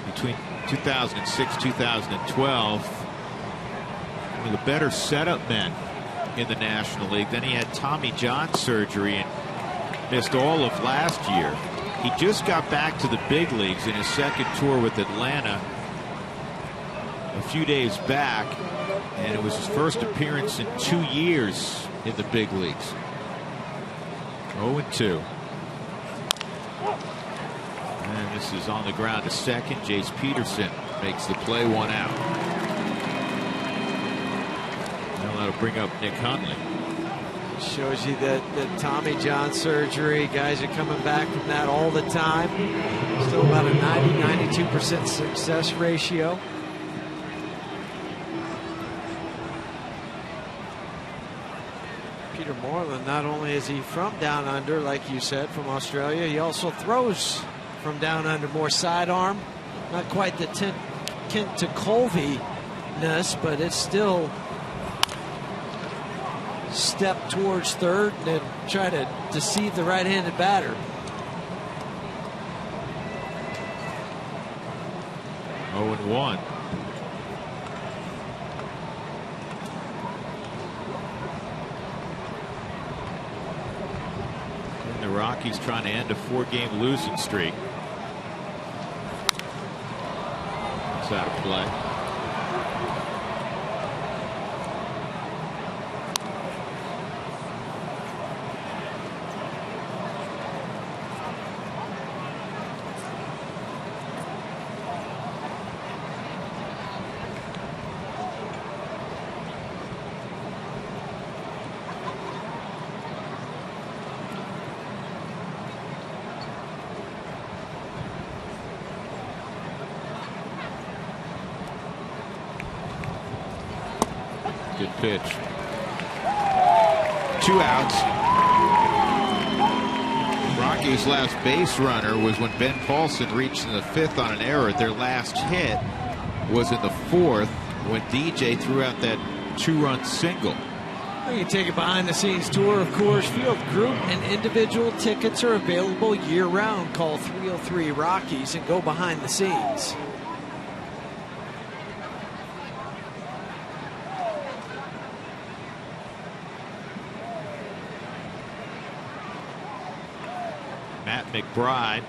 Between 2006 2012, one of the better setup men in the National League. Then he had Tommy John surgery and missed all of last year. He just got back to the big leagues in his second tour with Atlanta a few days back, and it was his first appearance in 2 years in the big leagues. 0-2. And this is on the ground to second. Jace Peterson makes the play, 1 out. Now that'll bring up Nick Hundley. Shows you that Tommy John surgery, guys are coming back from that all the time. Still about a 90-92% success ratio. Peter Moreland, not only is he from down under, like you said, from Australia, he also throws from down under, more sidearm. Not quite the Kent to Colby-ness, but it's still step towards third and then try to deceive the right-handed batter. 0-1. And the Rockies trying to end a 4-game losing streak. It's out of play. Good pitch. 2 outs. Rockies' last base runner was when Ben Paulson reached in the 5th on an error. Their last hit was in the 4th when DJ threw out that 2-run single. You can take a behind-the-scenes tour of Coors Field. Group and individual tickets are available year-round. Call 303 Rockies and go behind the scenes. Matt McBride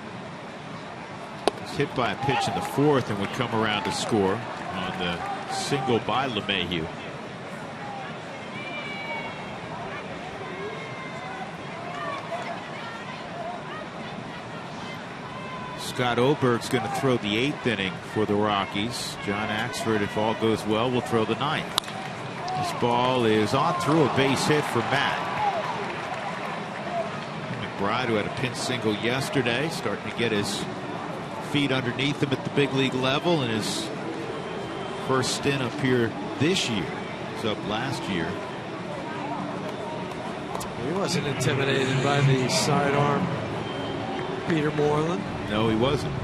was hit by a pitch in the 4th and would come around to score on the single by LeMahieu. Scott Oberg's going to throw the 8th inning for the Rockies. John Axford, if all goes well, will throw the 9th. This ball is on through a base hit for Matt. McBride, who had a pinch single yesterday, starting to get his feet underneath him at the big league level in his first stint up here this year. He was up last year. He wasn't intimidated by the sidearm Peter Moreland. No, he wasn't.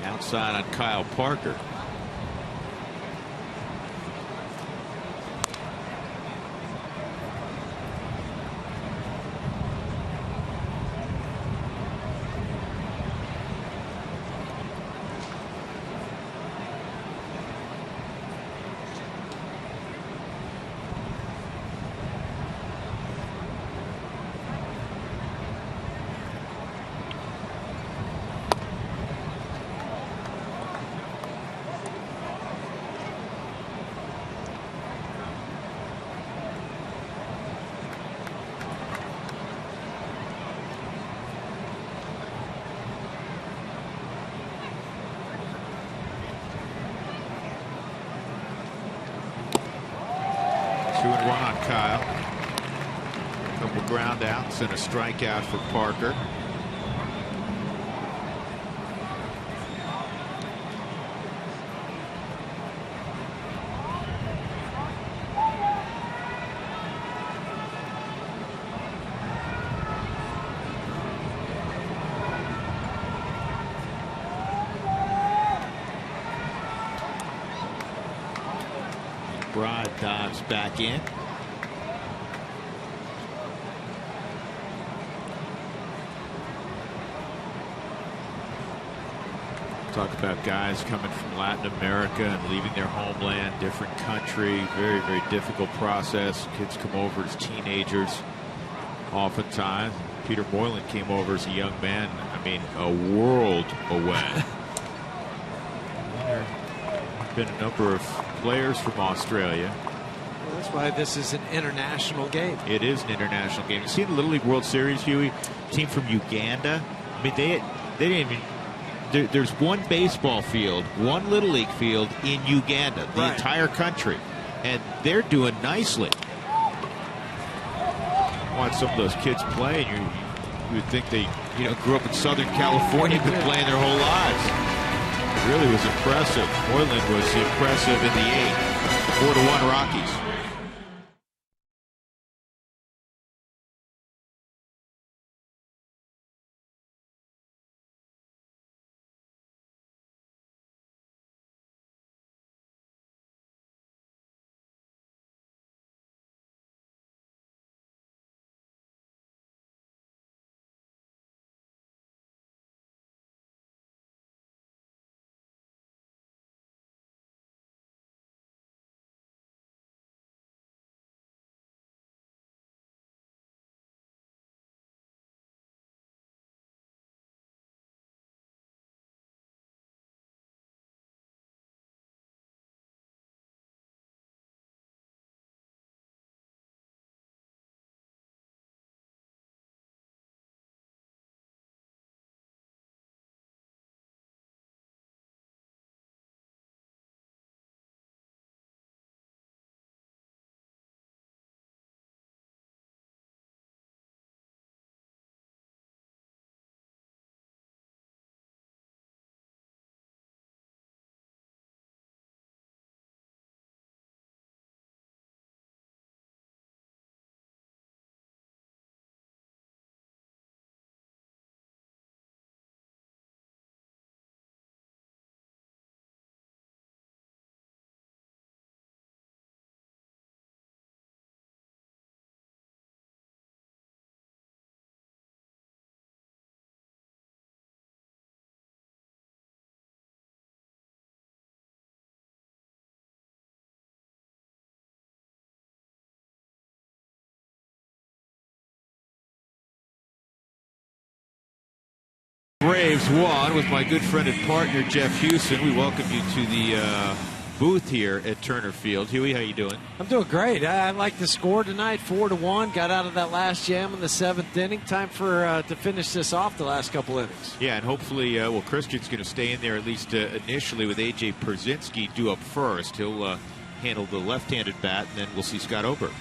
Outside on Kyle Parker. Kyle. A couple ground outs and a strikeout for Parker. McBride dives back in. Talk about guys coming from Latin America and leaving their homeland, different country, very, very difficult process. Kids come over as teenagers oftentimes. Peter Moylan came over as a young man, I mean, a world away. There have been a number of players from Australia. Well, that's why this is an international game. It is an international game. You see the Little League World Series, Huey? Team from Uganda. I mean, they didn't even. There's one baseball field, one Little League field in Uganda, the entire country, and they're doing nicely. Watch some of those kids play, and you would think they, grew up in Southern California, been playing their whole lives. It really was impressive. Moylan was impressive in the 8th. 4-1 Rockies. Braves won with my good friend and partner Jeff Houston. We welcome you to the booth here at Turner Field. Huey, how you doing? I'm doing great. I like the score tonight, 4-1. Got out of that last jam in the 7th inning. Time for to finish this off the last couple innings. Yeah, and hopefully, Christian's going to stay in there at least initially with A.J. Pierzynski due up first. He'll handle the left-handed bat, and then we'll see Scott Oberg.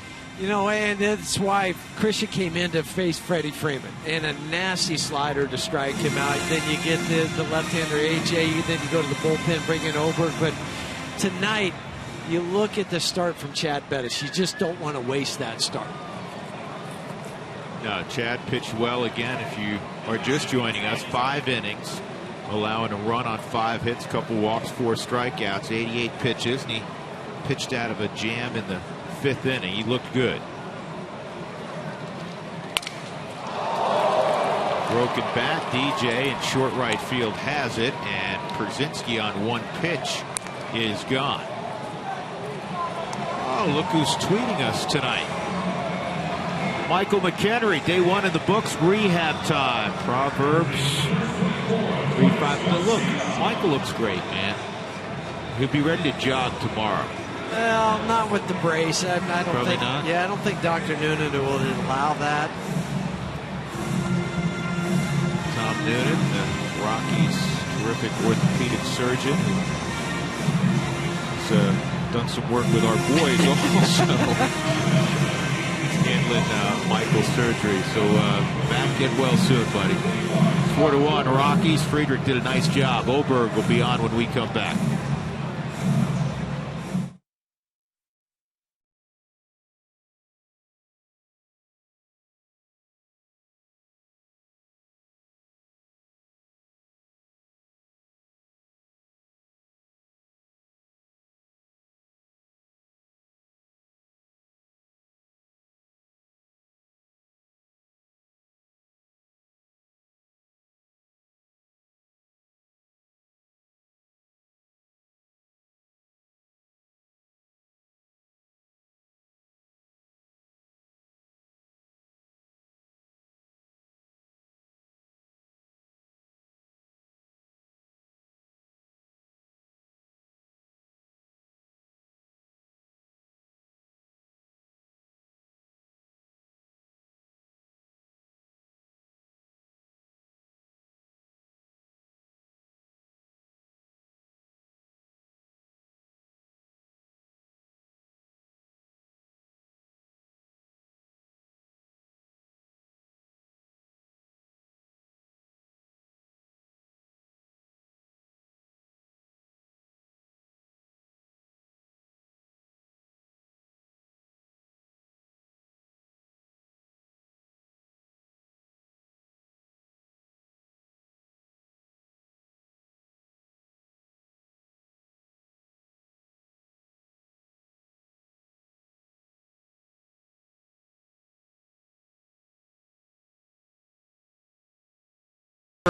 And that's why Christian came in to face Freddie Freeman. And a nasty slider to strike him out. Then you get the left-hander A.J., then you go to the bullpen, bring in Oberg. But tonight, you look at the start from Chad Bettis. You just don't want to waste that start. No, Chad pitched well again. If you are just joining us, 5 innings, allowing a run on 5 hits, couple walks, 4 strikeouts, 88 pitches, and he pitched out of a jam in the 5th inning. He looked good. Broken bat. DJ in short right field has it, and Pierzynski on 1 pitch is gone. Oh, look who's tweeting us tonight. Michael McHenry, day 1 in the books, rehab time. Proverbs 3-5. Look, Michael looks great, man. He'll be ready to jog tomorrow. Well, not with the brace. I don't Probably think. not. Yeah, I don't think Dr. Noonan will allow that. Tom Noonan, the Rockies' terrific orthopedic surgeon, who's done some work with our boys also. He's handling Michael's surgery. So back, get well soon, buddy. 4-1 Rockies. Friedrich did a nice job. Oberg will be on when we come back.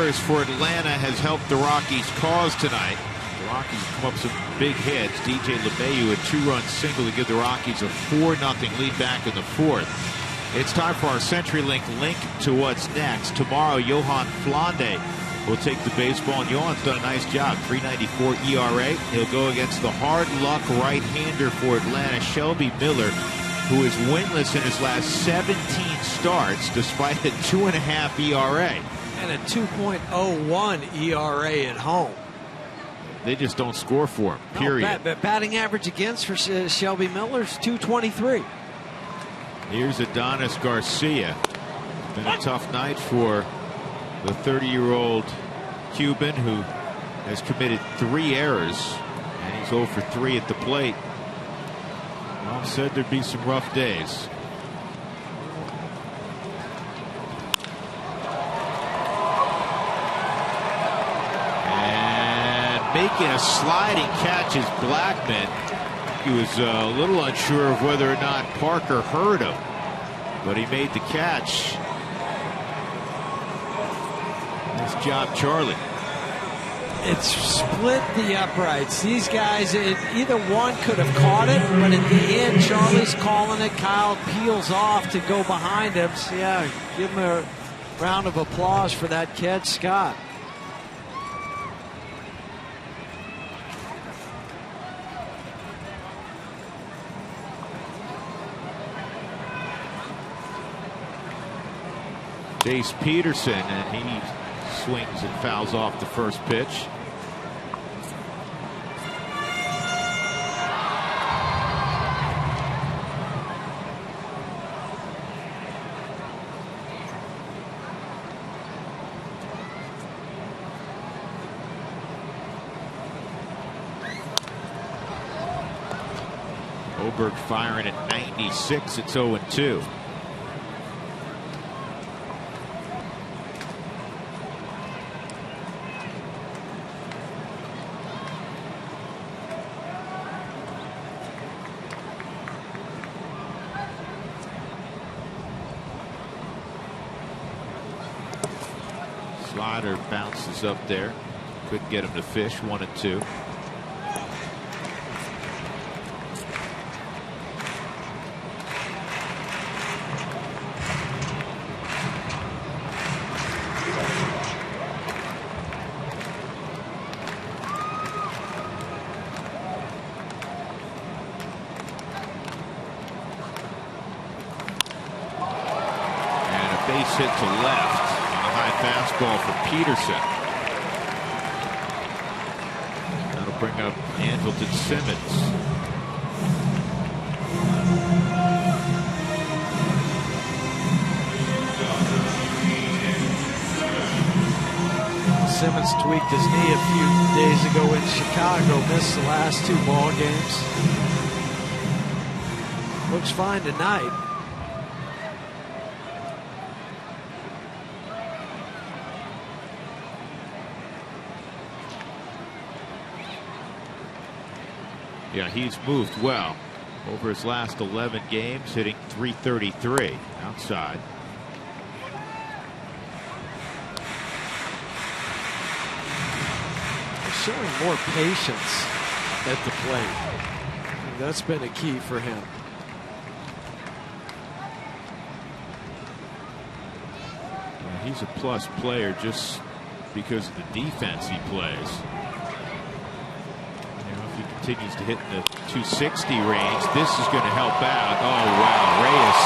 Millers for Atlanta has helped the Rockies' cause tonight. The Rockies come up some big hits. DJ LeMahieu, a 2-run single to give the Rockies a 4-0 lead back in the fourth. It's time for our CenturyLink link to what's next. Tomorrow, Johan Flande will take the baseball, and Johan's done a nice job. 3.94 ERA. He'll go against the hard luck right-hander for Atlanta, Shelby Miller, who is winless in his last 17 starts despite a 2.5 ERA. And a 2.01 ERA at home. They just don't score for him, period. No, batting average against for Shelby Miller's .223. Here's Adonis Garcia. Been a tough night for the 30-year-old Cuban who has committed 3 errors, and he's 0 for 3 at the plate. Mom said there'd be some rough days. And making a sliding catch is Blackman. He was a little unsure of whether or not Parker heard him, but he made the catch. Nice job, Charlie. It's split the uprights. These guys, either one could have caught it, but in the end, Charlie's calling it. Kyle peels off to go behind him. So, yeah, give him a round of applause for that catch, Scott. Chase Peterson, and he swings and fouls off the first pitch. Oberg firing at 96. It's 0-2. Slider bounces up there. Couldn't get him to fish. 1-2. And a base hit to left. Fastball for Peterson. That'll bring up Andrelton Simmons. Simmons tweaked his knee a few days ago in Chicago. Missed the last 2 ball games. Looks fine tonight. Yeah, he's moved well over his last 11 games, hitting .333 outside. He's showing more patience at the plate. That's been a key for him. Yeah, he's a plus player just because of the defense he plays. Continues to hit in the 260 range. This is going to help out. Oh, wow. Reyes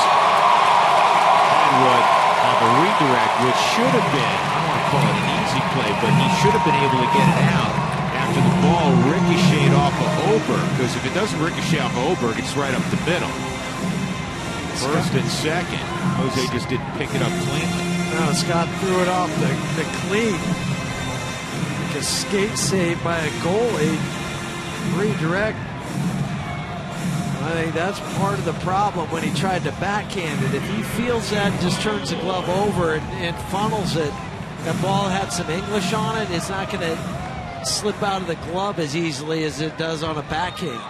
had what on the redirect, which should have been, I don't want to call it an easy play, but he should have been able to get it out after the ball ricocheted off of Oberg, because if it doesn't ricochet off of Oberg, it's right up the middle. First and second. Jose just didn't pick it up cleanly. No, Scott threw it off the cleat. Like a skate save by a goalie. Redirect. I think that's part of the problem when he tried to backhand it. If he feels that and just turns the glove over and funnels it, that ball had some English on it, it's not going to slip out of the glove as easily as it does on a backhand.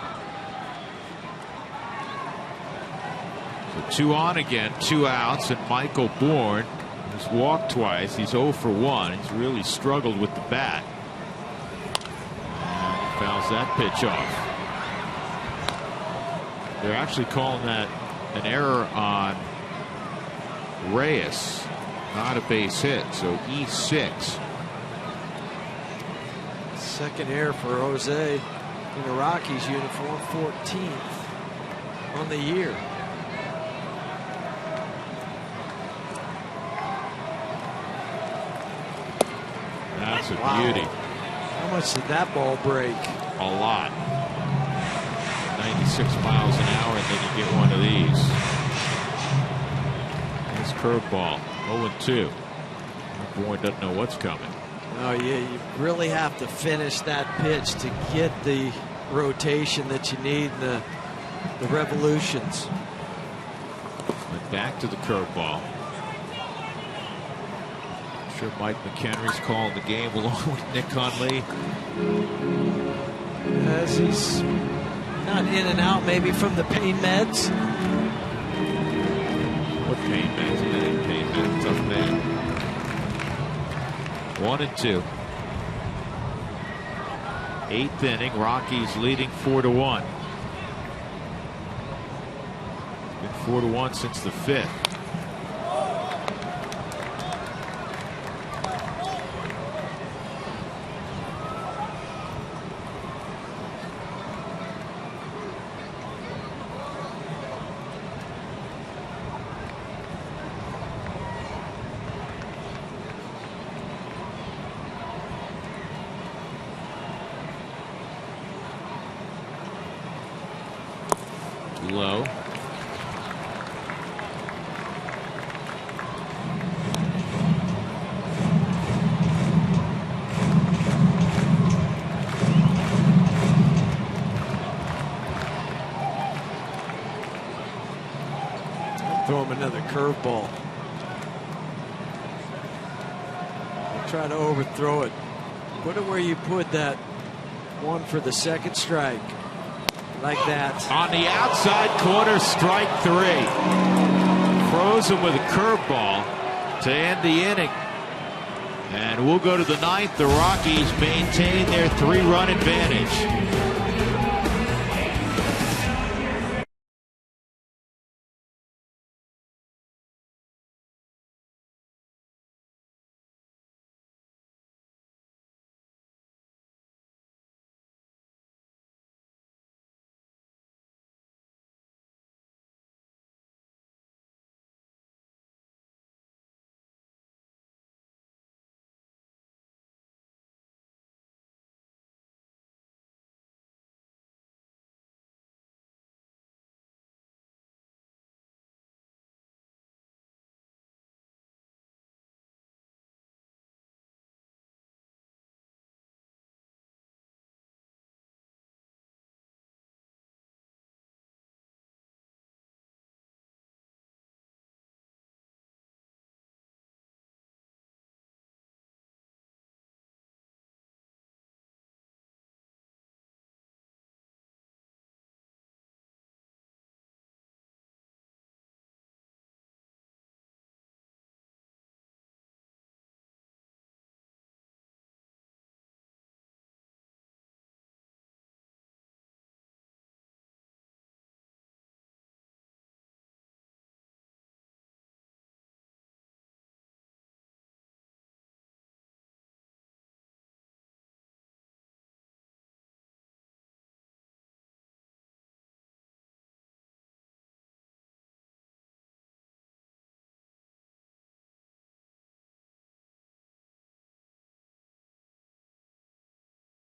So 2 on again, 2 outs, and Michael Bourne He's walked twice. He's 0 for 1. He's really struggled with the bat. And he fouls that pitch off. They're actually calling that an error on Reyes, not a base hit, so E6. Second error for Jose in the Rockies uniform, 14th on the year. That's a beauty. How much did that ball break? A lot. 96 miles an hour, and then you get one of these. This curveball, 0-2. The boy doesn't know what's coming. Oh yeah, you really have to finish that pitch to get the rotation that you need, and the revolutions. But back to the curveball. I'm sure Mike McHenry's calling the game along with Nick Hundley. As he's not in and out, maybe from the pain meds. What pain meds? He ain't pain meds. Tough man. 1-2. 8th inning. Rockies leading 4-1. Been 4-1 since the 5th. Low. Throw him another curveball. Try to overthrow it. Put it where you put that one for the second strike. Like that. On the outside corner, strike 3. Froze him with a curveball to end the inning. And we'll go to the 9th. The Rockies maintain their 3-run advantage.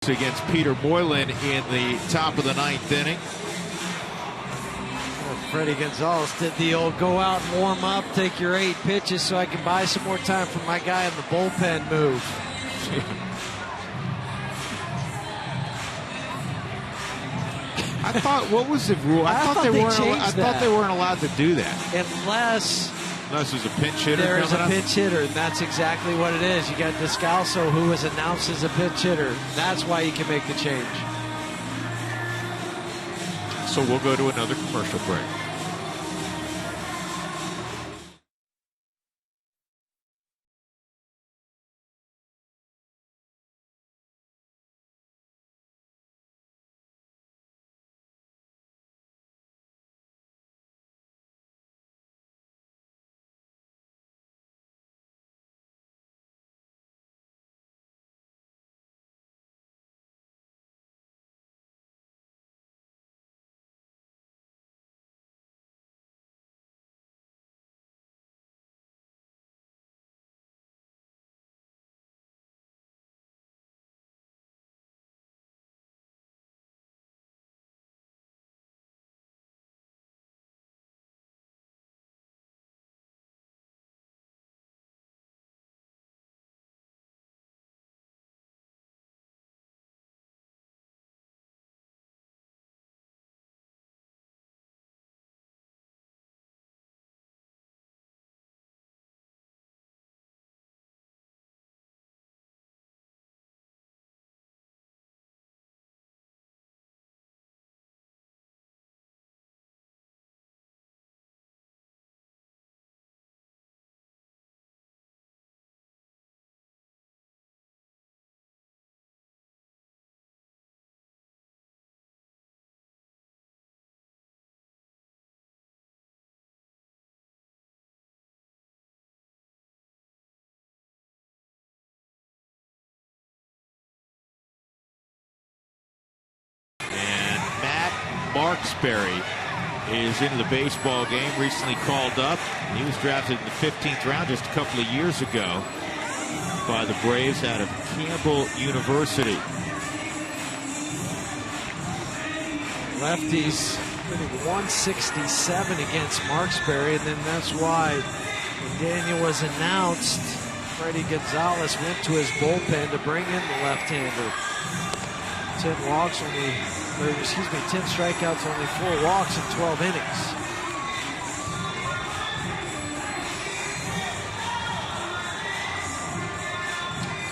Against Peter Moylan in the top of the 9th inning. Freddie Gonzalez did the old go out and warm up, take your 8 pitches so I can buy some more time for my guy in the bullpen move. I thought, what was the rule? I thought they weren't allowed to do that. Unless there's a pinch hitter. There is a pinch hitter, and that's exactly what it is. You got Descalso, who was announced as a pinch hitter. That's why you can make the change. So we'll go to another commercial break. Marksberry is into the baseball game, recently called up. He was drafted in the 15th round just a couple of years ago by the Braves out of Campbell University. Lefties hitting 167 against Marksberry, and then that's why when Daniel was announced, Freddie Gonzalez went to his bullpen to bring in the left-hander. 10 walks, 10 strikeouts, only 4 walks in 12 innings.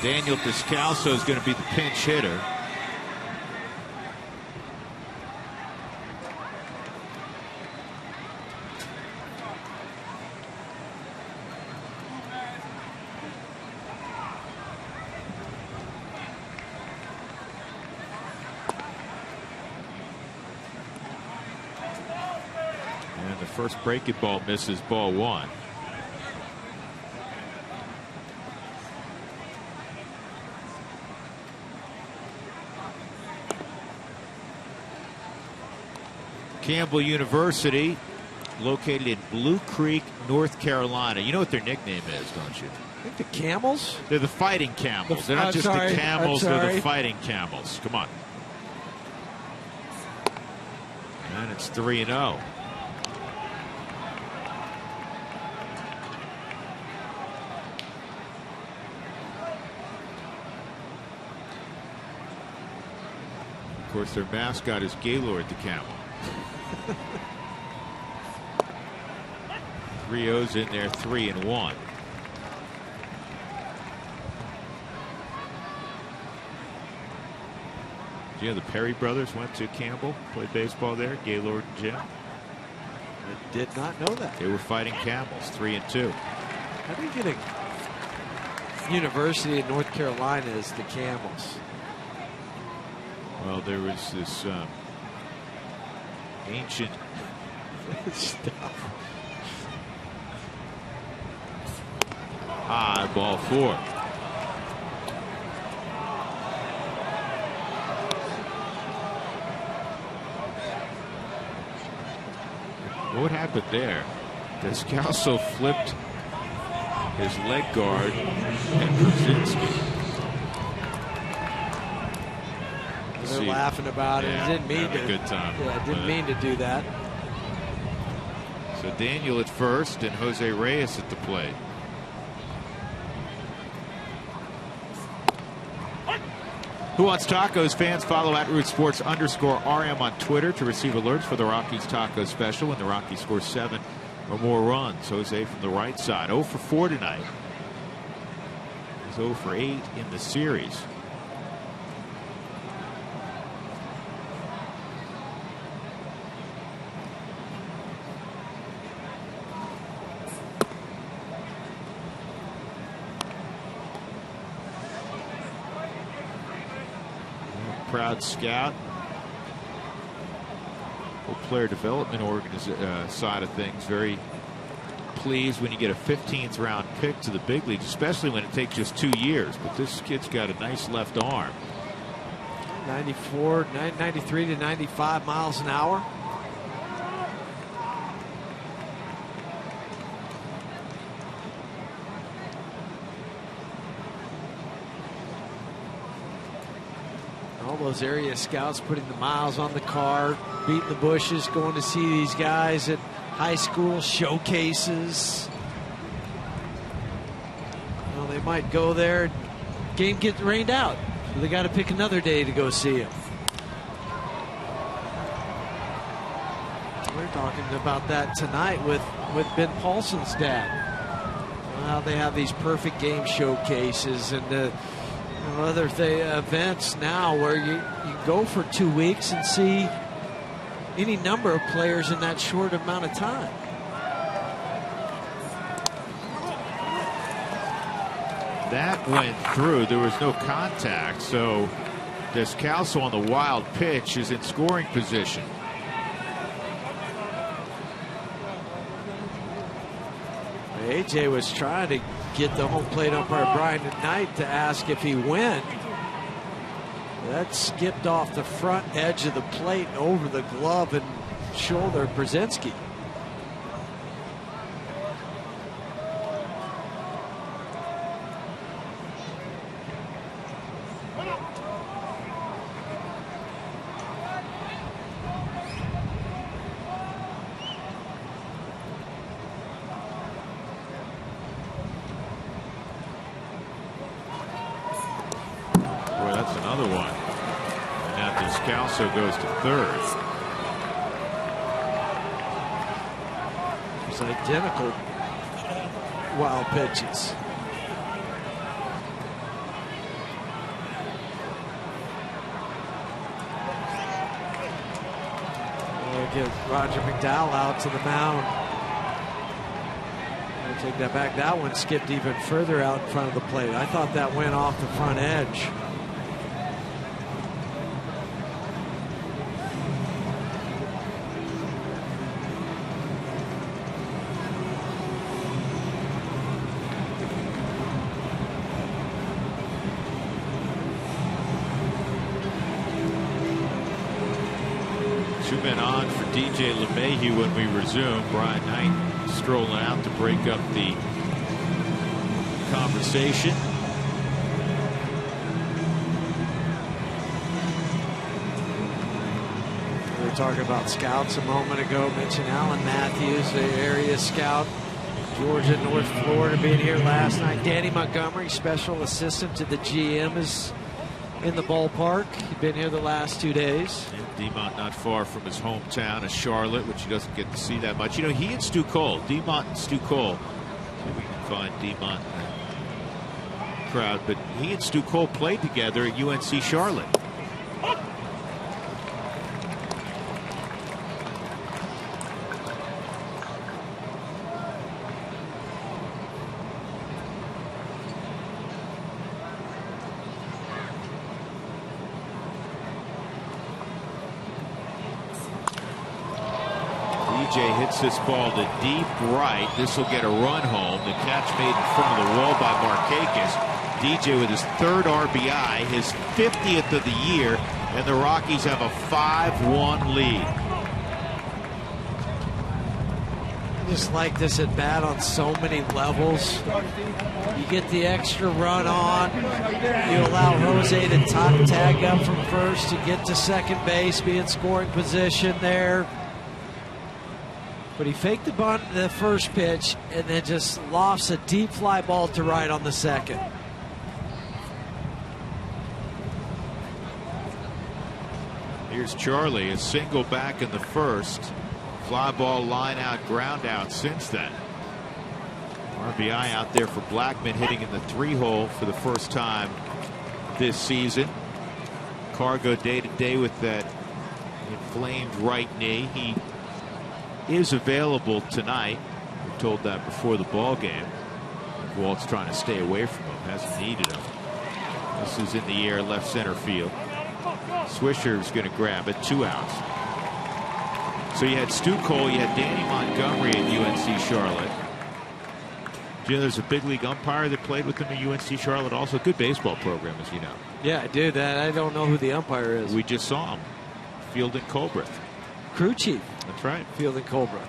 Daniel Descalso is going to be the pinch hitter. And the first breaking ball misses, ball 1. Campbell University, located in Blue Creek, North Carolina. You know what their nickname is, don't you? I think the Camels? They're the Fighting Camels. They're not just the Camels, they're the Fighting Camels. Come on. And it's 3-0. Of course, their mascot is Gaylord the Camel. 3 O's in there, 3-1. Yeah, the Perry brothers went to Campbell, played baseball there, Gaylord and Jim. I did not know that. They were Fighting Camels, 3-2. How do you get a university in North Carolina as the Camels? Well, there was this ancient stuff. High ball 4. What happened there? Descalso flipped his leg guard and Brzezinski. They're laughing about it. Yeah, Didn't mean to. Good time. Yeah, didn't mean to do that. So Daniel at first and Jose Reyes at the plate. Who Wants Tacos fans, follow @RootSports_RM on Twitter to receive alerts for the Rockies taco special when the Rockies score 7 or more runs. Jose from the right side, 0 for 4 tonight. He's 0 for 8 in the series. Proud scout. Player development side of things. Very pleased when you get a 15th round pick to the big leagues, especially when it takes just 2 years. But this kid's got a nice left arm. 93 to 95 miles an hour. All those area scouts putting the miles on the car, beating the bushes, going to see these guys at high school showcases. Well, they might go there, game gets rained out, so they got to pick another day to go see him. We're talking about that tonight with Ben Paulson's dad. How they have these perfect game showcases and other events now where you go for 2 weeks and see any number of players in that short amount of time. That went through. There was no contact, so Descalso on the wild pitch is in scoring position. AJ was trying to get the home plate umpire Brian Knight to ask if he went. That skipped off the front edge of the plate over the glove and shoulder of Brzezinski. Calso goes to third. It's identical wild pitches. We'll get Roger McDowell out to the mound. I'll take that back. That one skipped even further out in front of the plate. I thought that went off the front edge. DJ LeMahieu when we resume. Brian Knight strolling out to break up the conversation. We were talking about scouts a moment ago. Mentioned Alan Matthews, the area scout. Georgia, North Florida, being here last night. Danny Montgomery, special assistant to the GM, is in the ballpark. He's been here the last 2 days. And DeMont not far from his hometown of Charlotte, which he doesn't get to see that much. You know, he and Stu Cole, DeMont and Stu Cole, see if we can find DeMont in the crowd, but he and Stu Cole played together at UNC Charlotte. DJ hits this ball to deep right. This will get a run home. The catch made in front of the wall by Markakis. DJ with his third RBI, his 50th of the year, and the Rockies have a 5-1 lead. I just like this at bat on so many levels. You get the extra run on. You allow Jose to tag up from first to get to second base, be in scoring position there. But he faked the bunt, the first pitch, and then just lofts a deep fly ball to right on the second. Here's Charlie, a single back in the first. Fly ball, line out, ground out since then. RBI out there for Blackman, hitting in the 3-hole for the first time this season. Cargo day to day with that inflamed right knee. He is available tonight. We're told that before the ball game. Walt's trying to stay away from him, hasn't needed him. This is in the air, left center field. Swisher's going to grab it, 2 outs. So you had Stu Cole, you had Danny Montgomery at UNC Charlotte. Do you know there's a big league umpire that played with him at UNC Charlotte? Also a good baseball program, as you know. Yeah, I do. I don't know who the umpire is. We just saw him. Fielding Colbreth. Crew chief. That's right. Fielding Colbreth.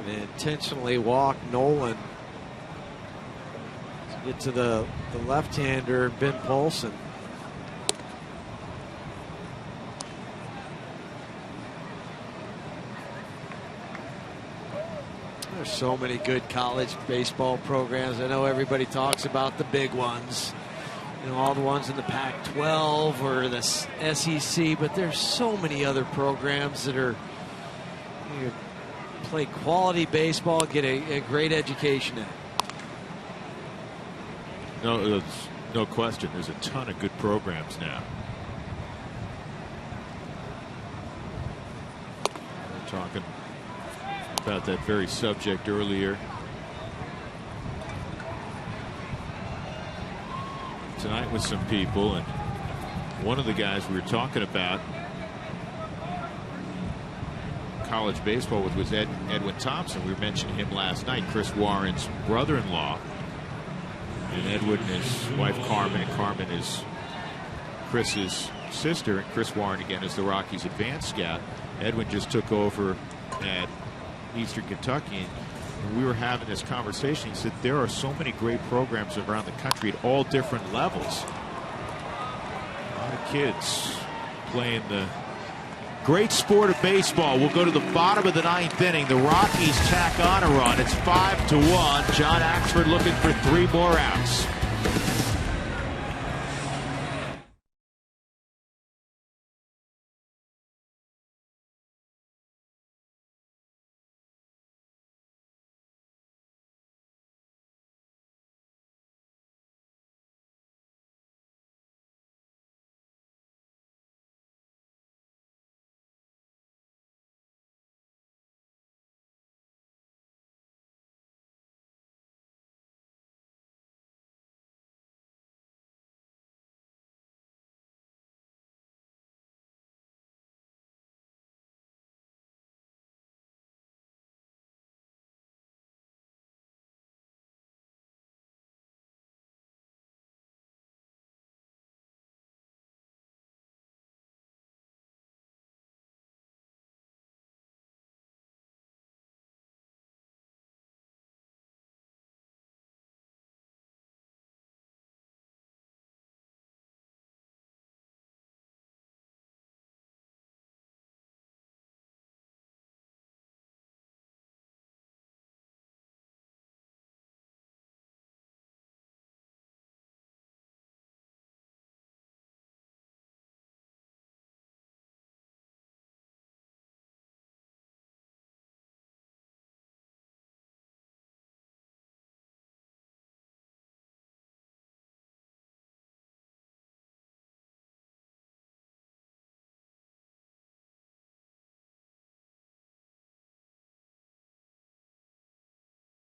They intentionally walk Nolan to get to the left-hander, Ben Paulson. There's so many good college baseball programs. I know everybody talks about the big ones. You know, all the ones in the Pac-12 or the SEC, but there's so many other programs that are play quality baseball, get a great education in it. No question. There's a ton of good programs now. We're talking about that very subject earlier tonight with some people, and one of the guys we were talking about college baseball with was Edwin Thompson. We mentioned him last night, Chris Warren's brother-in-law. And Edwin and his wife Carmen, and Carmen is Chris's sister, and Chris Warren again is the Rockies advanced scout. Edwin just took over at Eastern Kentucky, and we were having this conversation. He said there are so many great programs around the country at all different levels. A lot of kids playing the great sport of baseball. We'll go to the bottom of the 9th inning. The Rockies tack on a run. It's 5-1. John Axford looking for 3 more outs.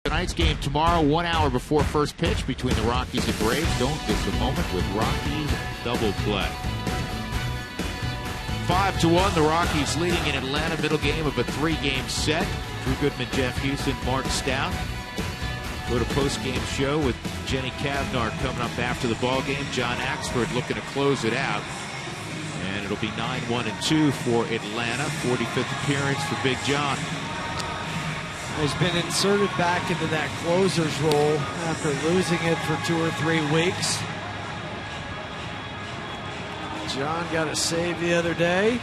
Tonight's game tomorrow, 1 hour before first pitch between the Rockies and Braves. Don't miss a moment with Rockies double play. 5-1, the Rockies leading in Atlanta. Middle game of a 3-game set. Drew Goodman, Jeff Houston, Mark Stout. Go to post-game show with Jenny Cavnar coming up after the ball game. John Axford looking to close it out. And it'll be 9-1-2 for Atlanta. 45th appearance for Big John. Has been inserted back into that closer's role after losing it for 2 or 3 weeks. John got a save the other day.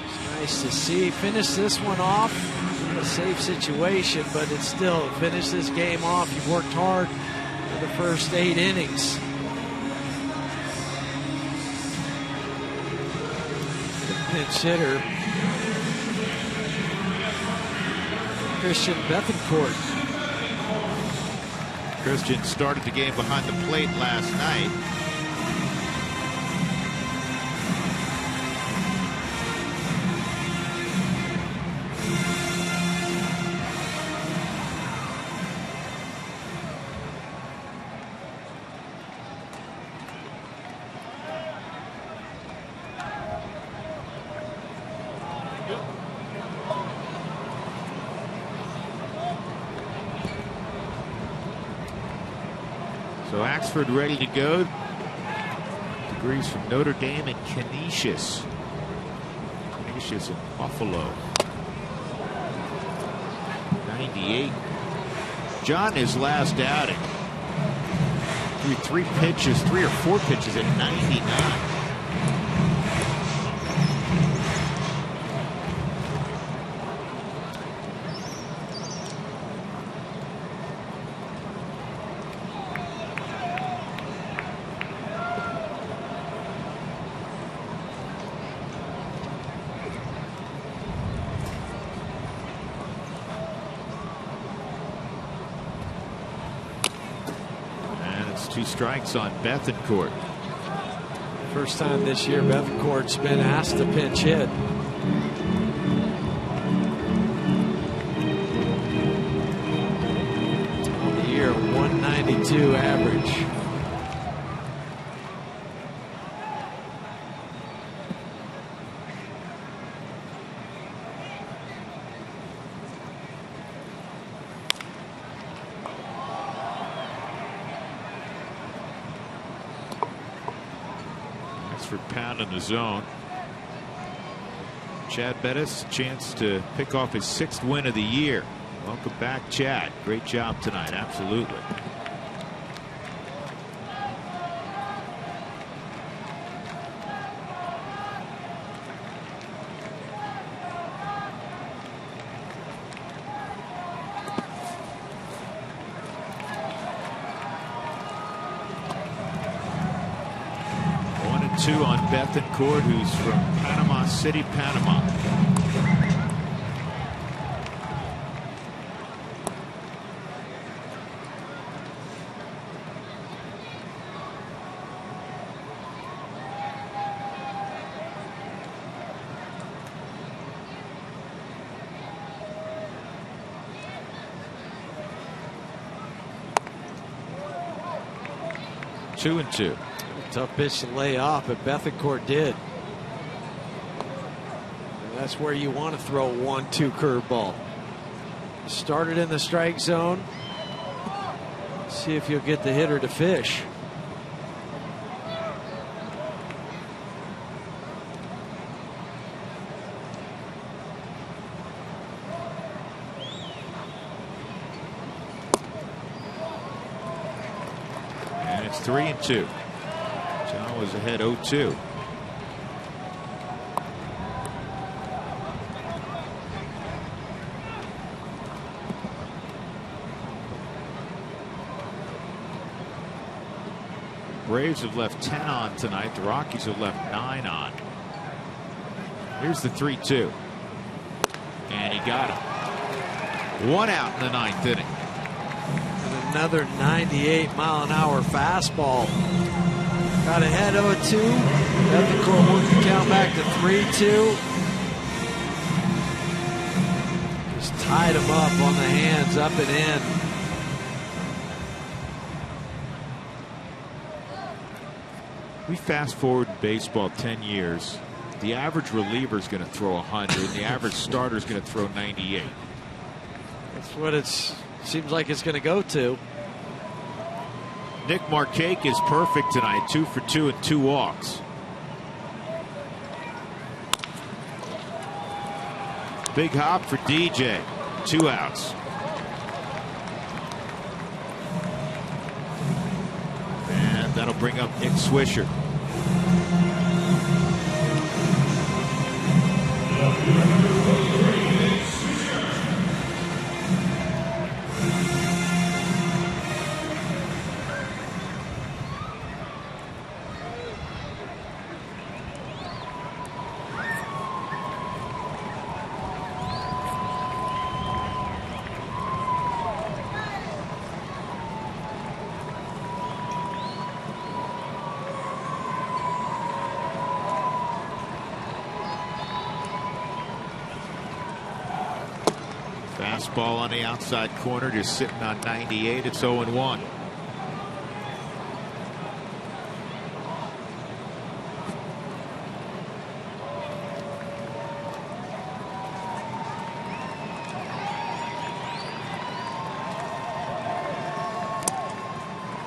It's nice to see. Finish this one off. Not a safe situation, but it's still finish this game off. You've worked hard for the first 8 innings. The pinch hitter, Christian Bethencourt. Christian started the game behind the plate last night. So Axford ready to go. Degrees from Notre Dame and Canisius. Canisius in Buffalo. 98. John, his last outing, threw 3 or 4 pitches at 99. Two strikes on Bethencourt. First time this year Bethencourt's been asked to pinch hit. On the year, 192 average. for pound in the zone. Chad Bettis, chance to pick off his 6th win of the year. Welcome back, Chad. Great job tonight. Absolutely. On Bethencourt, who's from Panama City, Panama. Two and two. Tough pitch to lay off, but Bethencourt did. And that's where you want to throw a 1-2 curveball. Started in the strike zone. See if you'll get the hitter to fish. And it's 3-2. John was ahead 0-2. Braves have left 10 on tonight. The Rockies have left 9 on. Here's the 3-2. And he got him. 1 out in the 9th inning. And another 98-mile-an-hour fastball. Got ahead 0-2. Bethencourt worked the count back to 3-2. Just tied him up on the hands, up and in. We fast forward in baseball 10 years. The average reliever is going to throw 100. And the average starter is going to throw 98. That's what it seems like it's going to go to. Nick Markakis is perfect tonight. 2 for 2 and 2 walks. Big hop for DJ. 2 outs. And that'll bring up Nick Swisher. Fastball on the outside corner, just sitting on 98. It's 0-1.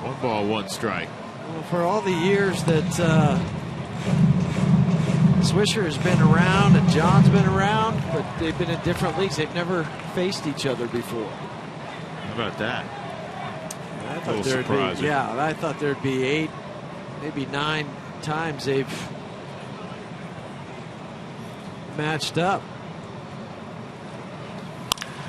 One ball, one strike. Well, for all the years that Swisher has been around and John's been around, but they've been in different leagues. They've never faced each other before. How about that? I thought there'd be, yeah, I thought there'd be 8, maybe 9 times they've matched up.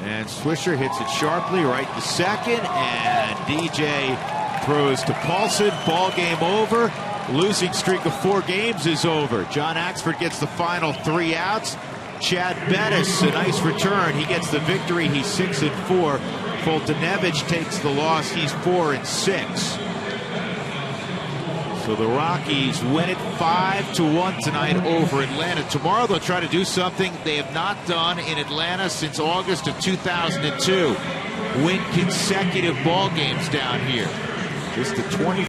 And Swisher hits it sharply right to second, and DJ throws to Paulson. Ball game over. Losing streak of 4 games is over. John Axford gets the final 3 outs. Chad Bettis, a nice return. He gets the victory. He's 6-4. Fultonevich takes the loss. He's 4-6. So the Rockies win it 5-1 tonight over Atlanta. Tomorrow they'll try to do something they have not done in Atlanta since August of 2002. Win consecutive ball games down here. Just the 20.